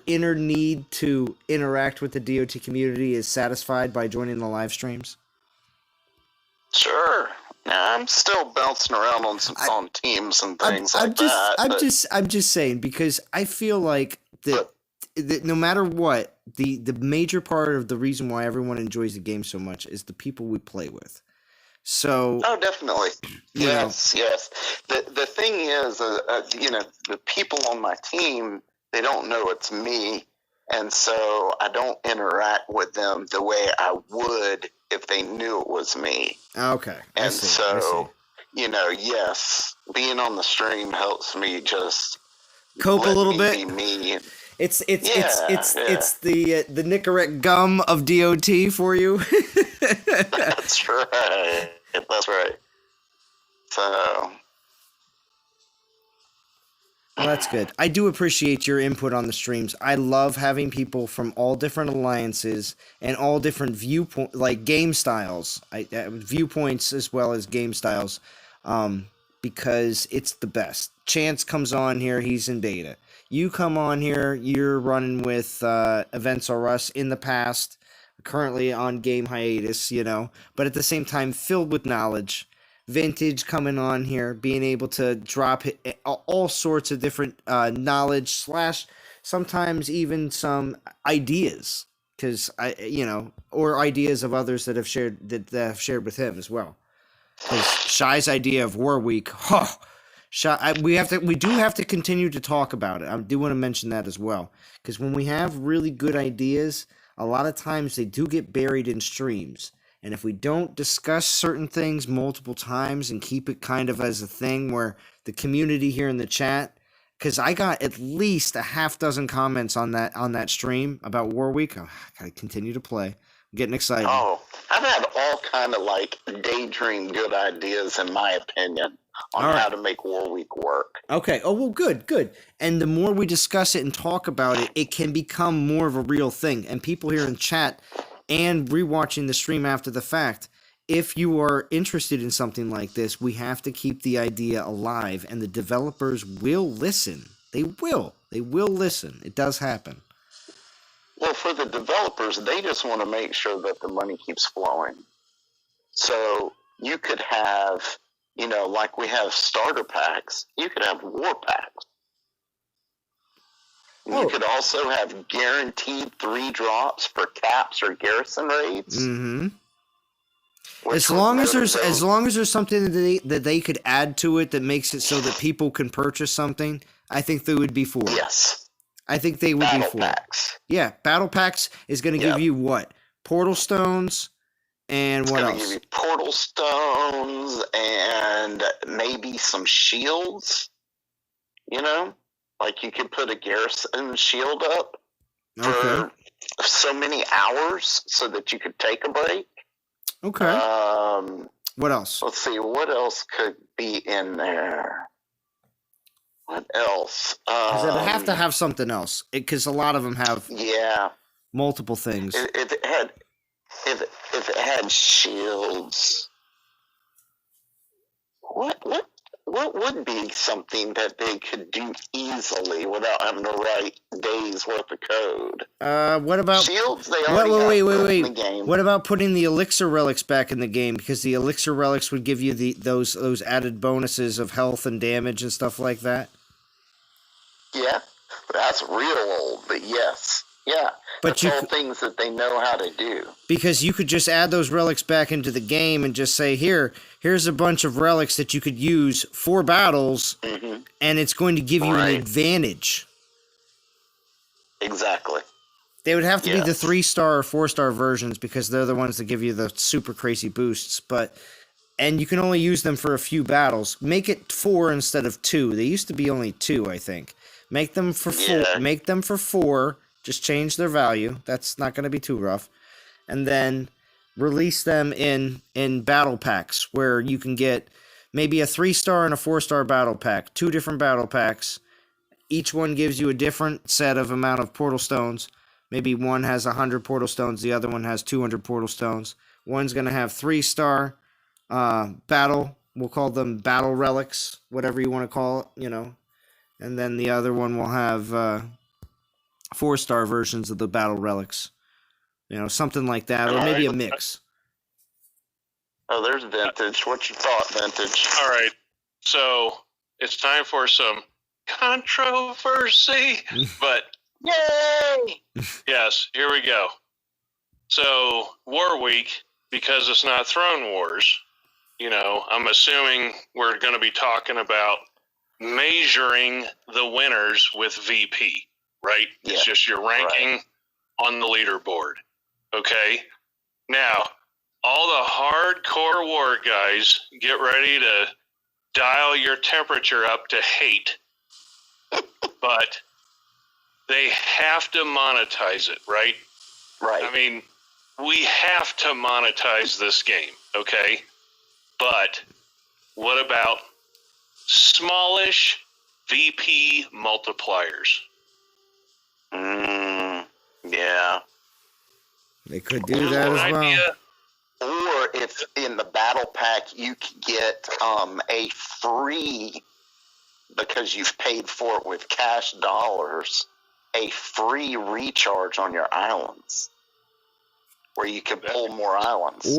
inner need to interact with the DOT community is satisfied by joining the live streams? Sure. Nah, I'm still bouncing around on teams and things that. I'm just saying, because I feel like that no matter what, the major part of the reason why everyone enjoys the game so much is the people we play with. So. Oh, definitely. Yes. The thing is, the people on my team, they don't know it's me, and so I don't interact with them the way I would if they knew it was me. Okay. And so, yes, being on the stream helps me just cope a little bit. Be me. It's the Nicorette gum of DOT for you. That's right. That's right. So. Well, that's good. I do appreciate your input on the streams. I love having people from all different alliances and all different viewpoints, like game styles, viewpoints as well as game styles, because it's the best. Chance comes on here, he's in beta. You come on here, you're running with Events R Us in the past, currently on game hiatus, but at the same time filled with knowledge. Vintage coming on here, being able to drop all sorts of different knowledge / sometimes even some ideas, because or ideas of others that have shared with him as well. Because Shy's idea of War Week, we do have to continue to talk about it. I do want to mention that as well, because when we have really good ideas, a lot of times they do get buried in streams. And if we don't discuss certain things multiple times and keep it kind of as a thing where the community here in the chat, because I got at least a half dozen comments on that stream about War Week. I gotta continue to play. I'm getting excited. Oh, I've had all kind of like daydream good ideas, in my opinion, on how to make War Week work. Okay. Oh, well, good. And the more we discuss it and talk about it, it can become more of a real thing. And people here in chat and rewatching the stream after the fact, if you are interested in something like this, we have to keep the idea alive, and the developers will listen. They will listen. It does happen. Well, for the developers, they just want to make sure that the money keeps flowing. So you could have, like we have starter packs, you could have war packs. You could also have guaranteed 3 drops for caps or garrison raids. Mm-hmm. As long as there's something that they could add to it that makes it so that people can purchase something, I think they would be for it. Yes. I think they would be for packs. It. Yeah, battle packs is going to give you what? Portal stones and what else? It's going to give you portal stones and maybe some shields, Like you could put a garrison shield up for so many hours so that you could take a break. Okay. What else? Let's see. What else could be in there? What else? Because it have to have something else. Because a lot of them have multiple things. If it had shields, what would be something that they could do easily without having to write days worth of code? What about shields? They already wait. in the game. What about putting the elixir relics back in the game? Because the elixir relics would give you those added bonuses of health and damage and stuff like that. Yeah, that's real old, but yes. Yeah, but that's all things that they know how to do. Because you could just add those relics back into the game and just say, here's a bunch of relics that you could use for battles, and it's going to give you an advantage. Exactly. They would have to be the 3-star or 4-star versions because they're the ones that give you the super crazy boosts, and you can only use them for a few battles. Make it 4 instead of 2. They used to be only 2, I think. Make them for 4. Make them for 4. Just change their value. That's not going to be too rough. And then release them in battle packs where you can get maybe a 3-star and a 4-star battle pack. 2 different battle packs. Each one gives you a different set of amount of portal stones. Maybe one has 100 portal stones. The other one has 200 portal stones. One's going to have 3-star battle. We'll call them battle relics, whatever you want to call it, And then the other one will have 4-star versions of the battle relics. Something like that, or maybe a mix. Oh, there's Vintage. What's your thought, Vintage? All right. So it's time for some controversy, but yay! Yes, here we go. So War Week, because it's not Throne Wars, I'm assuming we're going to be talking about measuring the winners with VP, right? Yeah, it's just your ranking on the leaderboard. Okay? Now, all the hardcore war guys, get ready to dial your temperature up to hate. But they have to monetize it, right? Right. I mean, we have to monetize this game, okay? But what about smallish VP multipliers? Yeah. They could do that as well. Or if in the battle pack you could get a free, because you've paid for it with cash dollars, a free recharge on your islands, where you can pull more islands.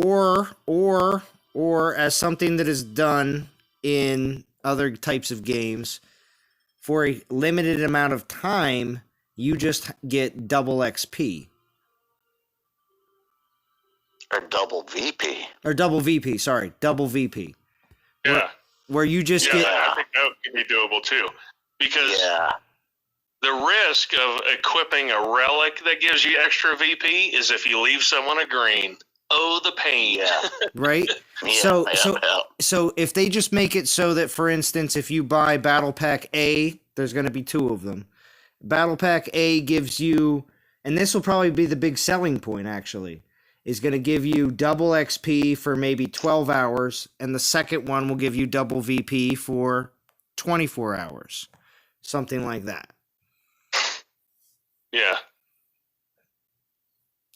Or as something that is done in other types of games, for a limited amount of time, you just get double XP. Or double VP. Or double VP, sorry. Double VP. Yeah. Where you just Yeah, get... I think that could be doable too. Because the risk of equipping a relic that gives you extra VP is if you leave someone a green. Oh, the pain. Yeah. Right? So if they just make it so that, for instance, if you buy Battle Pack A, there's going to be 2 of them. Battle Pack A gives you, and this will probably be the big selling point, actually, is going to give you double XP for maybe 12 hours, and the second one will give you double VP for 24 hours. Something like that. Yeah.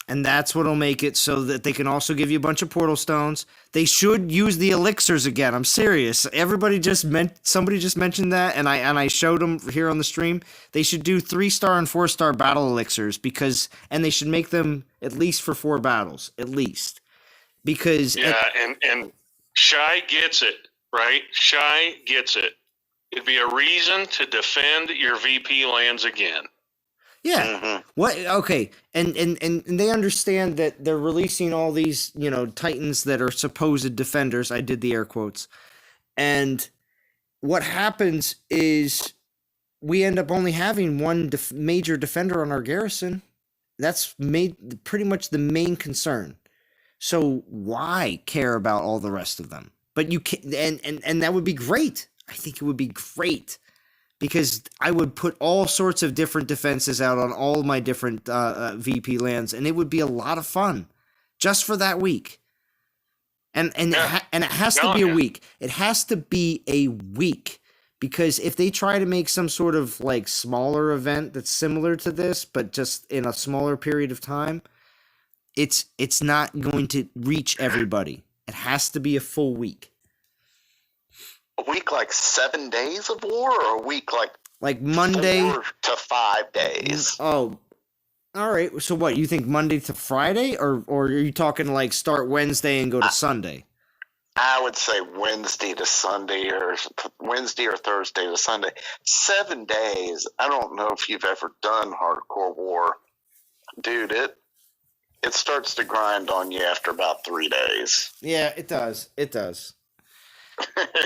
And that's what'll make it so that they can also give you a bunch of portal stones. They should use the elixirs again. I'm serious. Somebody just mentioned that, and I showed them here on the stream. They should do 3-star and 4-star battle elixirs and they should make them at least for 4 battles, at least, because and Shy gets it, right? Shy gets it. It'd be a reason to defend your VP lands again. Yeah. Mm-hmm. What? Okay. And they understand that they're releasing all these, titans that are supposed defenders. I did the air quotes. And what happens is we end up only having one major defender on our garrison. That's pretty much the main concern. So why care about all the rest of them? But you can, and that would be great. I think it would be great. Because I would put all sorts of different defenses out on all my different VP lands, and it would be a lot of fun, just for that week. And it has to be a week. It has to be a week, because if they try to make some sort of like smaller event that's similar to this, but just in a smaller period of time, it's not going to reach everybody. It has to be a full week. A week like 7 days of war, or a week like Monday 4 to 5 days? Oh, all right. So what, you think Monday to Friday, or are you talking like start Wednesday and go to Sunday? I would say Wednesday to Sunday, or Wednesday or Thursday to Sunday. 7 days. I don't know if you've ever done hardcore war, dude. It starts to grind on you after about 3 days. Yeah, it does. It does.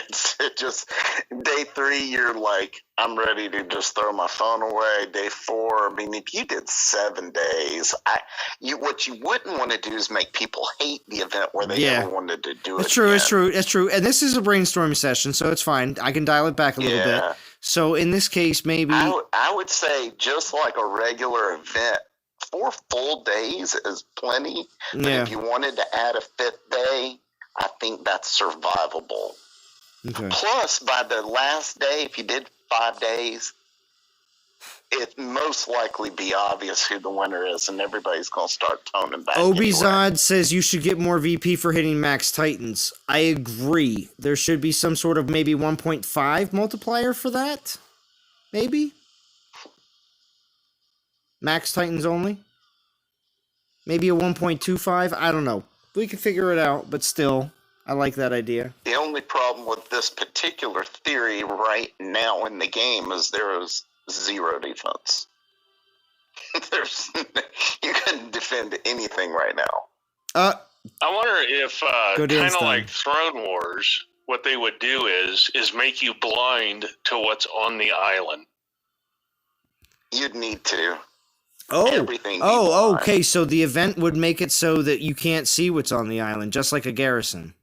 It's just day 3, you're like, I'm ready to just throw my phone away. Day 4, I mean, if you did 7 days, what you wouldn't want to do is make people hate the event where they never wanted to do it. It's true. It's true. And this is a brainstorming session, so it's fine. I can dial it back a little bit. So in this case, maybe I would say just like a regular event, 4 full days is plenty. But if you wanted to add a 5th day, I think that's survivable. Okay. Plus, by the last day, if you did 5 days, it most likely be obvious who the winner is, and everybody's going to start toning back. Obizod says you should get more VP for hitting max Titans. I agree. There should be some sort of maybe 1.5 multiplier for that. Maybe? Max Titans only? Maybe a 1.25? I don't know. We can figure it out, but still, I like that idea. The only problem with this particular theory right now in the game is there is 0 defense. You couldn't defend anything right now. I wonder if, kind of like Throne Wars, what they would do is make you blind to what's on the island. You'd need to. Okay. So the event would make it so that you can't see what's on the island, just like a garrison.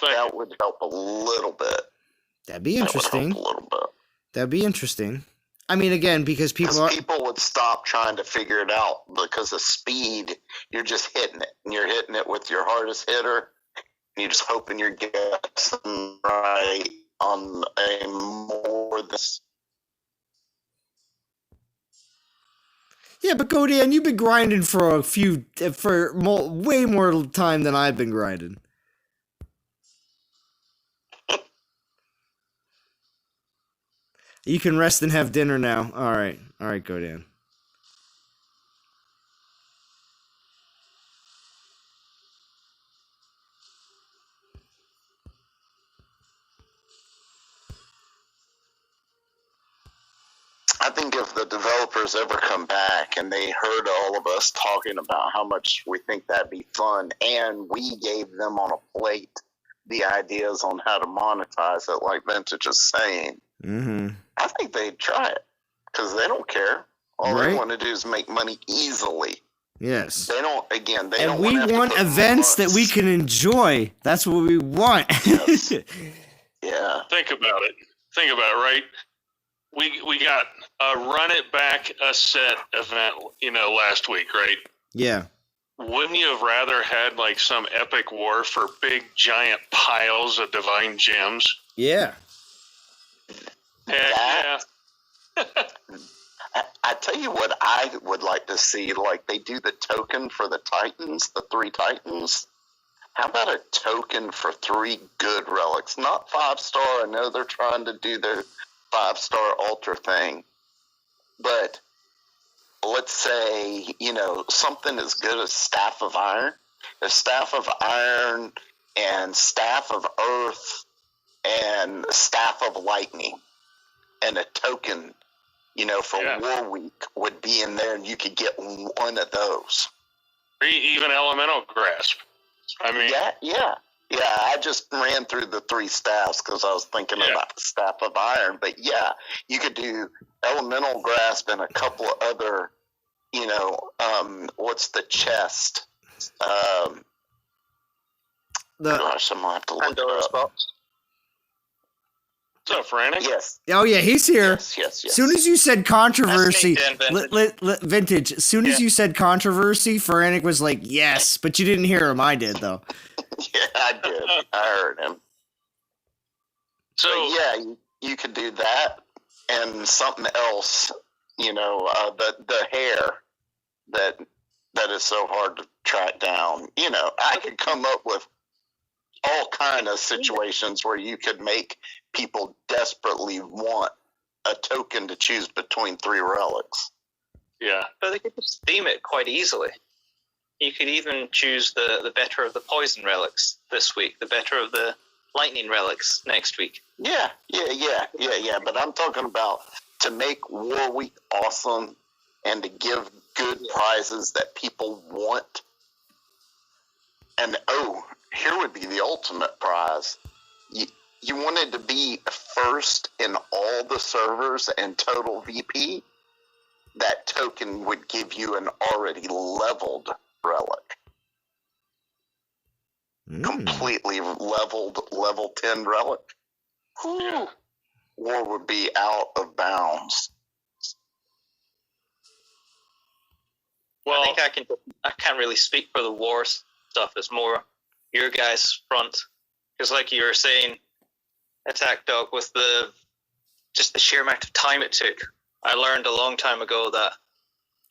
That would help a little bit. That'd be interesting. That'd be interesting. I mean, again, because people would stop trying to figure it out because of speed. You're just hitting it, and you're hitting it with your hardest hitter, and you're just hoping you're guessing right on a more this. Yeah, but Godian, you've been grinding for way more time than I've been grinding. You can rest and have dinner now. All right, go Dan. I think if the developers ever come back and they heard all of us talking about how much we think that'd be fun, and we gave them on a plate the ideas on how to monetize it, like Vintage is saying, I think they'd try it because they don't care. All they want to do is make money easily. Yes. They don't. Again, they and don't. We want events that we can enjoy. That's what we want. Yes. Yeah. Think about it. Right? We got a Run It Back a Set event, last week, right? Yeah. Wouldn't you have rather had like some epic war for big giant piles of divine gems? Yeah. Yeah. I tell you what I would like to see, like they do the token for the Titans, the 3 Titans. How about a token for 3 good relics? Not 5-star. I know they're trying to do their 5-star ultra thing. But let's say, something as good as Staff of Iron. A Staff of Iron and Staff of Earth and Staff of Lightning. And a token, for War Week would be in there, and you could get one of those. Or even Elemental Grasp. I mean, yeah. I just ran through the 3 staffs because I was thinking about the Staff of Iron. But yeah, you could do Elemental Grasp and a couple of other, what's the chest? Gosh, I'm going to have to look it up. What's up, Frantic? Yes. Oh yeah, he's here. Yes. As soon as you said controversy, Vintage. Vintage. As soon as you said controversy, Frantic was like, yes, but you didn't hear him. I did though. Yeah, I did. I heard him. So but yeah, you could do that and something else. The hair that is so hard to track down. I could come up with all kind of situations where you could make people desperately want a token to choose between 3 relics. Yeah. But they could just theme it quite easily. You could even choose the better of the poison relics this week, the better of the lightning relics next week. Yeah. But I'm talking about to make War Week awesome and to give good prizes that people want. And here would be the ultimate prize. You wanted to be first in all the servers and total VP. That token would give you an already leveled relic. Completely leveled level 10 relic. Yeah. War would be out of bounds. Well, I think I can't really speak for the war stuff. It's more your guys' front. Because like you were saying, Attack Dog, with the sheer amount of time it took, I learned a long time ago that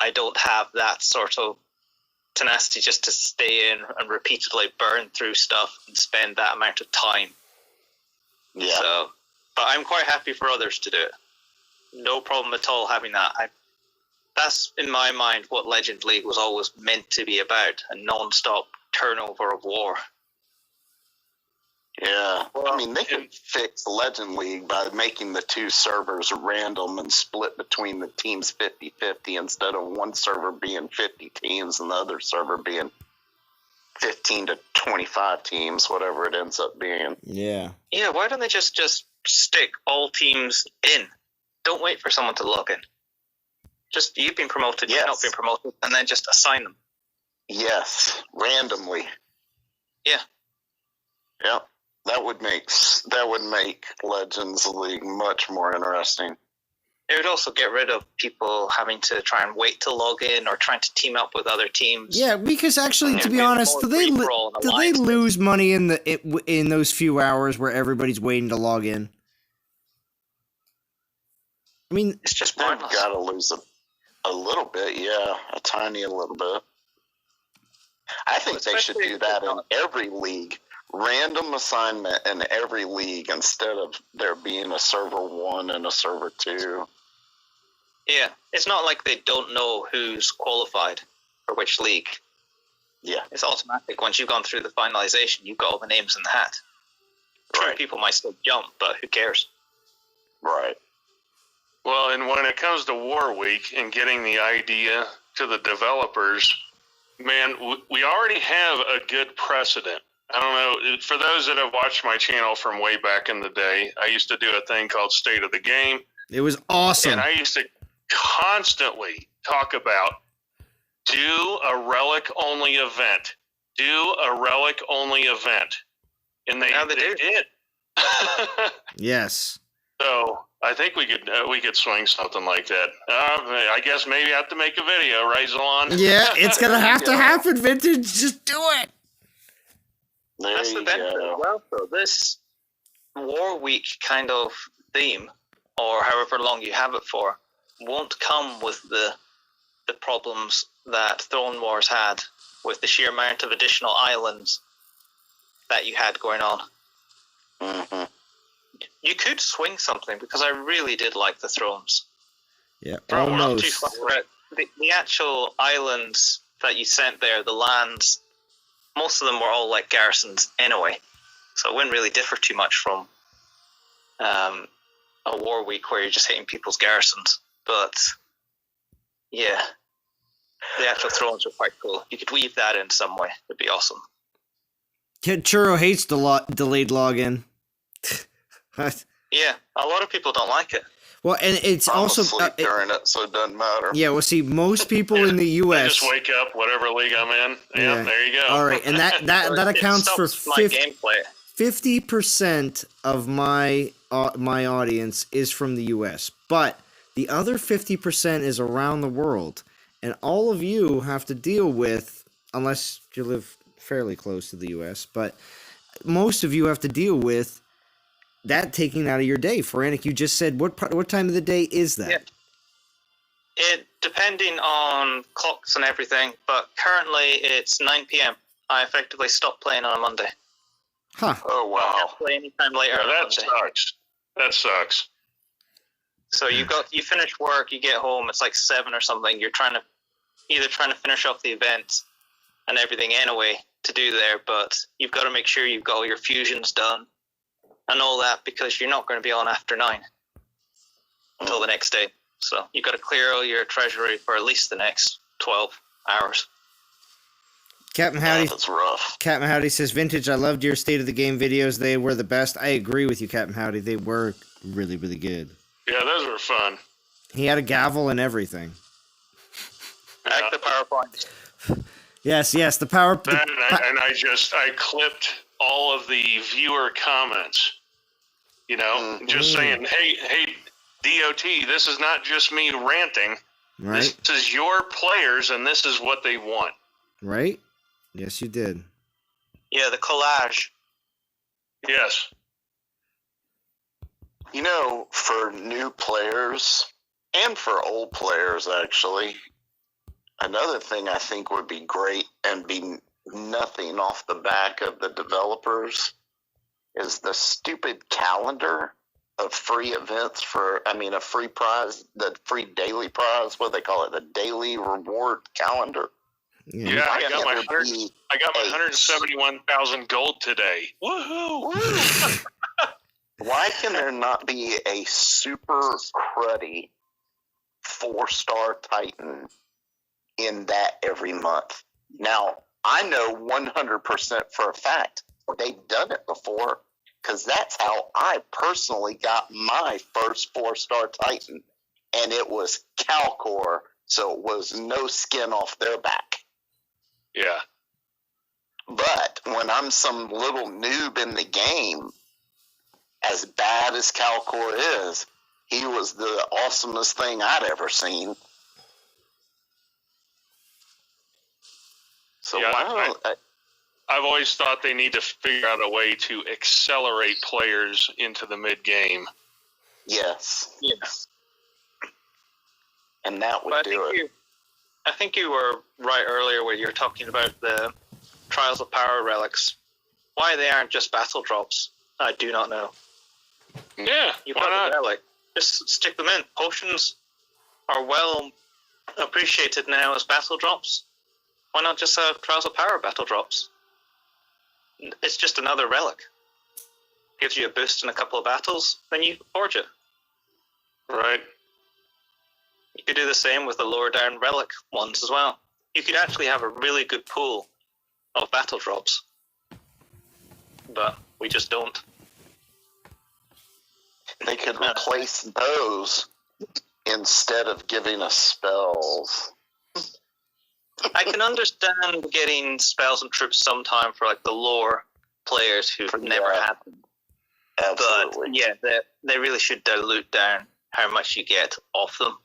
I don't have that sort of tenacity just to stay in and repeatedly burn through stuff and spend that amount of time. Yeah. So, but I'm quite happy for others to do it. No problem at all having that. That's, in my mind, what Legend League was always meant to be about, a non-stop turnover of war. Yeah, well, they could fix Legend League by making the 2 servers random and split between the teams 50-50 instead of one server being 50 teams and the other server being 15 to 25 teams, whatever it ends up being. Yeah. Yeah, why don't they just stick all teams in? Don't wait for someone to log in. Just, you've been promoted, you've not been promoted, and then just assign them. Yes, randomly. Yeah. Yep. That would make Legends League much more interesting. It would also get rid of people having to try and wait to log in or trying to team up with other teams. Yeah, because actually, to be honest, do they lose money in those few hours where everybody's waiting to log in? I mean, it's just they've pointless. got to lose a little bit, a tiny little bit. I think they should do that in every league, random assignment in every league instead of there being a server 1 and a server 2. Yeah, it's not like they don't know who's qualified for which league. Yeah. It's automatic. Once you've gone through the finalization, you've got all the names in the hat. True, Right. people might still jump, but who cares? Right. Well, and when it comes to War Week and getting the idea to the developers, man, we already have a good precedent. I don't know, for those that have watched my channel from way back in the day, I used to do a thing called State of the Game. It was awesome. And I used to constantly talk about do a relic-only event. Do a relic-only event. And they did. Yes. So I think we could swing something like that. I guess maybe I have to make a video, right, Zalon? Yeah, it's gonna have to happen, Vintage. Just do it. There That's the you benefit as go. well, though. This War Week kind of theme, or however long you have it for, won't come with the problems that Throne Wars had with the sheer amount of additional islands that you had going on. Mm-hmm. You could swing something, because I really did like the Thrones. Yeah, Not too almost. far, but the actual islands that you sent there, the lands, most of them were all like garrisons anyway, so it wouldn't really differ too much from a War Week where you're just hitting people's garrisons. But yeah, the actual Thrones are quite cool. You could weave that in some way. It'd be awesome. Churro hates delayed login. Yeah, a lot of people don't like it. Well, and it's I'm also asleep during it, so it doesn't matter. yeah. Well, see, most people in the I U.S. just wake up, whatever league I'm in. Yeah, Yeah. there you go. All right, and that accounts for It stops my gameplay. 50% of my audience is from the U.S., but the other 50% is around the world, and all of you have to deal with, unless you live fairly close to the U.S., but most of you have to deal with that taking out of your day. Frantic, you just said what time of the day is that? Yeah. It depending on clocks and everything, but currently it's 9 p.m. I effectively stopped playing on a Monday. Huh. Oh, I wow. can't play anytime later Yeah, on a that Monday. sucks. That sucks. So you finish work, you get home, it's like 7 or something. You're trying to finish off the event and everything anyway to do there, but you've got to make sure you've got all your fusions done and all that, because you're not going to be on after 9 until the next day. So you've got to clear all your treasury for at least the next 12 hours. Captain Howdy. That's rough. Captain Howdy says, Vintage, I loved your State of the Game videos. They were the best. I agree with you, Captain Howdy. They were really, really good. Yeah, those were fun. He had a gavel and everything. Like the PowerPoint. Yes, the power... That, and I clipped all of the viewer comments. You know, just saying, hey, DOT, this is not just me ranting. Right? This is your players, and this is what they want. Right? Yes, you did. Yeah, the collage. Yes. You know, for new players, and for old players, actually, another thing I think would be great and be nothing off the back of the developers is the stupid calendar of free events a free prize, the free daily prize, what they call it, the daily reward calendar. Yeah, I got my 171,000 gold today. Woohoo! Why can there not be a super cruddy 4-star Titan in that every month? Now, I know 100% for a fact they've done it before, because that's how I personally got my first 4-star Titan, and it was Calcor, so it was no skin off their back. Yeah. But when I'm some little noob in the game, as bad as Calcor is, he was the awesomest thing I'd ever seen. So Yeah, why don't I've always thought they need to figure out a way to accelerate players into the mid-game. yes, Yes. and that would But do it. I think you were right earlier when you were talking about the Trials of Power relics. Why they aren't just battle drops, I do not know. Yeah, You've why got not? the relic. Just stick them in. Potions are well appreciated now as battle drops. Why not just have Trials of Power battle drops? It's just another relic. Gives you a boost in a couple of battles, then you forge it. Right. You could do the same with the lower down relic ones as well. You could actually have a really good pool of battle drops. But we just don't. They could replace those instead of giving us spells. I can understand getting spells and troops sometime for like the lore players who've never had them. Absolutely. But yeah, they really should dilute down how much you get off them.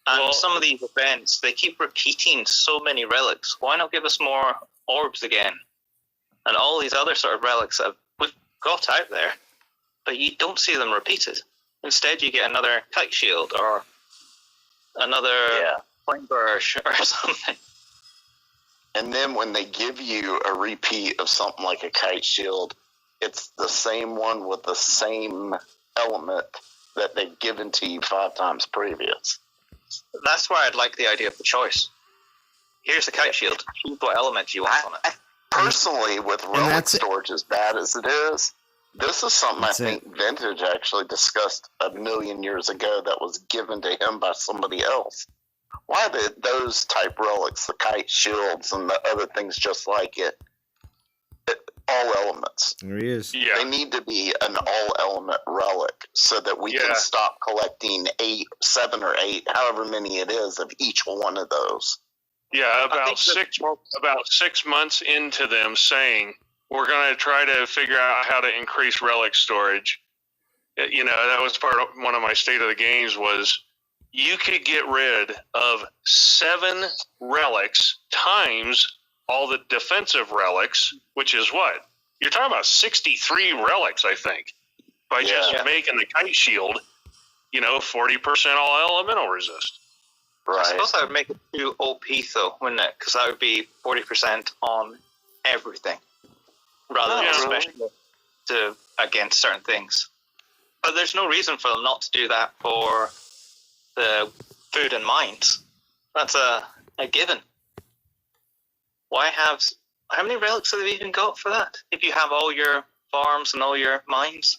And some of these events, they keep repeating so many relics. Why not give us more orbs again? And all these other sort of relics that we've got out there, but you don't see them repeated. Instead, you get another kite shield or another flame burst or something. And then when they give you a repeat of something like a kite shield, it's the same one with the same element that they've given to you 5 times previous. That's why I'd like the idea of the choice. Here's the kite shield. Choose what element you want on it. Personally, with relic that's storage as bad as it is, this is something That's I think Vintage actually discussed a million years ago that was given to him by somebody else. Why did those type relics, the kite shields and the other things just like it, all elements? There he is. Yeah. They need to be an all-element relic so that we can stop collecting 7 or 8, however many it is, of each one of those. Yeah, about 6 months into them saying, we're going to try to figure out how to increase relic storage. You know, that was one of my state of the games was you could get rid of 7 relics times all the defensive relics, which is what? You're talking about 63 relics, I think, by just making the kite shield, 40% all elemental resist. Right. I suppose that would make it too OP though, wouldn't it? Because that would be 40% on everything, rather than special against certain things. But there's no reason for them not to do that for the food and mines. That's a given. Why have... How many relics have they even got for that? If you have all your farms and all your mines?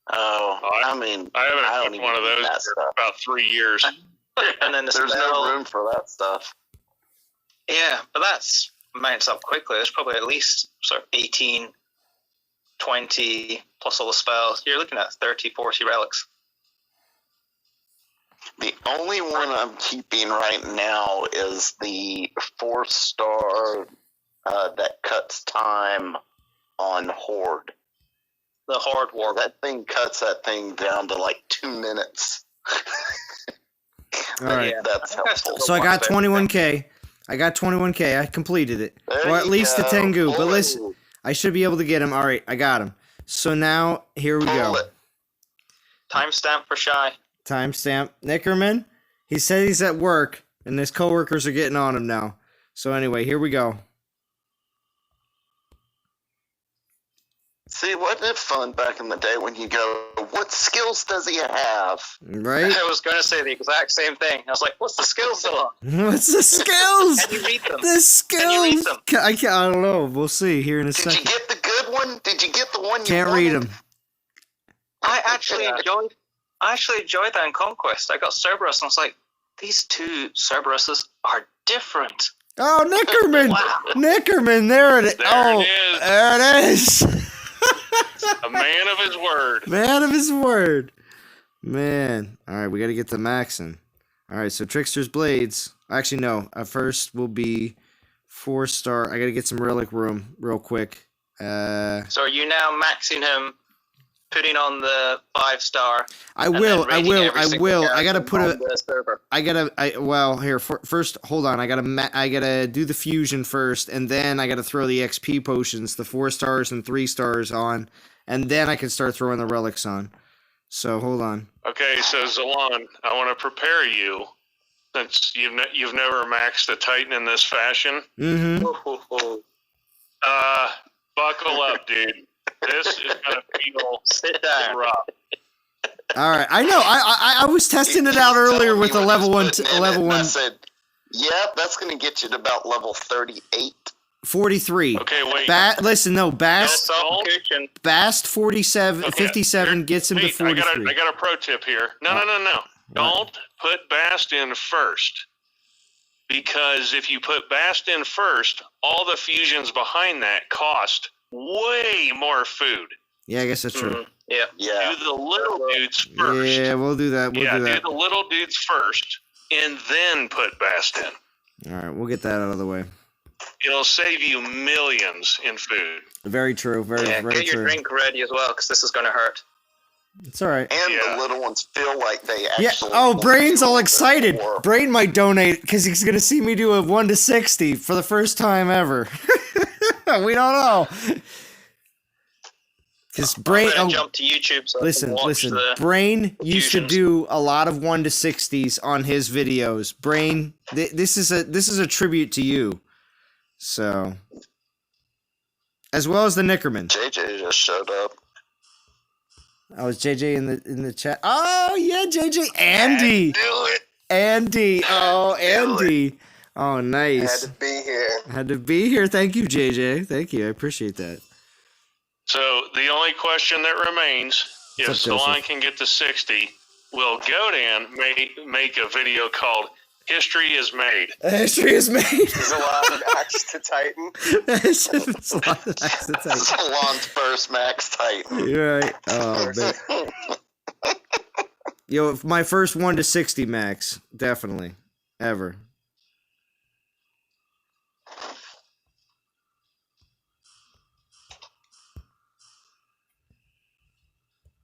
I haven't put one of those for about 3 years. And then there's no room for that stuff. Yeah, but that's mounts up quickly. There's probably at least sort of 18, 20, plus all the spells. You're looking at 30, 40 relics. The only one I'm keeping right now is the 4-star that cuts time on Horde. The Horde War. That thing cuts that thing down to like 2 minutes. All right. Yeah, That's helpful. So I got 21K. I completed it. There Or at you least the go. Tengu. But Pull it. listen, I should be able to get him. All right, I got him. So now, here we Pull go. it. Timestamp for Shy. Timestamp. Nikkorman, he said he's at work, and his coworkers are getting on him now. So anyway, here we go. See, wasn't it fun back in the day when you go, what skills does he have? Right? I was going to say the exact same thing. I was like, what's the skills on? What's the skills? Can you read them? The skills. Can you read them? I don't know. We'll see here in a Did second. you get the good one? Did you get the one you Can't wanted? read them. I actually enjoyed that in Conquest. I got Cerberus and I was like, these 2 Cerberuses are different. Oh, Nikkorman! Wow. Nikkorman, there it is. There it is. There it is. A man of his word. Man of his word. Man. All right, we got to get the maxing. All right, so Trickster's Blades. Actually, no. First will be 4-star. I got to get some relic room real quick. So are you now maxing him, putting on the 5-star? I will. I got to put a... First, hold on. I got to do the fusion first, and then I got to throw the XP potions, the 4 stars and 3 stars on, and then I can start throwing the relics on. So, hold on. Okay, so Zalon, I want to prepare you, since you've never maxed the Titan in this fashion. Mm-hmm. By Buckle up, dude. This is gonna feel Sit down. rough. All right, I know. I was testing it out earlier with a level 1. I said, "Yep, that's going to get you to about level 38." 43. Okay, wait. Listen, no, Bast Don't- 47, Okay, 57 here- gets him to Pete, 43. I got a pro tip here. No. Don't put Bast in first. Because if you put Bast in first, all the fusions behind that cost way more food. Yeah, I guess that's true. Yeah. Yeah. Do the little dudes first. Yeah, we'll do that. We'll do that. Do the little dudes first, and then put Bast in. All right, we'll get that out of the way. It'll save you millions in food. Very true. Very Get your true. drink ready as well, because this is going to hurt. It's all right. And Yeah. the little ones feel like they actually. Yeah. Oh, Brain's all feel excited. more. Brain might donate because he's gonna see me do a 1 to 60 for the first time ever. We don't know. Because Brain. I'm going to jump to YouTube so I can watch Listen. the... Brain used to fusions. do a lot of 1 to 60s on his videos. Brain, this is a tribute to you. So, as well as the Nikkorman. JJ just showed up. Oh, is JJ in the chat? Oh yeah, JJ, Andy, Do it. Andy. Oh, Andy. Oh, Had nice. to be here. Had to be here. Thank you, JJ. Thank you. I appreciate that. So the only question that remains, if What's up, Salon Joseph? can get to 60, will Godan make a video called History is Made? History is made. There's a lot of axe to Titan. It's a lot of accents. Salon's first Max Titan. You're right. Oh, man. Yo, my first 1 to 60 max, definitely, ever.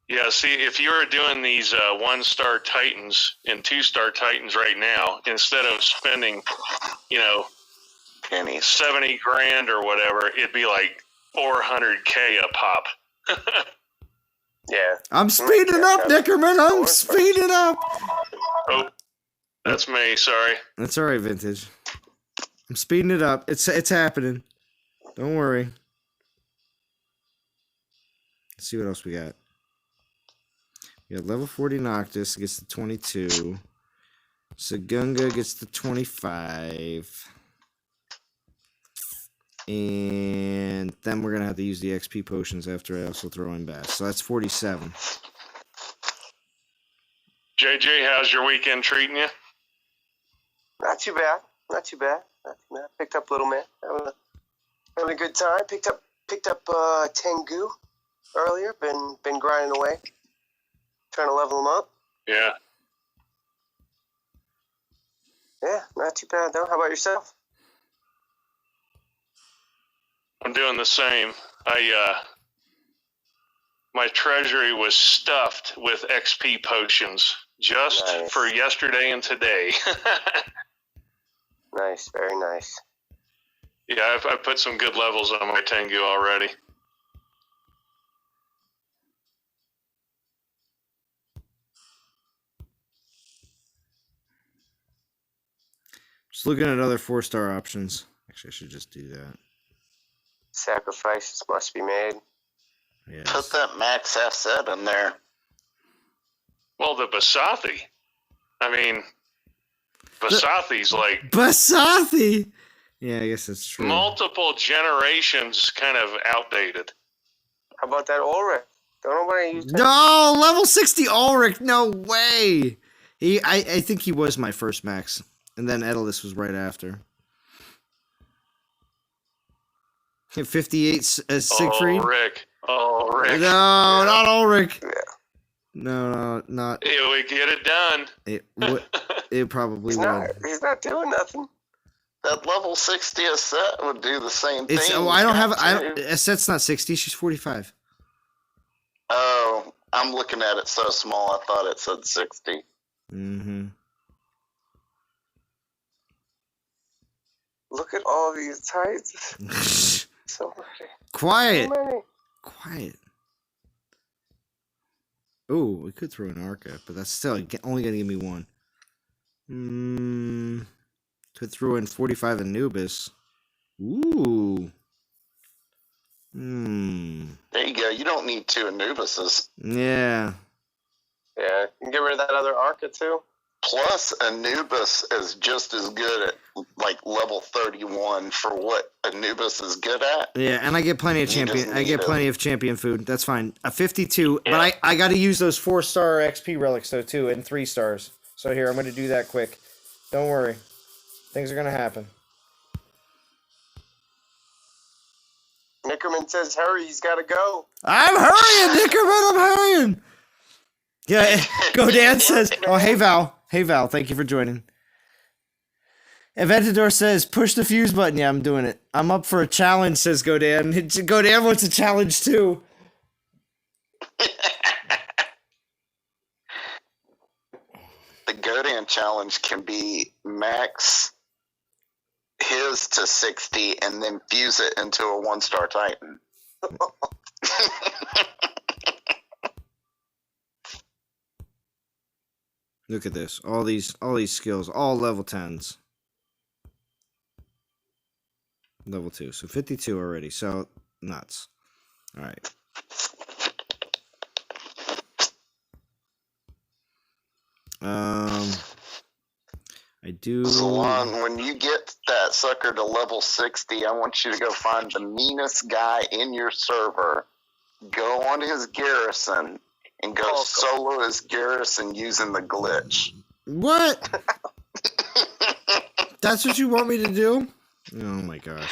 Yeah, see, if you were doing these 1-star Titans and 2-star Titans right now, instead of spending, Pennies. 70 grand or whatever, it'd be like 400K a pop. Yeah. I'm speeding up, Nikkorman. I'm speeding up. Oh, that's me. Sorry. That's all right, Vintage. I'm speeding it up. It's happening. Don't worry. Let's see what else we got. We got level 40 Noctis gets to 22. Sagunga gets to 25. And then we're going to have to use the XP potions after I also throw in Bass. So that's 47. JJ, how's your weekend treating you? Not too bad. Not too bad. Not too bad. Picked up Little Man. Having a good time. Picked up Tengu earlier. Been grinding away. Trying to level him up. Yeah. Yeah, not too bad though. How about yourself? I'm doing the same. My treasury was stuffed with XP potions just Nice. for yesterday and today. Nice, very nice. Yeah, I put some good levels on my Tengu already. Just looking at other 4-star options. Actually, I should just do that. Sacrifices must be made. Yeah. Put that Max asset in there. Well, the Basathi. I mean, Basathi's like Basathi! Yeah, I guess that's true. multiple generations kind of outdated. How about that Ulrich? Don't nobody use that? No, level 60 Ulrich. No way. I think he was my first max. And then Edelus was right after. 58 Siegfried. Oh, Rick. No, not Ulrich. No, not. Yeah, we get it done. It probably would. He's not doing nothing. That level 60 asset would do the same thing. It's I don't have. Asset's not 60. She's 45. Oh, I'm looking at it so small. I thought it said 60. Mm-hmm. Look at all these tights. So many. Quiet. So many. Quiet. Oh, we could throw an Arca, but that's still only gonna give me one. Could throw in 45 Anubis. Ooh. There you go. You don't need 2 Anubises. Yeah. Yeah, you can get rid of that other Arca too. Plus, Anubis is just as good at like level 31 for what Anubis is good at. Yeah, and I get plenty of champion. I get plenty of champion food. That's fine. A 52, Yeah. but I got to use those 4-star XP relics though too, and 3 stars. So here, I'm going to do that quick. Don't worry, things are going to happen. Nikkorman says, "Hurry, he's got to go." I'm hurrying, Nikkorman. I'm hurrying. Yeah, Godan says, "Oh, hey Val. Hey Val, thank you for joining." Aventador says, "Push the fuse button." Yeah, I'm doing it. I'm up for a challenge, says Godan. Godan wants a challenge too. The Godan challenge can be max his to 60 and then fuse it into a 1-star Titan. Look at this. All these skills, all level 10s. Level 2. So 52 already. So nuts. All right. I do. Salon, when you get that sucker to level 60, I want you to go find the meanest guy in your server, go on his garrison, and go solo his garrison using the glitch. What? That's what you want me to do? Oh my gosh.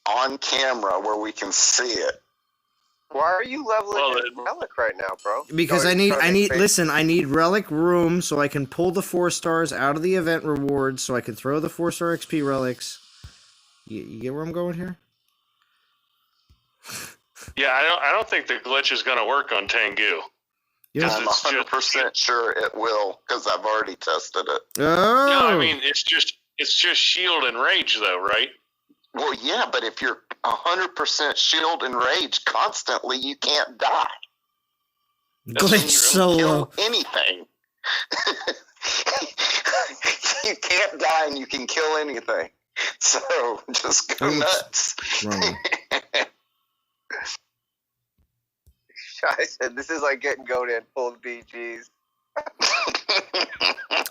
On camera where we can see it. Why are you leveling Relic right now, bro? Because I need relic room so I can pull the 4 stars out of the event rewards so I can throw the 4-star XP relics. You get where I'm going here? Yeah, I don't think the glitch is going to work on Tengu. Yeah. I'm 100% sure it will because I've already tested it. Oh. No, I mean it's just shield and rage though, right? Well, yeah, but if you're 100% shield and rage constantly, you can't die. Glitch solo. Kill anything. You can't die and you can kill anything. So just go nuts. Wrong. I said, this is like getting Godan full BGs.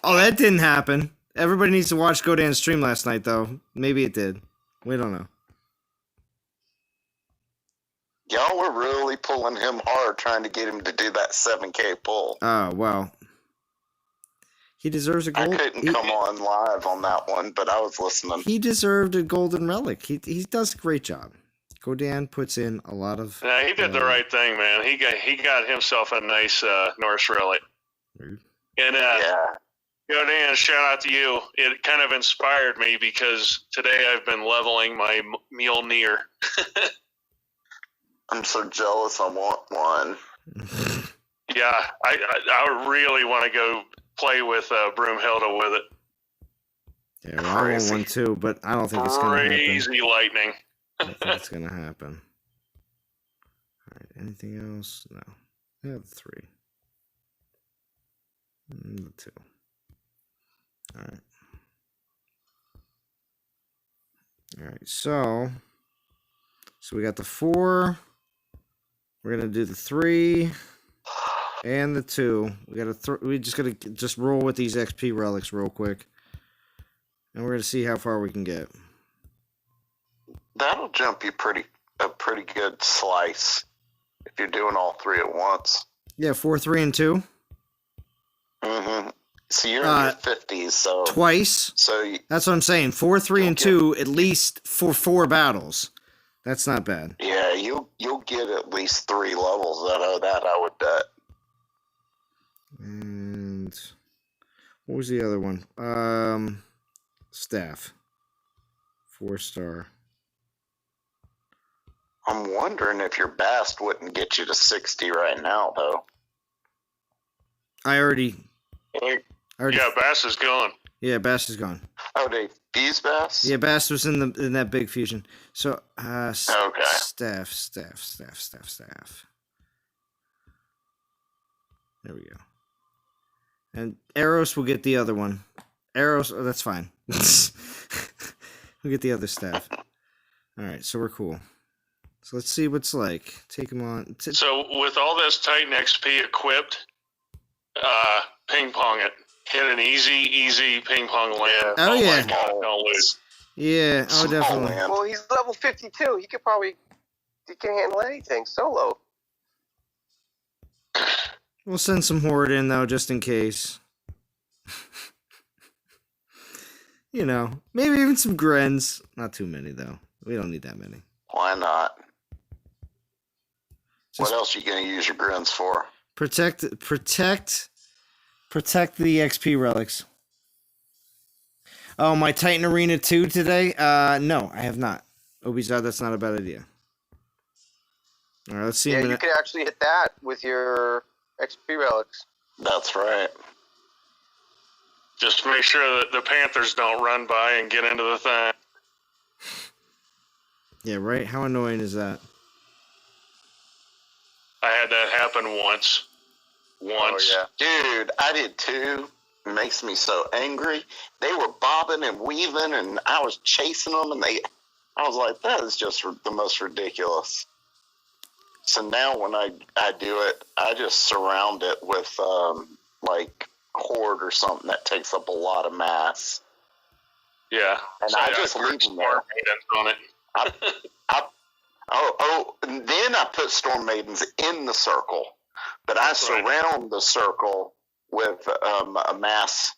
Oh, that didn't happen. Everybody needs to watch Godan's stream last night, though. Maybe it did. We don't know. Y'all were really pulling him hard trying to get him to do that 7K pull. Oh, well. He deserves a gold. I couldn't come on live on that one, but I was listening. He deserved a golden relic. He does a great job. Godan puts in a lot of... Yeah, he did the right thing, man. He got himself a nice Norse relic. Rude. And Godan, shout out to you. It kind of inspired me because today I've been leveling my Mjolnir. I'm so jealous. I want one. Yeah, I really want to go play with Broomhilda with it. Yeah, well, I want one too, but I don't think it's going to happen. Crazy lightning. I don't think it's going to happen. All right, anything else? No. Yeah, the 3. And the 2. All right. All right, so we got the 4. We're going to do the 3 and the 2. We just got to just roll with these XP relics real quick. And we're going to see how far we can get. That'll jump you a pretty good slice if you're doing all 3 at once. Yeah, 4, 3, and 2. Mm-hmm. So you're in your 50s, so twice. So that's what I'm saying. 4, 3, and 2 at least for 4 battles. That's not bad. Yeah, you'll get at least 3 levels out of that, I would bet. And what was the other one? Staff. 4-star. I'm wondering if your Bast wouldn't get you to 60 right now, though. I already. Yeah, Bass is gone. Yeah, Bast is gone. Oh, they fuse Bast? Yeah, Bast was in that big fusion. So, okay. Staff. There we go. And Eros will get the other one. Eros, that's fine. We'll get the other staff. All right, so we're cool. So let's see what's like. Take them on. So with all this Titan XP equipped, ping pong it. Hit an easy ping pong land. Oh, yeah. My God, don't lose. Yeah, oh, definitely. man. Well, he's level 52. He can handle anything solo. We'll send some horde in, though, just in case. You know, maybe even some Grens. Not too many, though. We don't need that many. Why not? Just What else are you going to use your grins for? protect the XP relics. Oh, my Titan Arena 2 today? No, I have not. Obizad, that's not a bad idea. All right, let's see. Yeah, you can actually hit that with your XP relics. That's right. Just make sure that the Panthers don't run by and get into the thing. Yeah, right? How annoying is that? I had that happen once. Oh, yeah. Dude, I did too. It makes me so angry. They were bobbing and weaving, and I was chasing them, and I was like, that is just the most ridiculous. So now when I do it, I just surround it with, like, horde or something that takes up a lot of mass. Yeah. And So, I yeah, just put leave them Storm there. Maidens on it. And then I put Storm Maidens in the circle, but I That's right. surround the circle with a mass,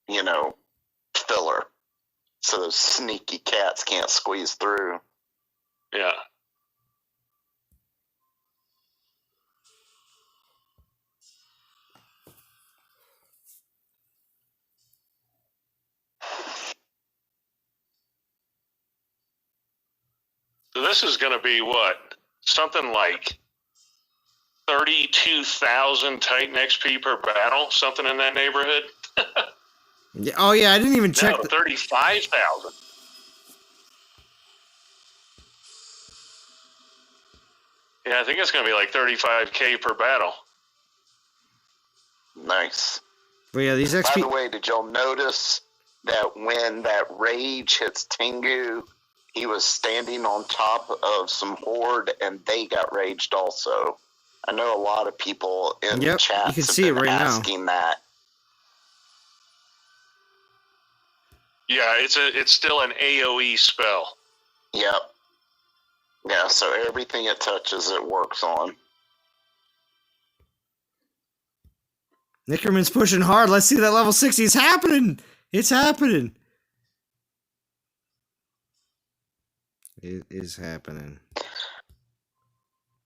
filler, so those sneaky cats can't squeeze through. Yeah. So this is going to be what? Something like 32,000 Titan XP per battle? Something in that neighborhood? Yeah, oh, yeah, I didn't even check. No, 35,000. Yeah, I think it's going to be like 35K per battle. Nice. But yeah, these By XP. the way, did y'all notice that when that rage hits Tengu, he was standing on top of some horde, and they got raged also? I know a lot of people in the Yep, chat you can see it right now. asking that. Yeah, it's still an AoE spell. Yep. Yeah, so everything it touches, it works on. Nikkorman's pushing hard. Let's see that level 60. It's happening. It's happening. It is happening.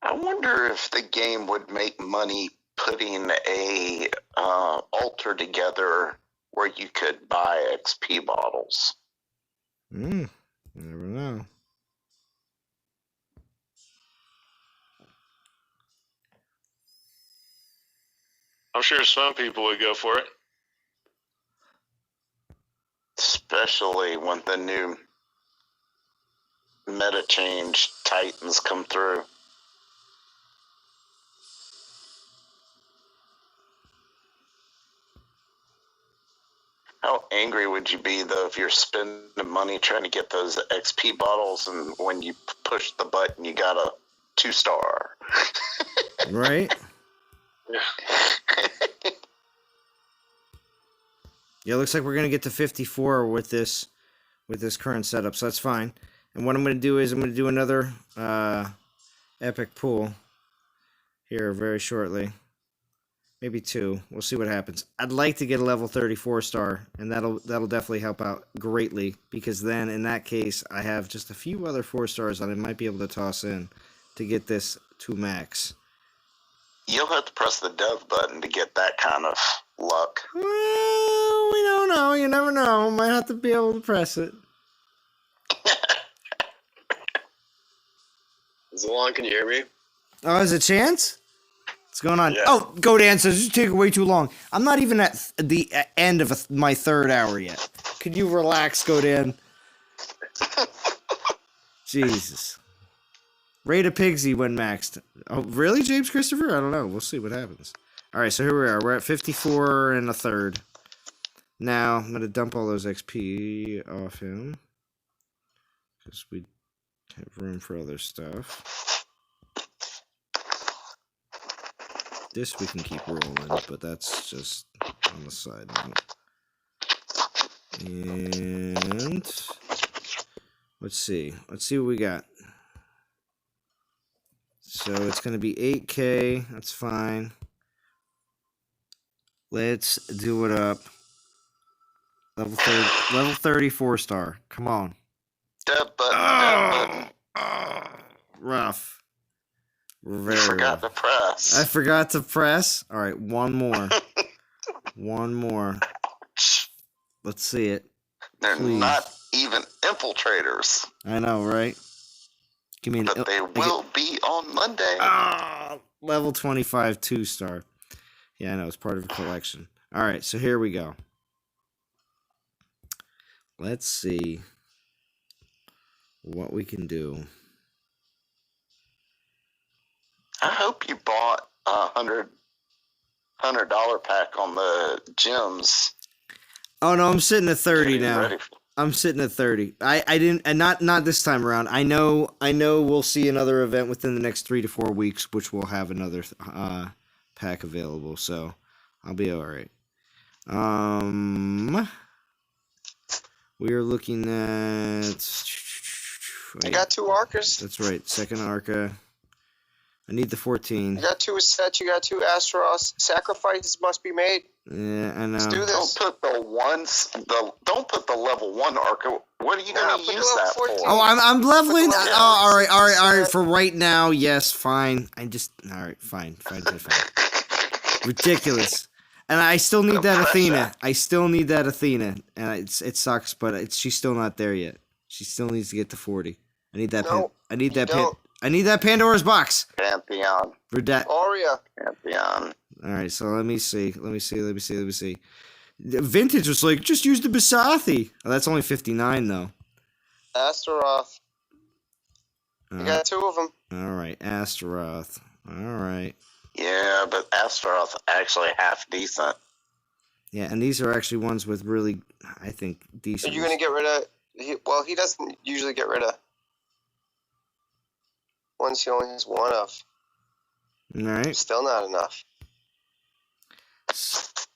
I wonder if the game would make money putting a altar together where you could buy XP bottles. You never know. I'm sure some people would go for it. Especially when the new meta change Titans come through. How angry would you be, though, if you're spending money trying to get those XP bottles, and when you push the button, you got a 2-star? Right? Yeah. Yeah, it looks like we're going to get to 54 with this current setup, so that's fine. And what I'm going to do is I'm going to do another epic pool here very shortly. Maybe 2. We'll see what happens. I'd like to get a level 34 star, and that'll definitely help out greatly, because then in that case I have just a few other 4 stars that I might be able to toss in to get this to max. You'll have to press the dev button to get that kind of luck. Well, we don't know. You never know. Might have to be able to press it. Zalon, can you hear me? Oh, there's a chance? What's going on? Yeah. Oh, Godan says it's taking way too long. I'm not even at the end of my 3rd hour yet. Could you relax, Godan? Jesus. Rate of Pigsy when maxed. Oh, really, James Christopher? I don't know. We'll see what happens. All right, so here we are. We're at 54 and a third. Now, I'm going to dump all those XP off him. Because we Have room for other stuff. This we can keep rolling, but that's just on the side note. And let's see what we got. So it's going to be 8K. That's fine. Let's do it up. Level 34 star. Come on. Dead button. Rough. You forgot to press. I forgot to press. All right, one more. One more. Let's see it. They're Please. not even infiltrators. I know, right? Give me an. But they will be on Monday. Level 25 2-star. Yeah, I know. It's part of a collection. All right, so here we go. Let's see what we can do. I hope you bought a $100 pack on the gems. Oh no, I'm sitting at 30 Getting now. ready. I'm sitting at 30. I didn't, and not this time around. I know we'll see another event within the next 3 to 4 weeks, which will have another pack available. So I'll be all right. We are looking at. You got 2 Arcas. That's right. Second Arca. I need the 14. You got 2 sets. You got 2 Astaroths. Sacrifices must be made. Yeah, I know. Let's do this. Don't put the level 1 Arca. What are you going to put use the level that 14. for? Oh, I'm leveling. Put the level Oh, all right. set. For right now, yes, fine. All right, fine. Ridiculous. And I still need that Athena. And it sucks, but she's still not there yet. She still needs to get to 40. I need that. No, I need you that. don't. I need that Pandora's box. Pantheon. Aurea. Pantheon. All right, so let me see. The Vintage was like, just use the Basathi. Oh, that's only 59 though. Astaroth. You got 2 of them. All right, Astaroth. All right. Yeah, but Astaroth actually half decent. Yeah, and these are actually ones with really, I think, decent. Are you going to get rid of... he doesn't usually get rid of ones he only has 1 of. All right. Still not enough.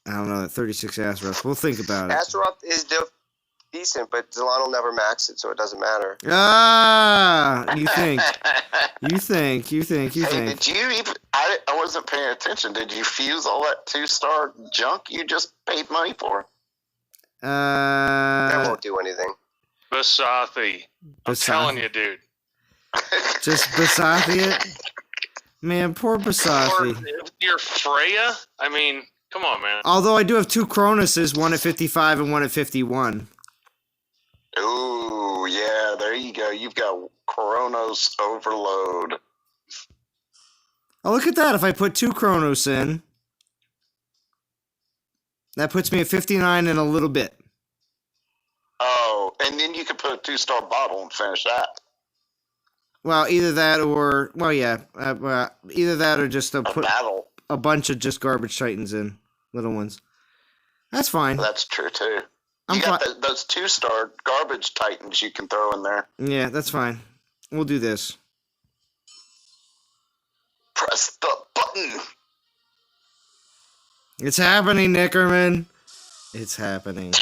I don't know, that 36 Astaroth. We'll think about it. Astaroth is decent, but Zalon will never max it, so it doesn't matter. You think. Hey, did you even... I wasn't paying attention. Did you fuse all that 2-star junk you just paid money for? That won't do anything. Basathi. I'm telling you, dude. Just Basathi it? Man, poor Basathi. Or your Freya? I mean, come on, man. Although I do have 2 Cronoses, one at 55 and one at 51. Ooh, yeah, there you go. You've got Chronos overload. Oh, look at that. If I put 2 Chronos in, that puts me at 59 and a little bit. Oh, and then you could put a 2-star bottle and finish that. Well, either that or, either that or just put battle. a bunch of just garbage Titans in, little ones. That's fine. That's true, too. I'm You got those 2-star garbage Titans you can throw in there. Yeah, that's fine. We'll do this. Press the button. It's happening, Nikkorman. It's happening.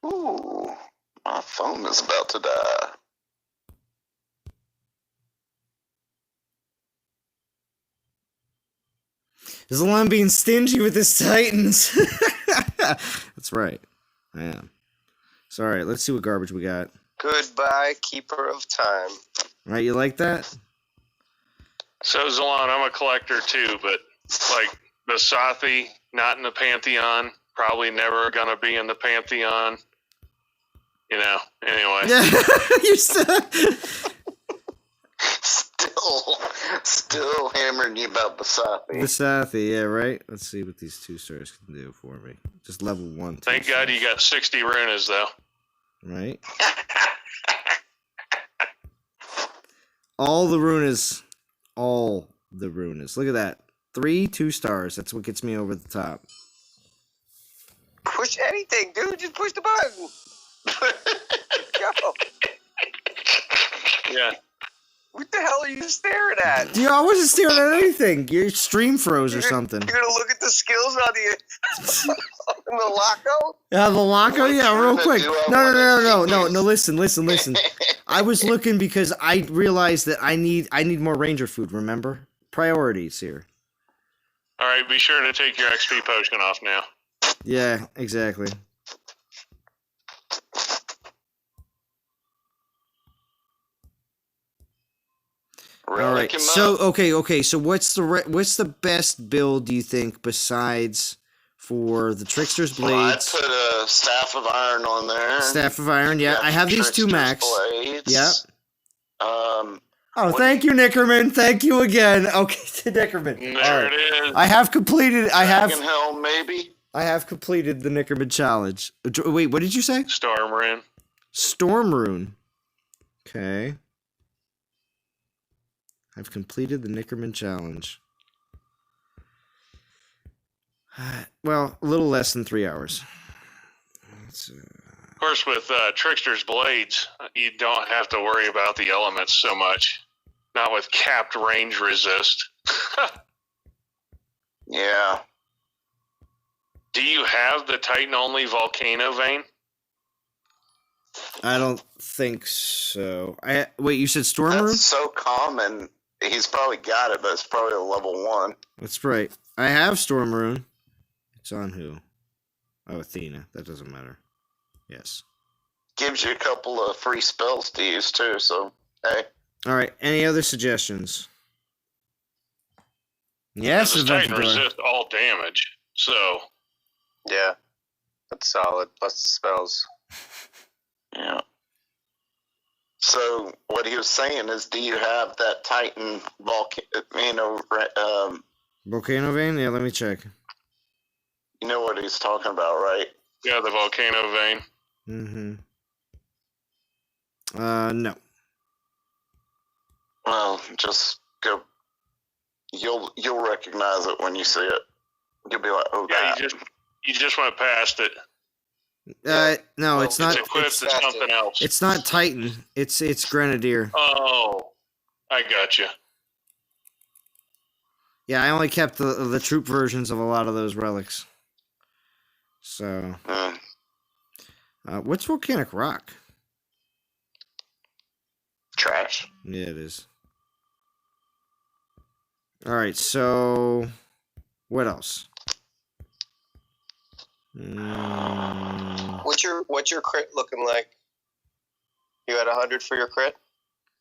Ooh, my phone is about to die. There's a line being stingy with his Titans. That's right. I am. So, all right, let's see what garbage we got. Goodbye, Keeper of Time. All right, you like that? So, Zalon, I'm a collector too, but like Basathi, not in the Pantheon, probably never gonna be in the Pantheon. You know, anyway. Yeah, you still... Still hammering you about Basathi. Basathi, yeah, right? Let's see what these 2 stars can do for me. Just level 1. Thank God you got 60 runas, though. Right? All the runas. Look at that. 3 2 stars. That's what gets me over the top. push anything, dude. Just push the button. Go. Yeah. What the hell are you staring at? Dude, I wasn't staring at anything. Your stream froze or something. You're gonna look at the skills on the on the Loco? Yeah, the Loco? What Yeah, you real gonna quick. do? I No, wanna see listen. I was looking because I realized that I need more ranger food, remember? Priorities here. All right, be sure to take your XP potion off now. Yeah, exactly. Really All right. came So up. okay. So what's the best build do you think besides for the Trickster's Well, I'd Blades, put a Staff of Iron on there. Staff of Iron? Yeah, Yeah, I have these two Trickster's max. Blades. Yeah. Um, Oh, What thank you, Nikkorman. Thank you again. Okay, to Nikkorman. There All right. it is. I have completed. Dragon Helm, maybe. I have completed the Nikkorman challenge. Wait, what did you say? Storm Rune. Storm Rune. Okay. I've completed the Nikkorman challenge. Well, a little less than 3 hours. Of course, with Trickster's Blades, you don't have to worry about the elements so much. Not with capped range resist. Yeah. Do you have the Titan-only Volcano Vein? I don't think so. Wait, you said Storm Rune? That's so common. He's probably got it, but it's probably a level 1. That's right. I have Storm Rune. It's on who? Oh, Athena. That doesn't matter. Yes. Gives you a couple of free spells to use too, so hey. All right. Any other suggestions? Yes, Because Titan Aventador. resist all damage. So, Yeah. That's solid. Plus the spells. Yeah. So what he was saying is, do you have that Titan volcano? Volcano Vein? Yeah, let me check. You know what he's talking about, right? yeah, the Volcano Vein. Mm-hmm. No. Well, just go. You'll recognize it when you see it. You'll be like, oh, Yeah, that. you just went past it. No, Well, it's not. It's equipped to something else. It's not Titan. It's Grenadier. Oh, I got you. Yeah, I only kept the troop versions of a lot of those relics. So, what's volcanic rock? Trash. Yeah, it is. All right, so what else? What's your crit looking like? You had 100 for your crit?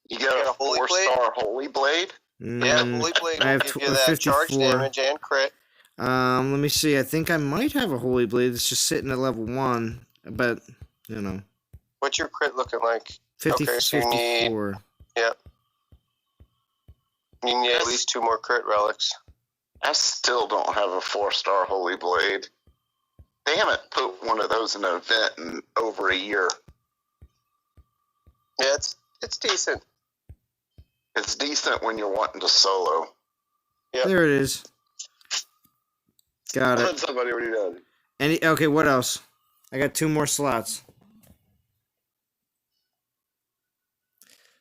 You got got a a Holy Blade? 4-star Holy Blade? Yeah, Holy Blade I will have give you that charge 54. damage and crit. Let me see. I think I might have a Holy Blade that's just sitting at level 1, but, you know, What's your crit looking like? 50, Okay, so you need- 54. Yep. You need at least 2 more crit relics. I still don't have a 4-star Holy Blade. They haven't put one of those in an event in over a year. Yeah, it's decent. It's decent when you're wanting to solo. Yep. There it is. Got it. Somebody already done. Okay, what else? I got 2 more slots.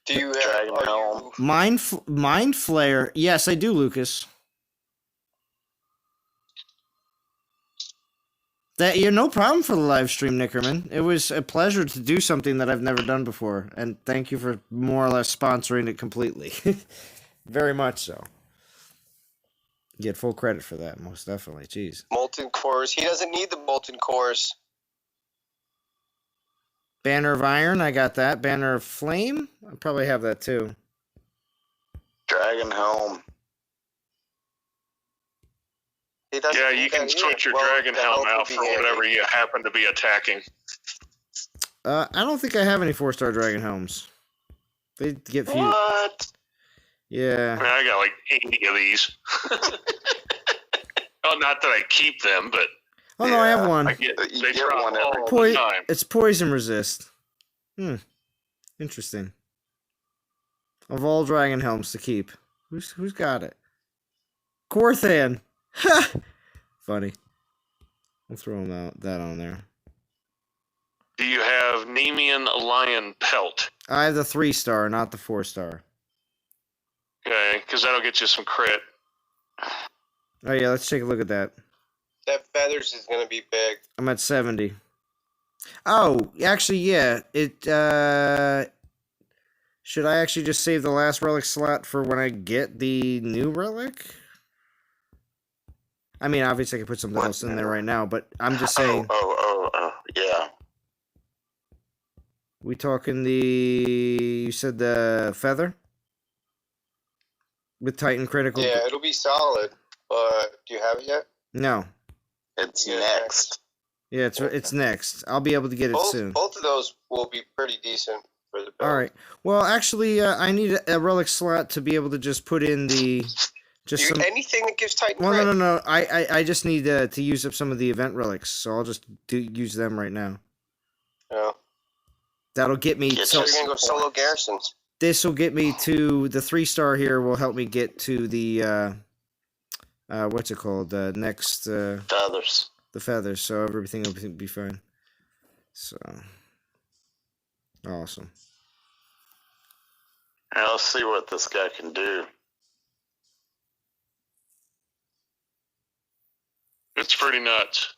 Do you have Dragon Helm. Mind Flare. Yes, I do, Lucas. No problem for the live stream, Nikkorman. It was a pleasure to do something that I've never done before, and thank you for more or less sponsoring it completely. Very much so. You get full credit for that, most definitely. Jeez. Molten cores? He doesn't need the molten cores. Banner of Iron, I got that. Banner of Flame, I probably have that too. Dragon Helm. He doesn't Yeah, need you can that switch either. your Well, Dragon the Helm health would out be for handy. whatever you happen to be attacking. I don't think I have any 4-star Dragon Helms. They get few. What? Yeah. I mean, I got like 80 of these. Oh, not that I keep them, but Oh, no, I have one. I get You they get drop one every- all the time. It's poison resist. Interesting. Of all Dragon Helms to keep, who's got it? Korthan. Ha! Funny. We'll throw that on there. Do you have Nemean Lion Pelt? I have the 3-star, not the 4-star. Okay, because that'll get you some crit. Oh yeah, let's take a look at that. That feathers is gonna be big. I'm at 70. Oh, actually, yeah. Should I actually just save the last relic slot for when I get the new relic? I mean, obviously I could put something else in there right now, but I'm just saying. Oh, yeah. We talking you said the feather? With Titan critical? Yeah, it'll be solid. But do you have it yet? No. It's Yeah, next. Yeah, it's next. I'll be able to get it soon. Both of those will be pretty decent for the build. All right. Well, actually, I need a relic slot to be able to just put in Anything that gives Titan Well, crit. no. I just need to use up some of the event relics, so I'll just use them right now. Yeah. That'll get me. So you're gonna go solo garrisons. This will get me to the 3-star here. Will help me get to the what's it called? The next Feathers. the feathers. So everything will be fine. So awesome. Now let's see what this guy can do. It's pretty nuts.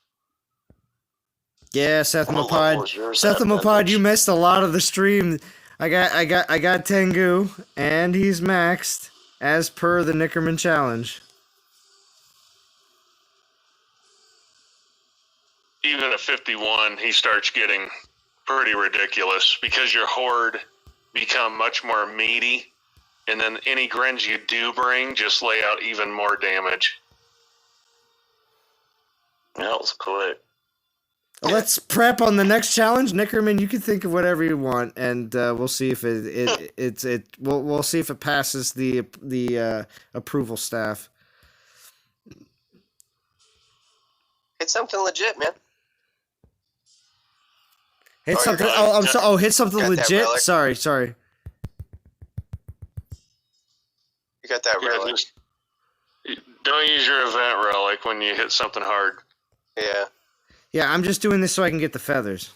Yeah, Seth What level Mopod. is yours Seth at, Mopod, Vintage? you missed a lot of the stream. I got Tengu, and he's maxed as per the TheNikkorman challenge. Even at 51, he starts getting pretty ridiculous because your horde become much more meaty, and then any grins you do bring just lay out even more damage. That was quick. Let's prep on the next challenge, TheNikkorman. You can think of whatever you want, and we'll see if we'll see if it passes the approval staff. It's something legit, man. Hit Oh, something. you're Oh, right. I'm so. Oh, hit something Got that legit. relic. Sorry. You got that Yeah, relic. just don't use your event relic when you hit something hard. Yeah. Yeah, I'm just doing this so I can get the feathers.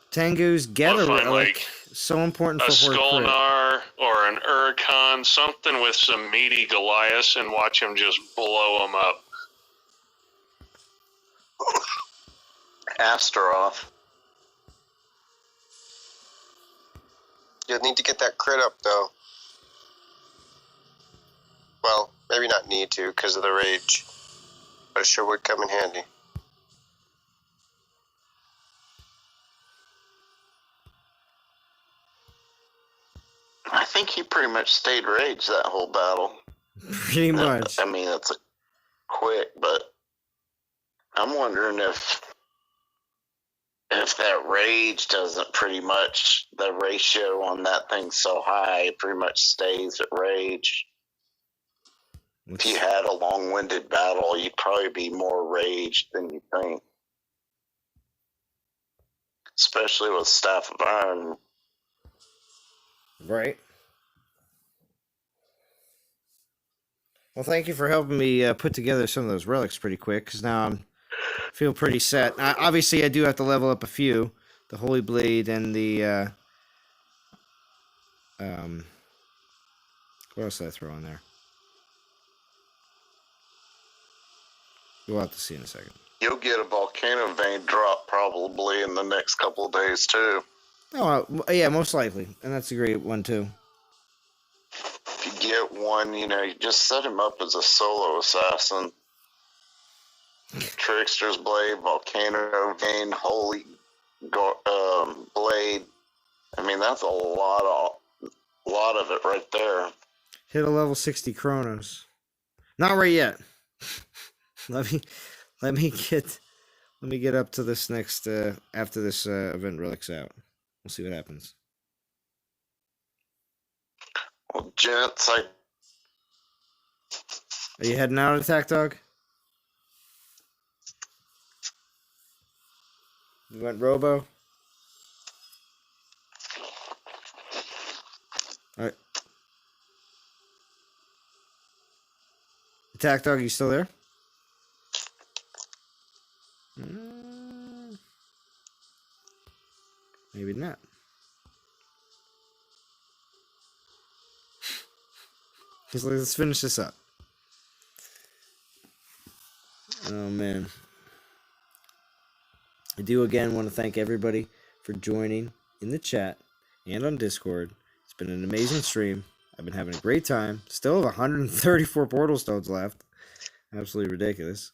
Tengu's get I'll a find, relic. like, So important A for horde crit. Skolnar or an Urkon, something with some meaty Goliaths, and watch him just blow them up. Astaroth. You'll need to get that crit up, though. Well, maybe not need to because of the rage. But it sure would come in handy. I think he pretty much stayed rage that whole battle. Pretty much. I mean, it's a quick, but I'm wondering if that rage doesn't pretty much, the ratio on that thing's so high, it pretty much stays at rage. If you had a long-winded battle, you'd probably be more raged than you think. Especially with Staff of Iron. Right. Well, thank you for helping me put together some of those relics pretty quick, because now I feel pretty set. Obviously, I do have to level up a few. The Holy Blade and the... what else did I throw in there? We'll have to see in a second. You'll get a volcano vein drop probably in the next couple of days, too. Oh, yeah, most likely. And that's a great one, too. If you get one, you just set him up as a solo assassin. Trickster's Blade, Volcano Vein, Holy Blade. I mean, that's a lot of it right there. Hit a level 60 Chronos. Not right yet. Let me get up to this next after this event relic's out. We'll see what happens. Well, gents, Are you heading out, Attack Dog? You went Robo? Alright. Attack Dog, you still there? Maybe not. Let's finish this up. Oh, man. I do again want to thank everybody for joining in the chat and on Discord. It's been an amazing stream. I've been having a great time. Still have 134 Portal Stones left. Absolutely ridiculous.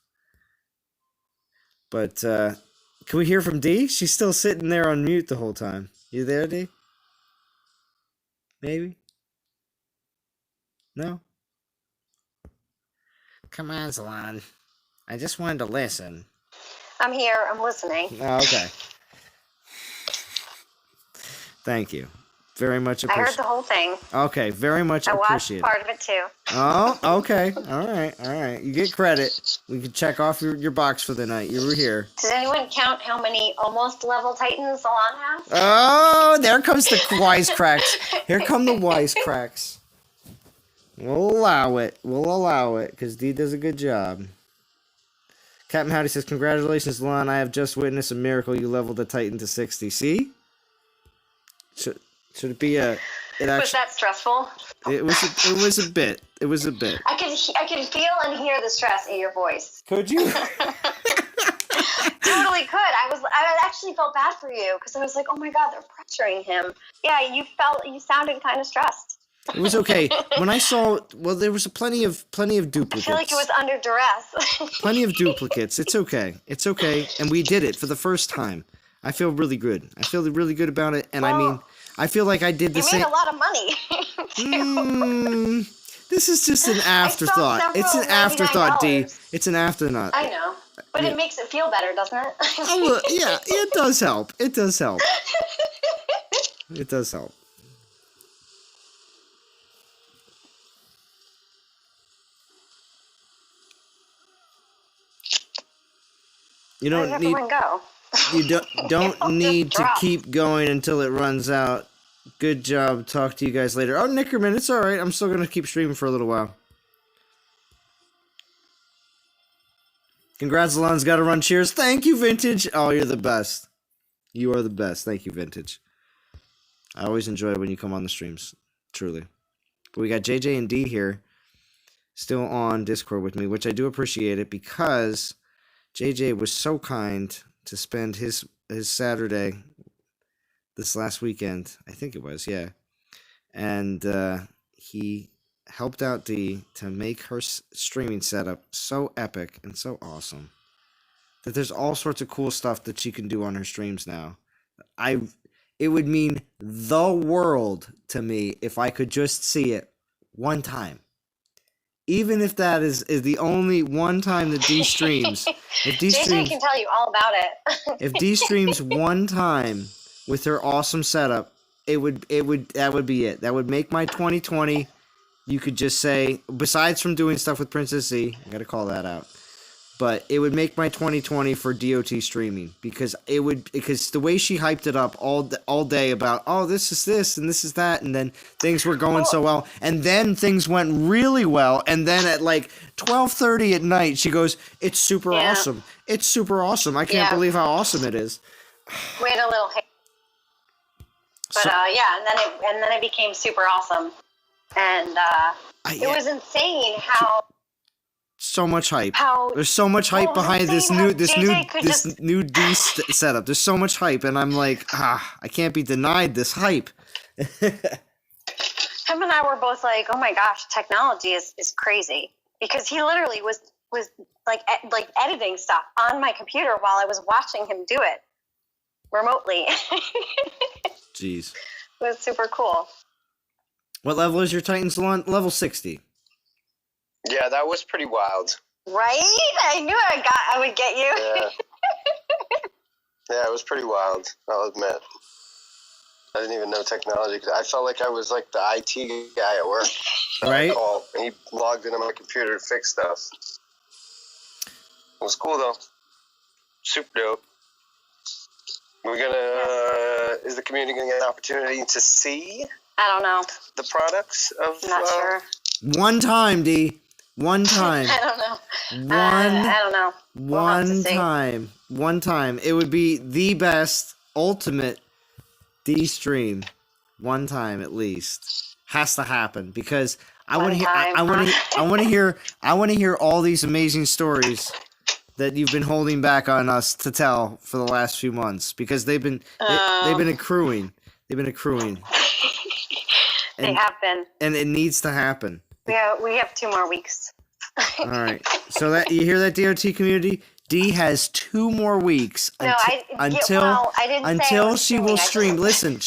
But, can we hear from D? She's still sitting there on mute the whole time. You there, D? Maybe? No? Come on, Zalon. I just wanted to listen. I'm here. I'm listening. Oh, okay. Thank you. Very much I heard the whole thing. Okay, very much I watched appreciate part of it too. Oh, okay. All right. You get credit. We can check off your box for the night. You were here. Does anyone count how many almost level Titans Salon has? Oh, there comes the wisecracks. Here come the wisecracks. We'll allow it, because D does a good job. Captain Howdy says, congratulations, Lon. I have just witnessed a miracle. You leveled the Titan to 60. See? Should it be a... Was that stressful? It was a bit. It was a bit. I could feel and hear the stress in your voice. Could you? Totally could. I actually felt bad for you because I was like, oh my god, they're pressuring him. Yeah, you sounded kind of stressed. It was okay. When I saw, there was plenty of duplicates. I feel like it was under duress. Plenty of duplicates. It's okay. And we did it for the first time. I feel really good. I feel really good about it. And I mean, I feel like I did the same. You made a lot of money. This is just an afterthought. It's an afterthought, D. It's an afterthought. I know. But it makes it feel better, doesn't it? Oh, yeah, it does help. It does help. It does help. You don't need. Go? You don't need to keep going until it runs out. Good job. Talk to you guys later. Oh, Nikkorman, it's all right. I'm still gonna keep streaming for a little while. Congrats, Alon's got to run. Cheers. Thank you, Vintage. Oh, you're the best. You are the best. Thank you, Vintage. I always enjoy when you come on the streams. Truly. But we got JJ and D here, still on Discord with me, which I do appreciate it because JJ was so kind to spend his Saturday this last weekend. I think it was, yeah. And he helped out Dee to make her streaming setup so epic and so awesome that there's all sorts of cool stuff that she can do on her streams now. It would mean the world to me if I could just see it one time. Even if that is the only one time that D streams. If D streams, JJ can tell you all about it. If D streams one time with her awesome setup, that would be it. That would make my 2020. You could just say, besides from doing stuff with Princess Z, I gotta call that out. But it would make my 2020 for DOT streaming because the way she hyped it up all day about, oh, this is this and this is that, and then things were going so well, and then things went really well, and then at like 12:30 at night she goes, it's super awesome. It's super awesome. I can't believe how awesome it is. We had a little hate. But and then it became super awesome. And it was insane how so much hype. There's so much hype behind this new D setup. There's so much hype, and I'm like, I can't be denied this hype. Him and I were both like, oh my gosh, technology is crazy, because he literally was like editing stuff on my computer while I was watching him do it remotely. Jeez. It was super cool. What level is your Titan Salon? Level 60. Yeah, that was pretty wild. Right? I knew I would get you. Yeah. Yeah, it was pretty wild, I'll admit. I didn't even know technology. I felt like I was like the IT guy at work. Right? And he logged into my computer to fix stuff. It was cool, though. Super dope. Is the community going to get an opportunity to see I don't know. the products of... I'm not sure. One time, D. One time. I don't know. I don't know. We'll have to see. One time. It would be the best, ultimate D stream. One time at least. Has to happen because I want to hear. I want to hear. I want to hear all these amazing stories that you've been holding back on us to tell for the last few months because they've been accruing. They've been accruing. They have been. And it needs to happen. We have 2 more weeks. All right. So that you hear that, DOT community? D has 2 more weeks until she will stream. Listen,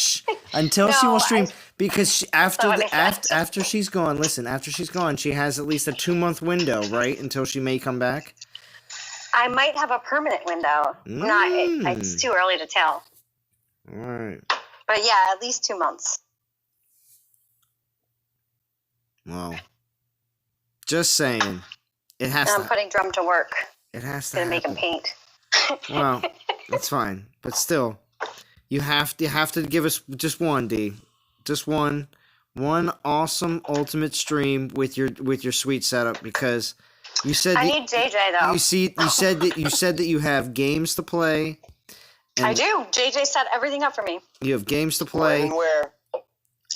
until she will stream because after she's gone. Listen, after she's gone, she has at least a 2-month window, right? Until she may come back. I might have a permanent window. It's too early to tell. All right. But yeah, at least 2 months. Wow. Just saying. It has I'm putting Drum to work. It has to Gonna make him paint. Well, that's fine. But still, you have to give us just one, D. Just one awesome ultimate stream with your sweet setup because you said I need JJ though. You said that you have games to play. I do. JJ set everything up for me. You have games to play. When and where?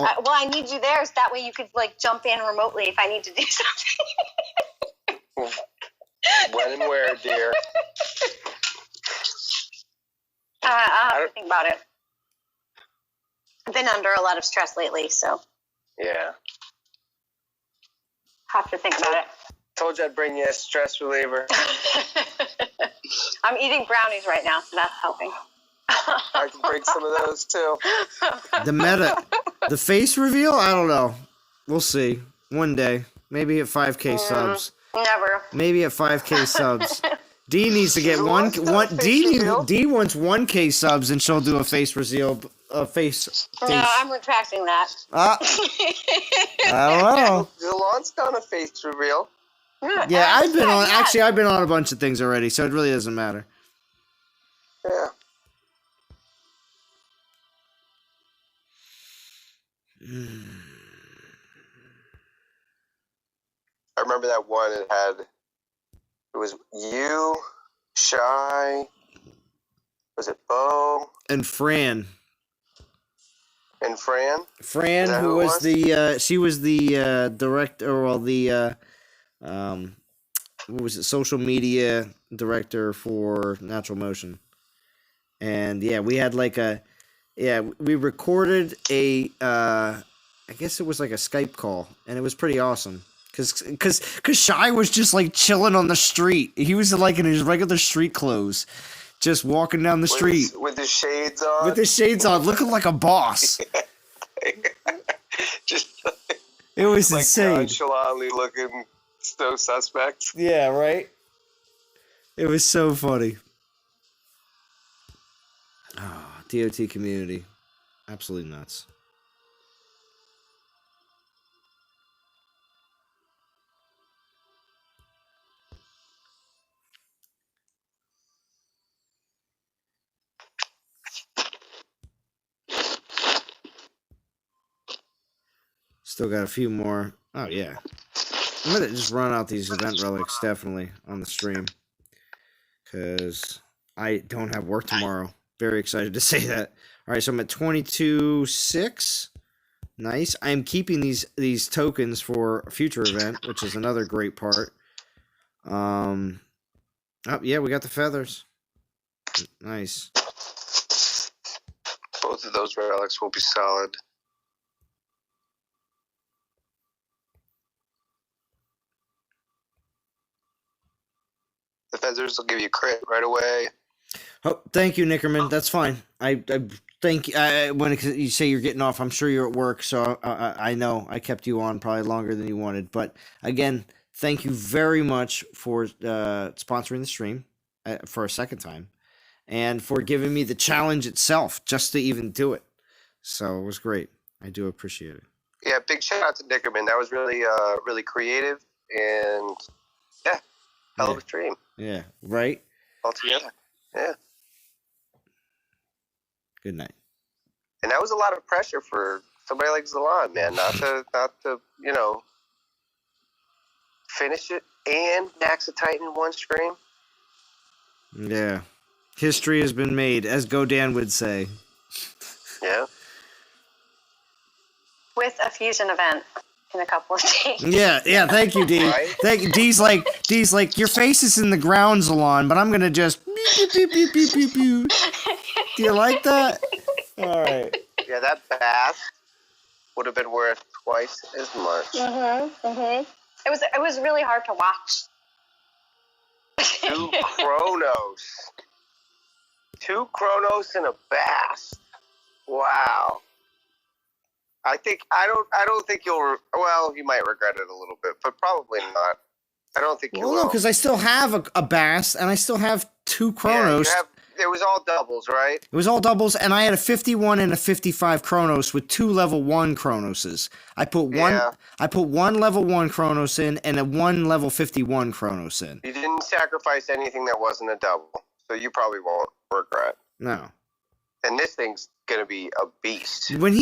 Well, I need you there so that way you could like jump in remotely if I need to do something. When and where, dear? I'll have to think about it. I've been under a lot of stress lately, so Yeah. have to think about it. Told you I'd bring you a stress reliever. I'm eating brownies right now, so that's helping. I can bring some of those too. The face reveal? I don't know. We'll see. One day. Maybe at 5K subs. Never. Maybe at 5K subs. D needs to get D wants 1K subs and she'll do a face reveal. Face. No, I'm retracting that. I don't know. Zalon's done a face reveal. Yeah, I've been on a bunch of things already, so it really doesn't matter. Yeah. I remember that one. It was you, Shy. Was it Bo and Fran? And Fran. Fran, who was she was the director, or the what was it? Social media director for Natural Motion. And yeah, we had we recorded a I guess it was like a Skype call, and it was pretty awesome. Cause Shy was just like chilling on the street. He was like in his regular street clothes, just walking down the street with his shades on. With his shades on, looking like a boss. Just it was like insane. Nonchalantly looking so suspect. Yeah, right. It was so funny. Oh, DOT community, absolutely nuts. Still got a few more. Oh, yeah. I'm going to just run out these event relics, definitely, on the stream. Because I don't have work tomorrow. Very excited to say that. All right, so I'm at 22.6. Nice. I'm keeping these tokens for a future event, which is another great part. Oh, yeah, we got the feathers. Nice. Both of those relics will be solid. The feathers will give you crit right away. Oh, thank you, Nikkorman. That's fine. I thank you. When you say you're getting off, I'm sure you're at work, so I know I kept you on probably longer than you wanted. But again, thank you very much for sponsoring the stream for a second time, and for giving me the challenge itself just to even do it. So it was great. I do appreciate it. Yeah, big shout out to Nikkorman. That was really really creative, and yeah, hell of a stream. Yeah, right? Altogether. Yeah. Good night. And that was a lot of pressure for somebody like Zalon, man. Not to finish it and Attack of Titan in one stream. Yeah. History has been made, as Godan would say. Yeah. With a fusion event in a couple of days. Yeah, thank you, D. Right? Thank you. D's like, your face is in the ground, Zalon, but I'm gonna just beep, beep, beep, beep, beep, beep, beep. Do you like that? Alright. Yeah, that bath would have been worth twice as much. It was really hard to watch. 2 Chronos. 2 Chronos in a bath. Wow. I don't think you'll. Well, you might regret it a little bit, but probably not. I don't think you Well, will. no, because I still have a Bass, and I still have 2 Yeah, Chronos. it was all doubles, right? It was all doubles, and I had a 51 and a 55 Chronos with 2 level 1 Chronoses. I put one level 1 Chronos in and a 1 level 51 Chronos in. You didn't sacrifice anything that wasn't a double, so you probably won't regret. No. And this thing's gonna be a beast. When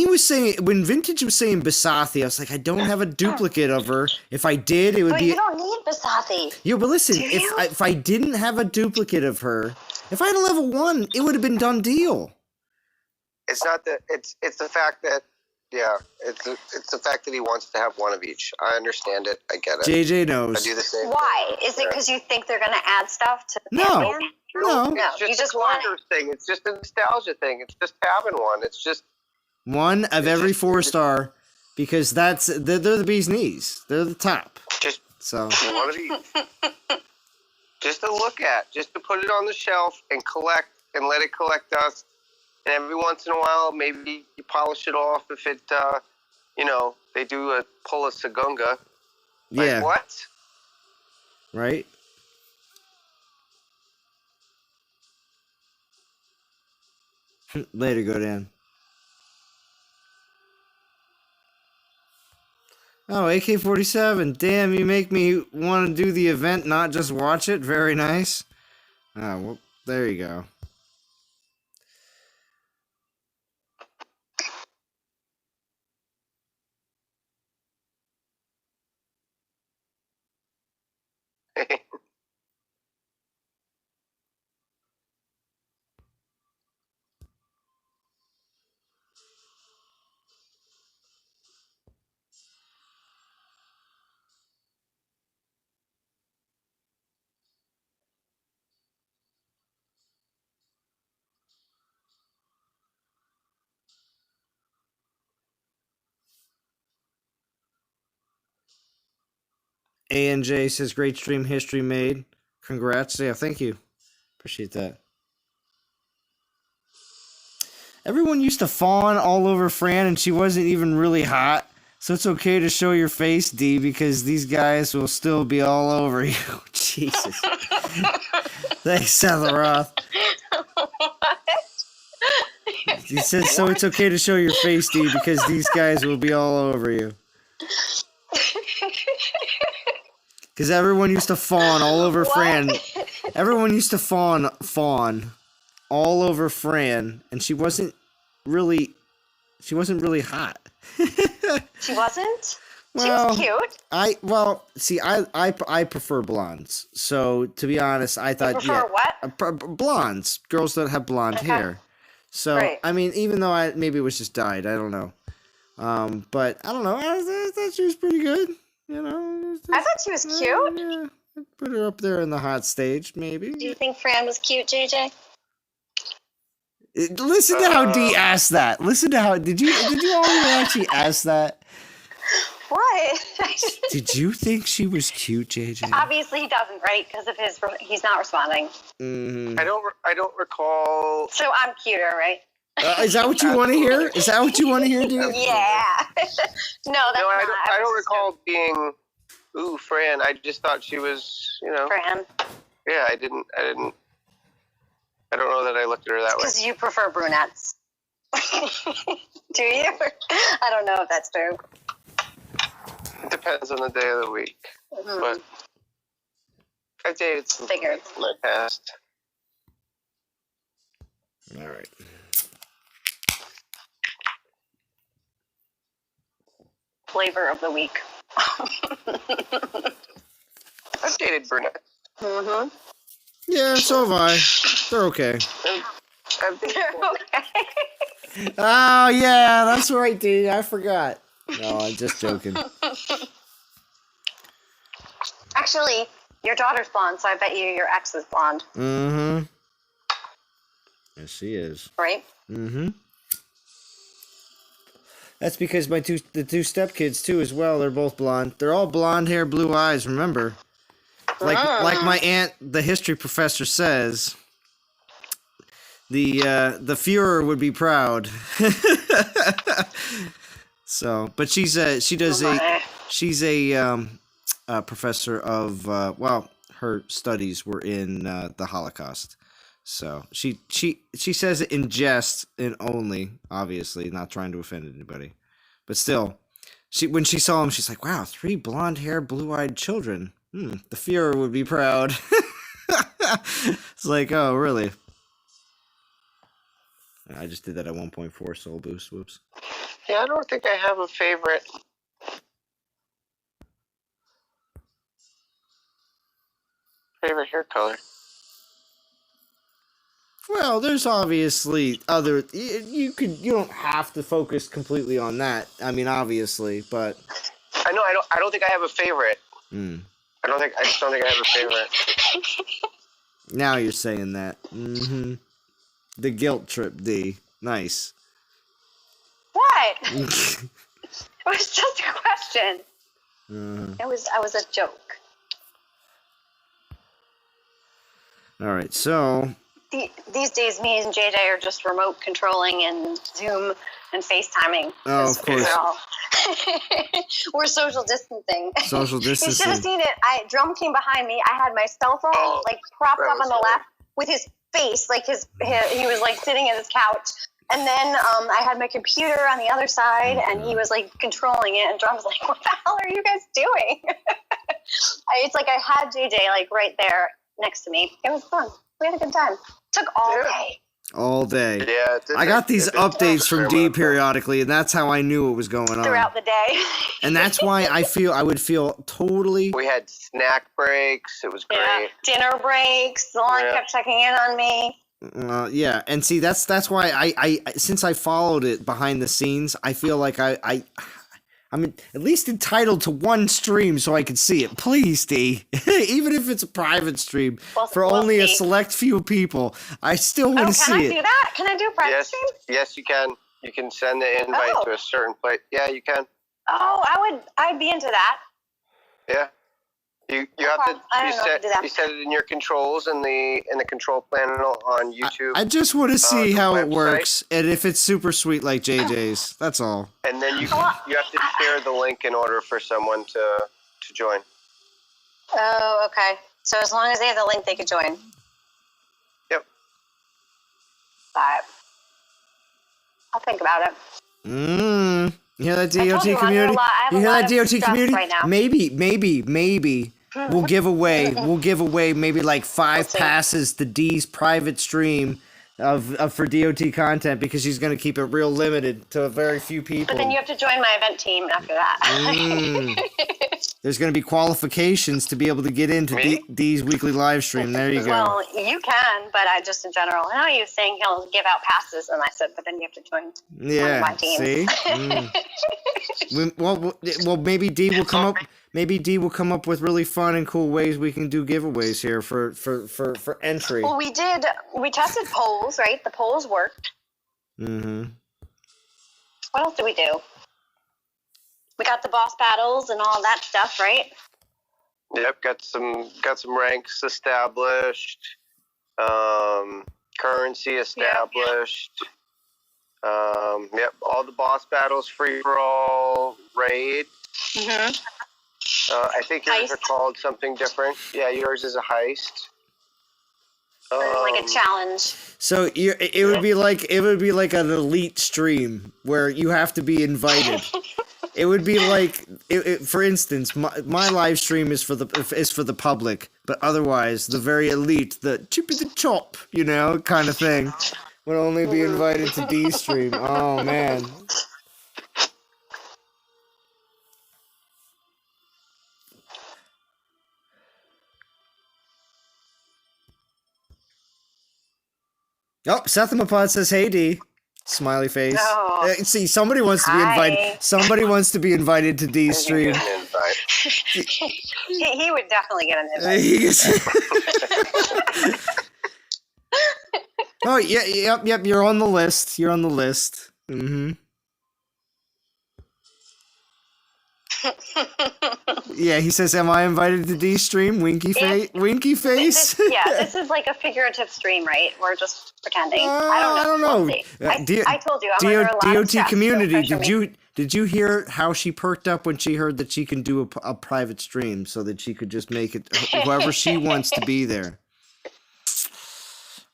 Vintage was saying Basathi, I was like, I don't have a duplicate of her. If I did, it would But be. you don't need Basathi. Yo, but listen, Do you? if I didn't have a duplicate of her, if I had a level 1, it would have been done deal. It's not that. It's the fact that. Yeah, it's the fact that he wants to have one of each. I understand it. I get it. JJ I knows. do the same. Why? Is it because you think they're going to add stuff to the No. Batman? No. No, It's just you a just want it. collector's thing. It's just a nostalgia thing. It's just having one. It's just. One of every 4-star, because they're the bee's knees. They're the top. Just So one of each. Just to look at, just to put it on the shelf and collect and let it collect dust. And every once in a while, maybe you polish it off if it, they do pull a Sagunga. Like, yeah, what? right. Later, go down. Oh, AK-47. Damn, you make me want to do the event, not just watch it. Very nice. Oh, well, there you go. ANJ says, great stream, history made. Congrats. Yeah, thank you. Appreciate that. Everyone used to fawn all over Fran, and she wasn't even really hot. So it's okay to show your face, D, because these guys will still be all over you. Jesus. Thanks, Seth Roth. He says, so it's okay to show your face, D, because these guys will be all over you. Because everyone used to fawn all over Fran. Everyone used to fawn all over Fran, and she wasn't really hot. She wasn't? Well, she was cute. I prefer blondes. So to be honest, I thought prefer what? Blondes, girls that have blonde hair. So right. I mean, even though maybe it was just dyed, I don't know. But I don't know. I thought she was pretty good. You know, I thought she was cute. Yeah, I'd put her up there in the hot stage, maybe. Do you think Fran was cute, JJ? Listen to how D asked that. Listen to how did you all actually ask that? What? Did you think she was cute, JJ? Obviously he doesn't, right? Because of he's not responding. Mm-hmm. I don't recall. So I'm cuter, right? Is that what you want to hear? Is that what you want to hear, dude? Yeah. No, I don't recall being, ooh, Fran. I just thought she was, Fran. Yeah, I don't know that I looked at her that way. Because you prefer brunettes. Do you? I don't know if that's true. It depends on the day of the week. Mm-hmm. But I've dated some Figured. in my past. All right. Flavor of the week. I've dated brunettes. Mm-hmm. Yeah, so have I. They're okay. I've dated Okay. Oh, yeah, that's right, dude. I forgot. No, I'm just joking. Actually, your daughter's blonde, so I bet you your ex is blonde, Mm-hmm. Yes, she is. right? Mm-hmm. That's because the two stepkids too as well. They're both blonde. They're all blonde hair, blue eyes. Remember, like my aunt, the history professor says, the Führer would be proud. So, but she's a professor of her studies were in the Holocaust. So she says it in jest and only, obviously not trying to offend anybody, but still, when she saw him, she's like, "Wow, 3 blonde-haired, blue-eyed children. The Führer would be proud." It's like, oh, really? I just did that at 1.4 soul boost. Whoops. Yeah, I don't think I have a favorite. Favorite hair color. Well, there's obviously other. You don't have to focus completely on that. I mean, obviously, but I know. I don't think I have a favorite. I just don't think I have a favorite. Now you're saying that. Mm-hmm. The guilt trip, D. Nice. What? It was just a question. I was a joke. All right, so These days, me and JJ are just remote controlling and Zoom and FaceTiming. Oh, of course. We're social distancing. Social distancing. You should have seen it. Drum came behind me. I had my cell phone propped up on the left with his face, he was sitting in his couch. And then I had my computer on the other side, and he was controlling it. And Drum's like, "What the hell are you guys doing?" It's like I had JJ right there next to me. It was fun. We had a good time. Took all day. All day. Yeah. I got these updates from D periodically, and that's how I knew what was going on. Throughout the day. And that's why I would feel totally. We had snack breaks. It was great. Yeah. Dinner breaks. Lauren kept checking in on me. Yeah, and see, that's why I since I followed it behind the scenes, I feel like I'm at least entitled to one stream so I can see it. Please, D. Even if it's a private stream for only a select few people, I still want to see it. Can I do that? Can I do a private stream? Yes, you can. You can send the invite to a certain place. Yeah, you can. Oh, I'd be into that. Yeah. You have to. You set it in your controls in the control panel on YouTube. I just want to see how it works and if it's super sweet like JJ's. That's all. And then you have to share the link in order for someone to join. Oh, okay. So as long as they have the link, they could join. Yep. But I'll think about it. You hear that, DOT community? You hear that, DOT community? Right now. Maybe we'll give away maybe 5 passes to D's private stream of for DOT content because she's going to keep it real limited to a very few people. But then you have to join my event team after that. There's going to be qualifications to be able to get into D's weekly live stream. There you go. Well, you can, but just in general. I know you were saying he'll give out passes, and I said, but then you have to join one of my teams. See? Well, maybe D will come up. Maybe D will come up with really fun and cool ways we can do giveaways here for entry. Well, we tested polls, right? The polls worked. Mm-hmm. What else did we do? We got the boss battles and all that stuff, right? Yep, got some ranks established, currency established. Yep, all the boss battles, free for all, raid. Mm-hmm. I think yours are called something different. Yeah, yours is a heist. Like a challenge. So it would be like an elite stream where you have to be invited. It would be like, for instance, my live stream is for the public, but otherwise the very elite, the chippy the chop, kind of thing, would only be invited to D's stream. Oh man. Oh, Sethamapod says, "Hey D." Smiley face. Oh. See, somebody wants to be Hi. invited. Somebody wants to be invited to D's stream. Get an invite. He would definitely get an invite. Oh yeah, yep. You're on the list. You're on the list. Mm-hmm. Yeah, he says, "Am I invited to D stream?" Winky face. Winky face. This is like a figurative stream, right? We're just pretending. I don't know. We'll see. I told you, I'm under a lot of stress, community. so Did you hear how she perked up when she heard that she can do a private stream so that she could just make it whoever she wants to be there?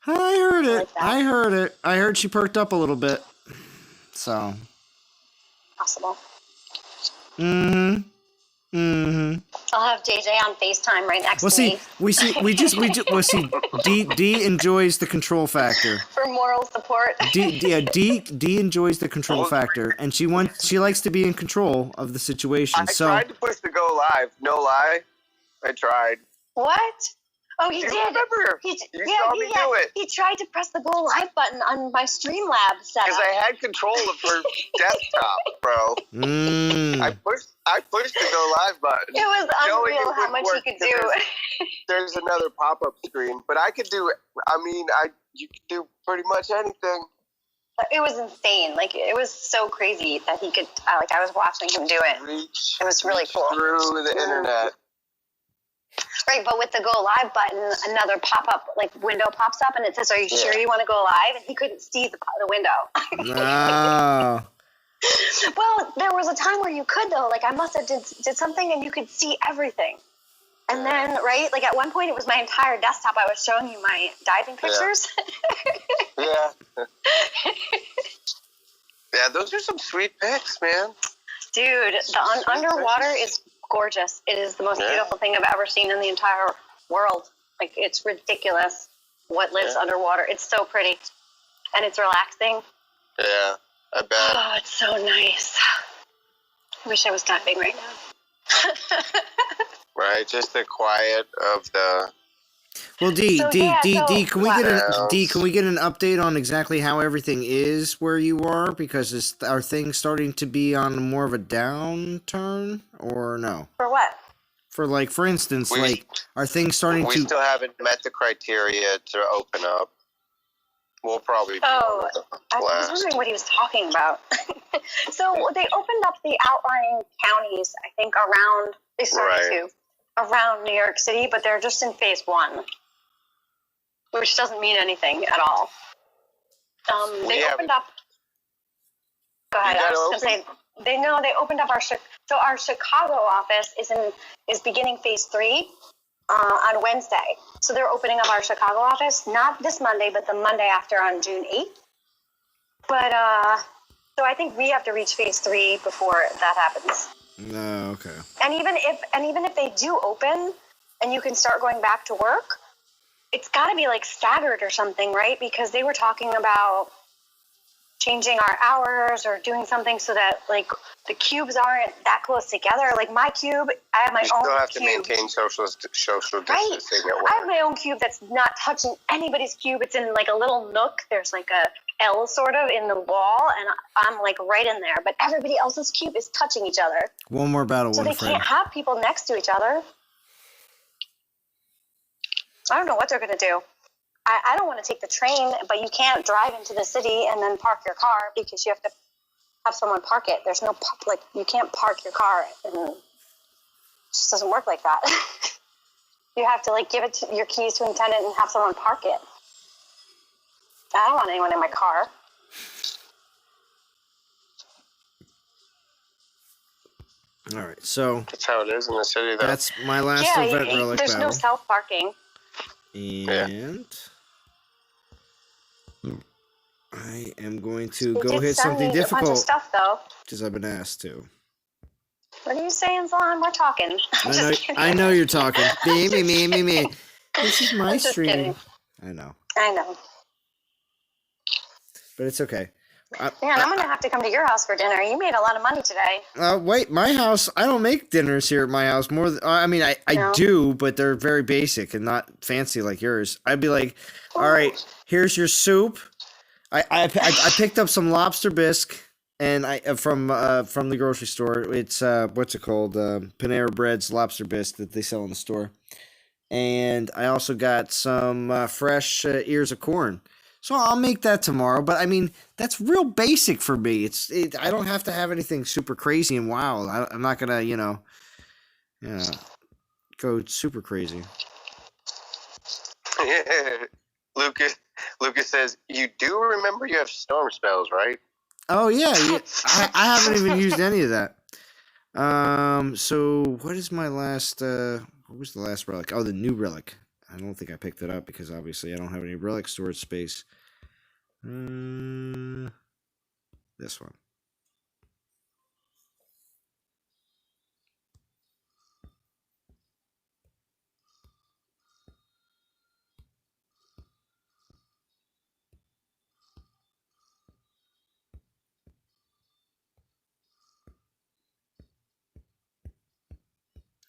I heard it. Like that. I heard it. I heard she perked up a little bit. So. Possible. Mm-hmm. I'll have JJ on FaceTime right next to me. We see. D enjoys the control factor. For moral support. D enjoys the control factor, and she likes to be in control of the situation. I tried to push the go live. No lie, I tried. What? Oh, he You did. remember? You saw me do it. He tried to press the go live button on my Streamlabs setup. Because I had control of her desktop, bro. I pushed the go live button. It was Knowing unreal it how wouldn't much work he could do. There's another pop-up screen, but I could do. You could do pretty much anything. It was insane. Like, it was so crazy that he could. I was watching him do it. It was really cool. Through the internet. Right, but with the go live button, another pop-up window pops up, and it says, "Are you sure you want to go live?" And he couldn't see the window. No. Well, there was a time where you could though. Like, I must have did something, and you could see everything. And then, right, at one point, it was my entire desktop. I was showing you my diving pictures. Yeah. Yeah, those are some sweet pics, man. Dude, the underwater is gorgeous. It is the most beautiful thing I've ever seen in the entire world. Like, it's ridiculous what lives underwater. It's so pretty, and it's relaxing. Yeah, I bet. Oh, it's so nice. I wish I was diving right now. Right, just the quiet of the. Well, D, can we get an update on exactly how everything is where you are? Because are things starting to be on more of a downturn, or no? For what? For instance, are things starting We to? still haven't met the criteria to open up. We'll probably be Oh, I was last. wondering what he was talking about. So they opened up the outlying counties, I think, they started around New York City, but they're just in phase 1, which doesn't mean anything at all. They opened up. Go ahead. I was just going to say they opened up our Chicago office is beginning phase 3 on Wednesday. So they're opening up our Chicago office not this Monday, but the Monday after on June 8th. But so I think we have to reach phase 3 before that happens. No, okay. And even if they do open and you can start going back to work, it's got to be staggered or something, right? Because they were talking about changing our hours or doing something so that the cubes aren't that close together. Like my cube, I have my own cube. You still have to maintain social distancing at work. I have my own cube that's not touching anybody's cube. It's in a little nook. There's a L sort of in the wall, and I'm right in there. But everybody else's cube is touching each other. One more battle, so they can't have people next to each other. I don't know what they're going to do. I don't want to take the train, but you can't drive into the city and then park your car because you have to have someone park it. There's no, you can't park your car, and it just doesn't work like that. You have to, give your keys to an attendant and have someone park it. I don't want anyone in my car. All right, so that's how it is in the city, though. That's my last event relic there's battle. no self-parking. And I am going to go hit something difficult. A bunch of stuff, though. Because I've been asked to. What are you saying, Zalon? We're talking. I know you're talking. Me. This is my stream. Kidding. I know. I know. But it's okay. Man, I'm gonna have to come to your house for dinner. You made a lot of money today. Wait, my house. I don't make dinners here at my house. I mean, I No. do, but they're very basic and not fancy like yours. I'd be like, all right, here's your soup. I picked up some lobster bisque and from the grocery store. It's what's it called? Panera Bread's lobster bisque that they sell in the store. And I also got some fresh ears of corn. So I'll make that tomorrow. But I mean, that's real basic for me. I don't have to have anything super crazy and wild. I'm not gonna, go super crazy. Lucas says, you do remember you have storm spells, right? Oh yeah. I haven't even used any of that. So what is my last? What was the last relic? Oh, the new relic. I don't think I picked it up because obviously I don't have any relic storage space. This one.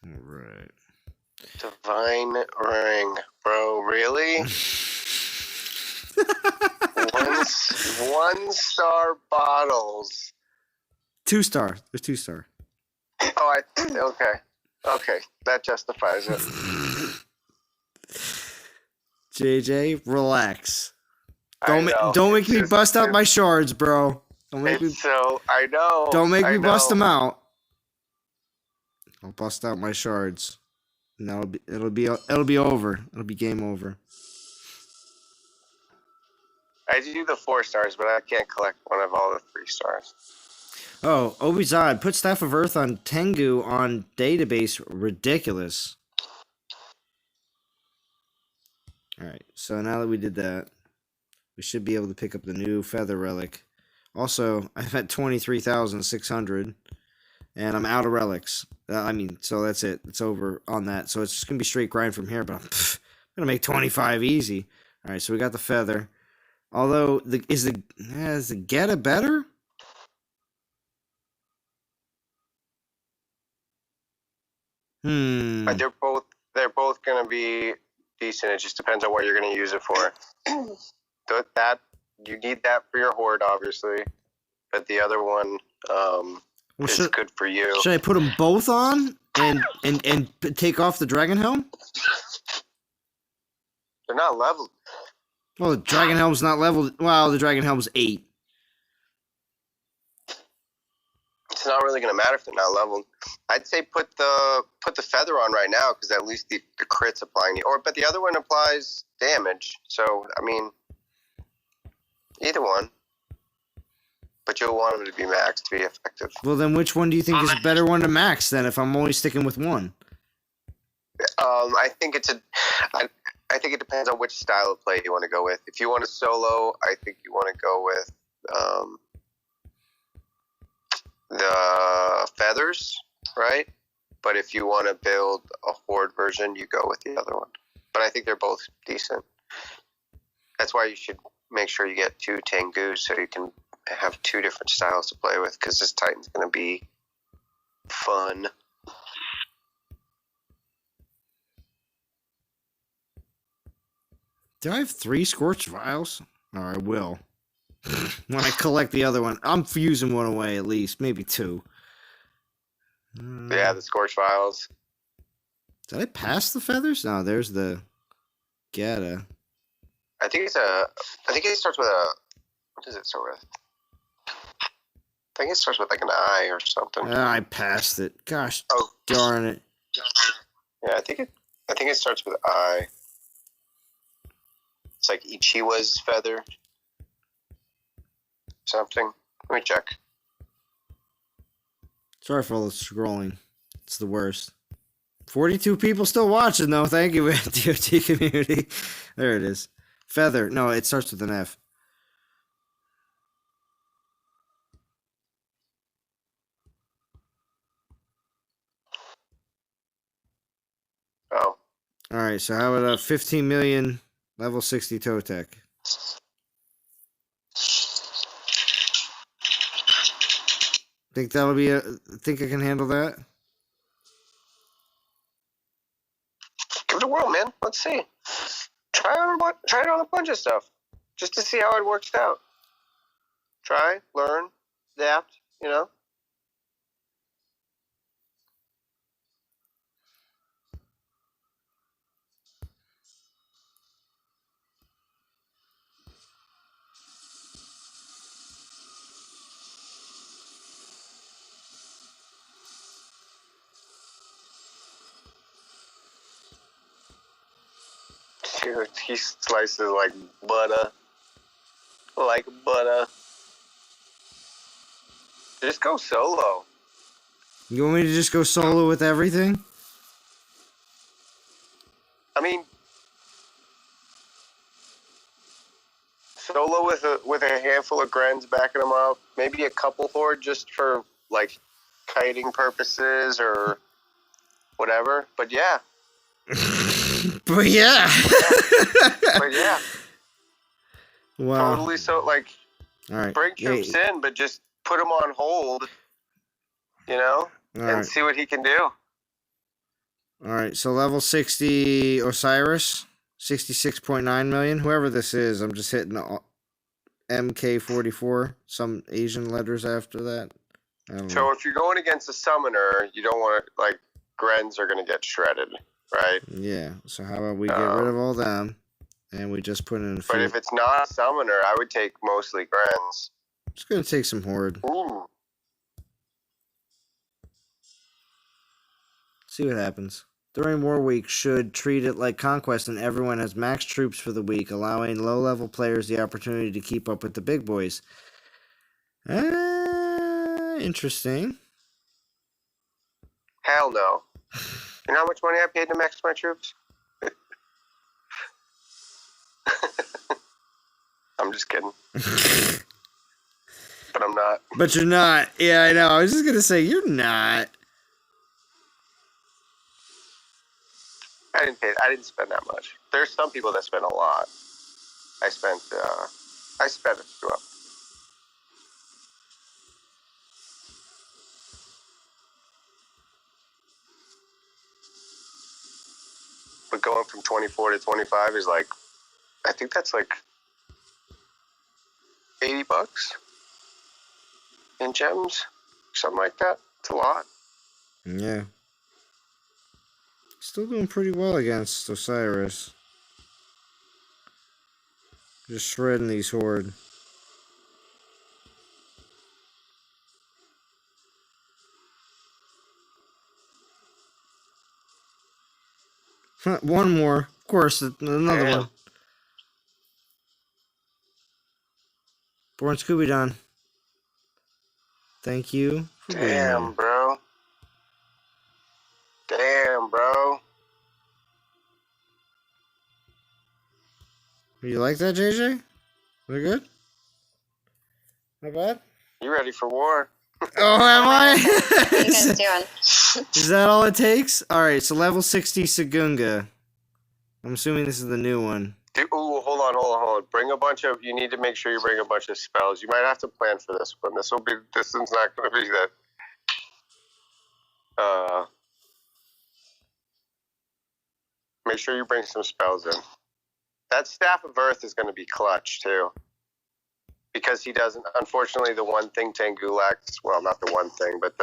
All right. Divine ring, bro. Really? one star bottles. 2-star. There's 2-star. Oh, okay. That justifies it. JJ, relax. Don't make me just, bust out my shards, bro. Don't make me. So I know. Don't make me bust them out. I'll bust out my shards. And it'll be over. It'll be game over. I do the 4 stars, but I can't collect one of all the 3 stars. Oh, Obizad, put Staff of Earth on Tengu on database. Ridiculous. Alright, so now that we did that, we should be able to pick up the new Feather Relic. Also, I've had 23,600, and I'm out of relics. So that's it. It's over on that. So it's just going to be straight grind from here, but I'm going to make 25 easy. Alright, so we got the Feather. Although, is the Geta better? But they're both going to be decent. It just depends on what you're going to use it for. That you need that for your horde, obviously, but the other one is good for you. Should I put them both on and take off the Dragon Helm? They're not leveled. Well, the Dragon Helm's not leveled. Well, the Dragon Helm's 8. It's not really going to matter if they're not leveled. I'd say put the Feather on right now because at least the crit's applying to you. But the other one applies damage. So, I mean, either one. But you'll want them to be maxed to be effective. Well, then which one do you think is a better one to max then if I'm only sticking with one? I think I think it depends on which style of play you want to go with. If you want to solo, I think you want to go with the feathers, right? But if you want to build a horde version, you go with the other one. But I think they're both decent. That's why you should make sure you get 2 Tengus so you can have 2 different styles to play with, because this Titan's going to be fun. Do I have 3 Scorched Vials? Oh, I will. When I collect the other one. I'm fusing one away at least. Maybe 2. Yeah, the Scorched Vials. Did I pass the feathers? No, there's the Geta. I think it starts with a... What does it start with? I think it starts with like an I or something. I passed it. Gosh, oh darn it. Yeah, I think it starts with I. It's like Ichiwa's feather. Something. Let me check. Sorry for all the scrolling. It's the worst. 42 people still watching though. Thank you, DOT community. There it is. Feather. No, it starts with an F. Oh. Alright, so how about a 15 million level 60 toe tech? Think think I can handle that? Give it a whirl, man. Let's see. Try it on a bunch of stuff, just to see how it works out. Try, learn, adapt. You know. Dude, he slices like butter. Like butter. Just go solo. You want me to just go solo with everything? I mean, solo with a handful of Grens backing them up. Maybe a couple horde just for like kiting purposes or whatever. But yeah. But yeah. But yeah. Wow. Totally. So like, All right. bring troops in, but just put them on hold. You know, and see what he can do. All right. So level 60 Osiris, 66.9 million. Whoever this is, I'm just hitting the MK44. Some Asian letters after that. I don't So know. if you're going against a summoner, you don't want to like Grens are going to get shredded, right? Yeah. So how about we get rid of all them, and we just put in a few. But if it's not a summoner, I would take mostly Grens. It's gonna take some horde. Ooh. See what happens. During War Week, should treat it like Conquest and everyone has max troops for the week, allowing low-level players the opportunity to keep up with the big boys. Interesting. Hell no. You know how much money I paid to max my troops? I'm just kidding. But I'm not. But you're not. Yeah, I know. I was just gonna say, you're not. I didn't spend that much. There's some people that spend a lot. I spent a few up. But going from 24 to 25 is like, I think that's like $80 in gems, something like that. It's a lot. Yeah. Still doing pretty well against Osiris. Just shredding these horde. One more. Of course, another one. Born Scooby-Don. Thank you for being here. Damn, bro. Damn, bro. You like that, JJ? Is it good? Not bad? You ready for war? Oh, am I? What are you guys doing? Is that all it takes? Alright, so level 60 Sagunga. I'm assuming this is the new one. Dude, ooh, hold on. You need to make sure you bring a bunch of spells. You might have to plan for this one. This one's not going to be that. Make sure you bring some spells in. That Staff of Earth is going to be clutch, too. Because he doesn't, unfortunately, the one thing Tengu lacks, well, not the one thing, but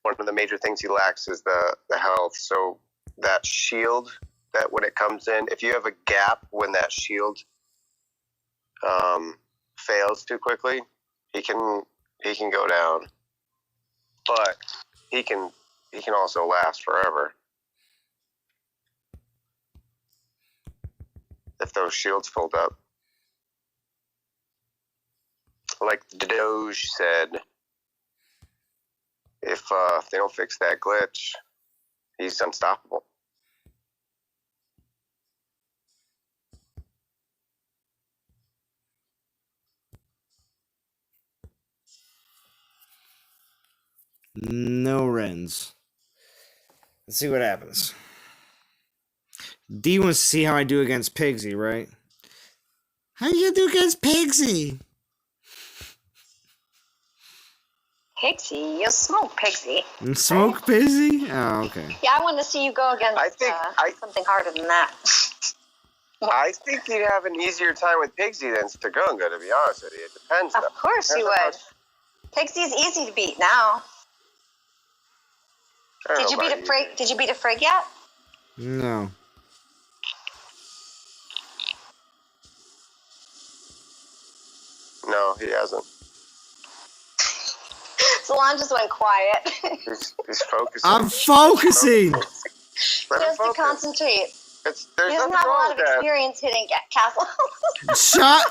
one of the major things he lacks is the health. So that shield, that when it comes in, if you have a gap when that shield fails too quickly, he can go down. But he can also last forever. If those shields fold up. Like the Doge said, if they don't fix that glitch, he's unstoppable. No Rens. Let's see what happens. D wants to see how I do against Pigsy, right? How you gonna do against Pigsy? Pixie. You smoke Pixie. Smoke Pixie? Oh, okay. Yeah, I want to see you go against something harder than that. I think you'd have an easier time with Pigsy than Stagunga, to be honest with you. It depends. Of course you would. Pixie's easy to beat now. Did you beat a Frig? Did you beat a Frig yet? No. No, he hasn't. Salon just went quiet. He's focusing. I'm focusing! He has to concentrate. There's he doesn't have a lot of experience hitting castles.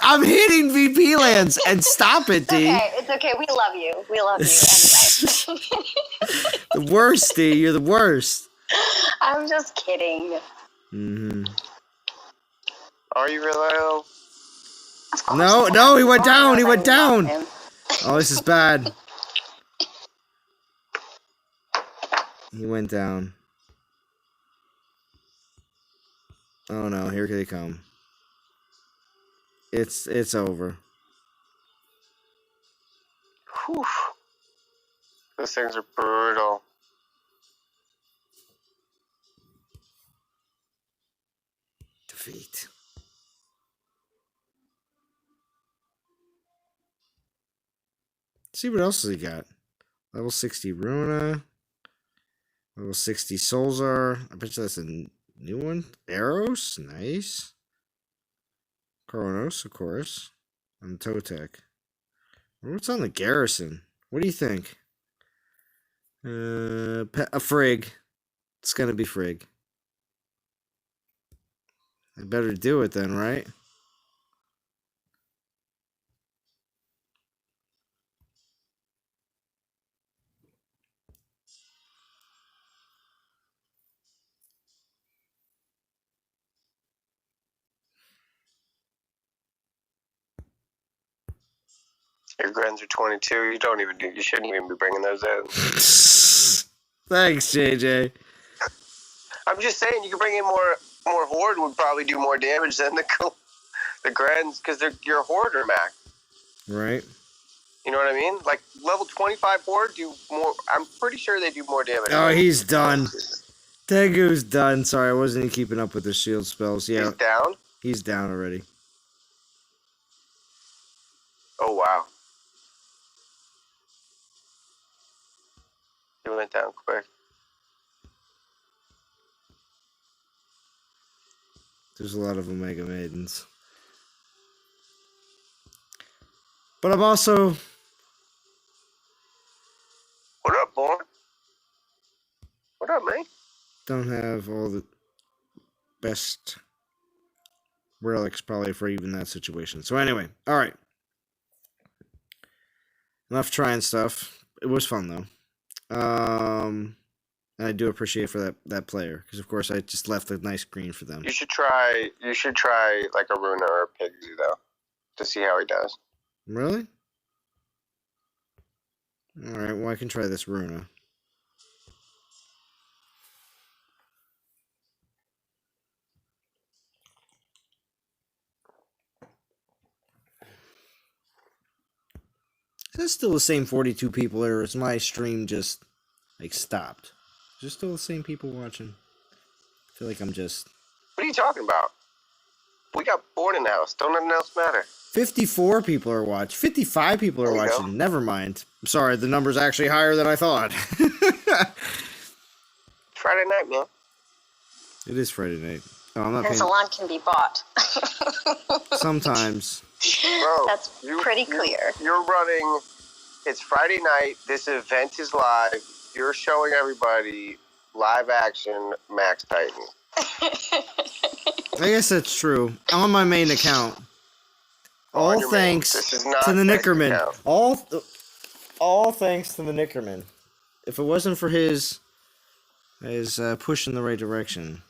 I'm hitting VP lands, and stop it, D. It's okay. We love you. We love you anyway. The worst, D. You're the worst. I'm just kidding. Mm-hmm. Are you really? No, he went down. He went down. Oh, this is bad. He went down. Oh no, here they come. It's over. Whew. Those things are brutal. Defeat. Let's see what else has he got. Level 60 Runa. Level 60 Solzar. I bet you that's a new one. Eros. Nice. Kronos, of course. And Totek. What's on the garrison? What do you think? A Frigg. It's gonna be Frigg. I better do it then, right? Your grins are 22. You shouldn't even be bringing those in. Thanks, JJ. I'm just saying, you could bring in more horde would probably do more damage than the grins because they're your hoarder max. Right. You know what I mean? Like level 25 horde do more. I'm pretty sure they do more damage. Oh, he's done. Tengu's done. Sorry, I wasn't even keeping up with the shield spells. Yeah. He's down? He's down already. Oh, wow. He went down quick. There's a lot of Omega Maidens. But I'm also... What up, boy? What up, man? Don't have all the best relics probably for even that situation. So anyway, alright. Enough trying stuff. It was fun though. And I do appreciate for that player because of course I just left a nice green for them. You should try like a Runa or a Pigsy though, to see how he does. Really? Alright, well I can try this Runa. Is that still the same 42 people, or is my stream just, like, stopped? Is there still the same people watching? I feel like I'm just... What are you talking about? We got born in the house. Don't nothing else matter. 54 people are watching. 55 people are watching. Go. Never mind. I'm sorry, the number's actually higher than I thought. Friday night, man. It is Friday night. Oh, I'm not and salon can be bought. Sometimes. Bro, that's pretty clear. You're running. It's Friday night. This event is live. You're showing everybody live action Max Titan. I guess that's true. I'm on my main account. All thanks to TheNikkorman. All thanks to TheNikkorman. If it wasn't for his push in the right direction.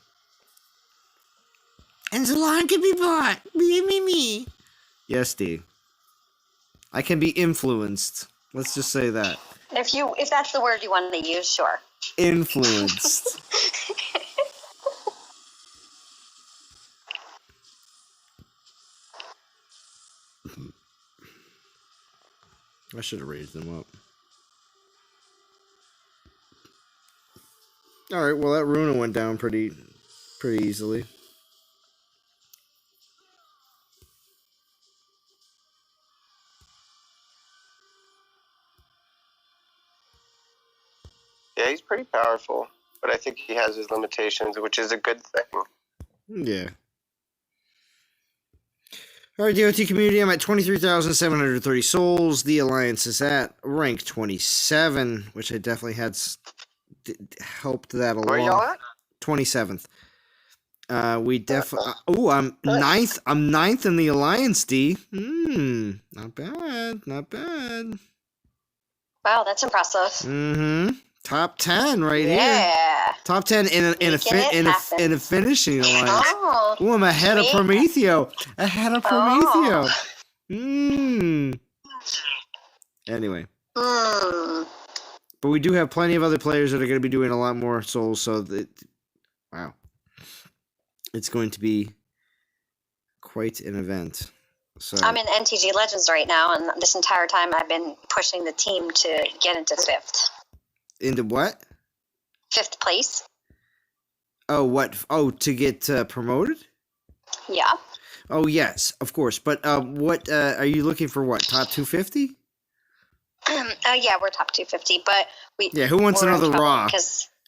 And Salon can be bought. Me. Yes, D. I can be influenced. Let's just say that. If that's the word you want to use, sure. Influenced. I should have raised them up. All right. Well, that Runa went down pretty easily. Yeah, he's pretty powerful, but I think he has his limitations, which is a good thing. Yeah. All right, DOT community, I'm at 23,730 souls. The Alliance is at rank 27, which I definitely had helped that along. Where y'all at? 27th. We definitely. I'm ninth. I'm ninth in the Alliance, D. Not bad. Not bad. Wow, that's impressive. Mm-hmm. Top 10 right here. Yeah. Top 10 in a finishing alliance. Oh. I'm ahead of Prometheo. Oh. Anyway. But we do have plenty of other players that are going to be doing a lot more souls, so that, wow. It's going to be quite an event. So I'm in NTG Legends right now, and this entire time I've been pushing the team to get into 5th. Into what? 5th place. Oh, what? Oh, to get promoted? Yeah. Oh, yes, of course. But what are you looking for? What, top 250? Yeah, we're top 250, but we. Yeah, who wants another Raw?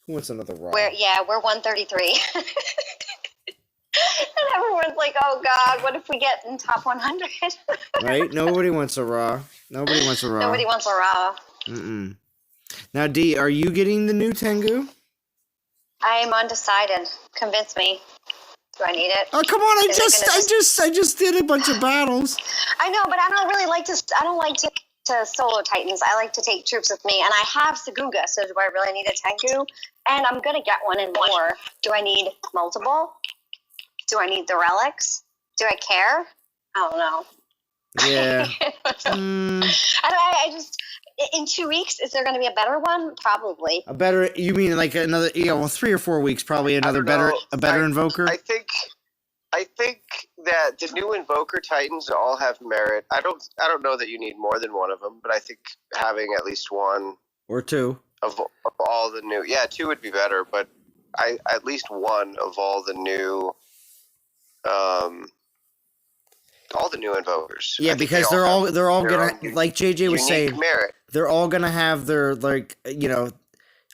Who wants another Raw? We're 133. And everyone's like, "Oh God, what if we get in top 100?" Right? Nobody wants a Raw. Nobody wants a Raw. Nobody wants a Raw. Now, D, are you getting the new Tengu? I am undecided. Convince me. Do I need it? Oh, come on! I just did a bunch of battles. I know, but I don't really like to. I don't like to solo Titans. I like to take troops with me, and I have Sagunga. So do I really need a Tengu? And I'm gonna get one in more. Do I need multiple? Do I need the relics? Do I care? I don't know. Yeah. I just. In 2 weeks, is there going to be a better one? Probably. A better? You mean like another? Yeah, well, 3 or 4 weeks, probably another better Invoker. I think that the new Invoker Titans all have merit. I don't know that you need more than one of them, but I think having at least one or two of all the new, 2 would be better, but at least one of all the new Invokers. Yeah, because they're all gonna, like JJ was saying, merit. They're all gonna have their, like,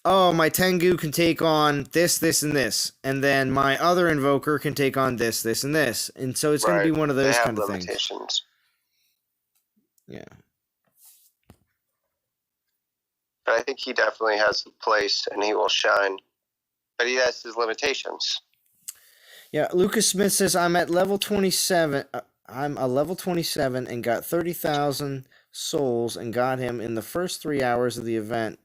oh, my Tengu can take on this, and this, and then my other Invoker can take on this, and this, and so it's gonna be one of those kind of things. Yeah. But I think he definitely has a place, and he will shine. But he has his limitations. Yeah, Lucas Smith says, I'm at level 27. I'm a level 27 and got 30,000 souls and got him in the first 3 hours of the event.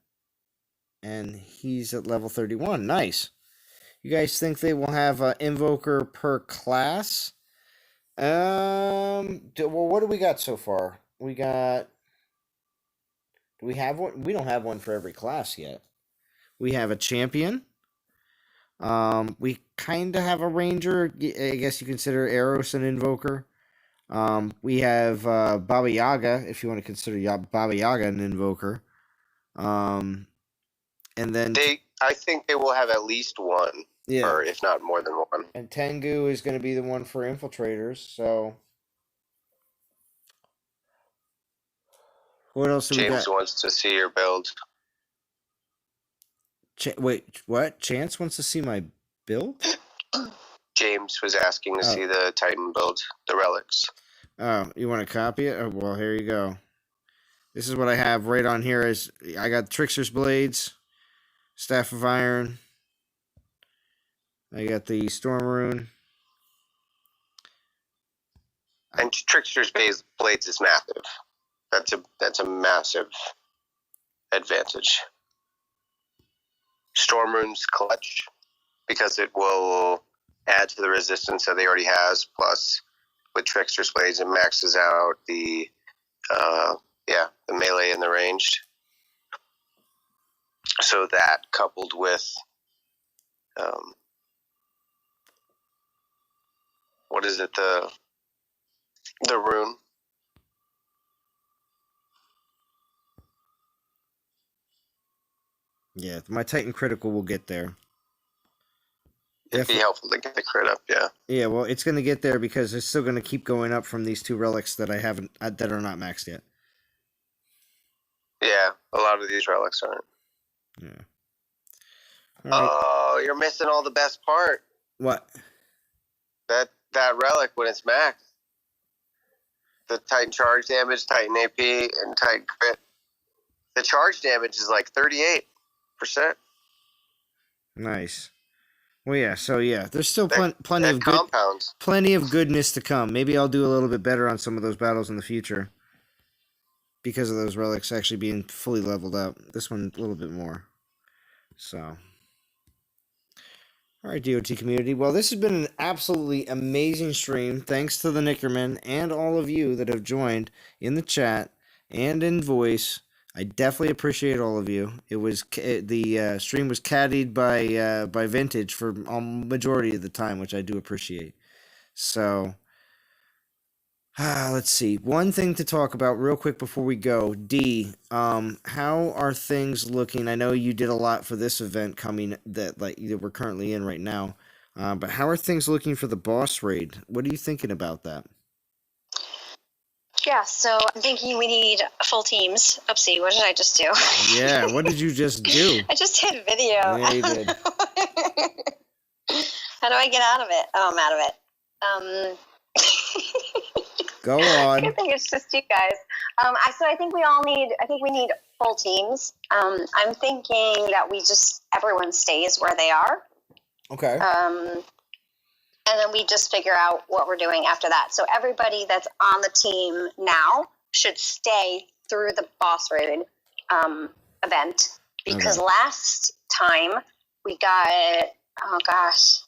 And he's at level 31. Nice. You guys think they will have an Invoker per class? Well, what do we got so far? Do we have one? We don't have one for every class yet. We have a champion. We kind of have a ranger. I guess you consider Eros an Invoker. We have Baba Yaga, if you want to consider Baba Yaga an Invoker. And then I think they will have at least one, or if not more than one. And Tengu is going to be the one for infiltrators. So, what else? James wants to see your build. Wait, what? Chance wants to see my build? James was asking to see the Titan build, the relics. Oh, you want to copy it? Oh, well, here you go. This is what I have right on here. I got Trickster's Blades, Staff of Iron. I got the Storm Rune. And Trickster's Blades is massive. That's a massive advantage. Storm Rune's clutch, because it will add to the resistance that he already has, plus with Trickster's Blades it maxes out the melee and the ranged. So that coupled with what is it, the rune? Yeah, my Titan Critical will get there. It'd be helpful to get the crit up, yeah. Yeah, well, it's going to get there because it's still going to keep going up from these 2 relics that I haven't that are not maxed yet. Yeah, a lot of these relics aren't. Yeah. All right. Oh, you're missing all the best part. What? That relic when it's maxed. The Titan charge damage, Titan AP, and Titan crit. The charge damage is like 38%. Nice. Well, yeah. So yeah, there's still plenty of compounds. Plenty of goodness to come. Maybe I'll do a little bit better on some of those battles in the future because of those relics actually being fully leveled up. This one a little bit more. So. All right, DOT community. Well, this has been an absolutely amazing stream. Thanks to the TheNikkorman and all of you that have joined in the chat and in voice. I definitely appreciate all of you. It was the stream was caddied by Vintage for a majority of the time, which I do appreciate. So, let's see. One thing to talk about real quick before we go. D, how are things looking? I know you did a lot for this event coming that we're currently in right now. But how are things looking for the boss raid? What are you thinking about that? Yeah, so I'm thinking we need full teams. Oopsie, what did I just do? Yeah, what did you just do? I just hit video. Yeah, you did. How do I get out of it? Oh, I'm out of it. Go on. I think it's just you guys. I think we need full teams. I'm thinking that everyone stays where they are. Okay. And then we just figure out what we're doing after that. So everybody that's on the team now should stay through the boss raid event because last time we got, oh gosh,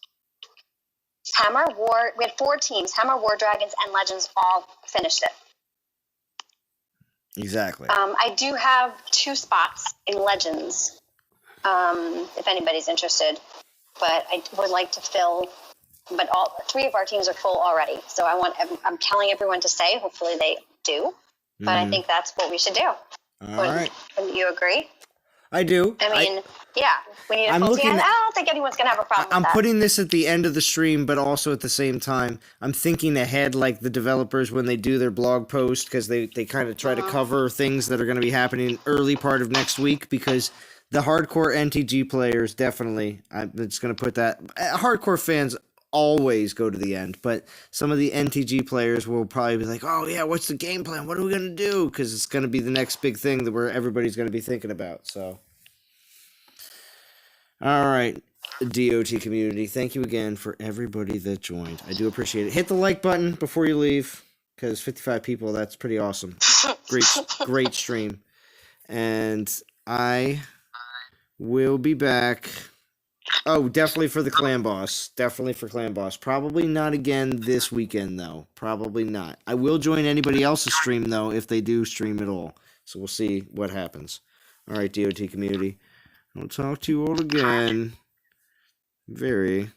we had 4 teams. Hammer, War Dragons, and Legends all finished it. Exactly. I do have 2 spots in Legends, if anybody's interested. But I would like to fill. But 3 of our teams are full already, so I'm telling everyone to stay. Hopefully they do. But I think that's what we should do. All right. Wouldn't you agree? I do. I mean, yeah, we need a full team. I don't think anyone's gonna have a problem. I'm with that. putting this at the end of the stream, but also at the same time, I'm thinking ahead, like the developers when they do their blog post, because they kind of try to cover things that are going to be happening early part of next week, because the hardcore NTG players definitely. I'm just going to put that. Hardcore fans always go to the end, but some of the NTG players will probably be like, oh yeah, what's the game plan? What are we going to do? Because it's going to be the next big thing that everybody's going to be thinking about. So, all right, DOT community, thank you again for everybody that joined. I do appreciate it. Hit the like button before you leave, because 55 people, that's pretty awesome. Great stream. And I will be back. Oh, definitely for the clan boss. Definitely for clan boss. Probably not again this weekend, though. Probably not. I will join anybody else's stream, though, if they do stream at all. So we'll see what happens. All right, DOT community. I'll talk to you all again very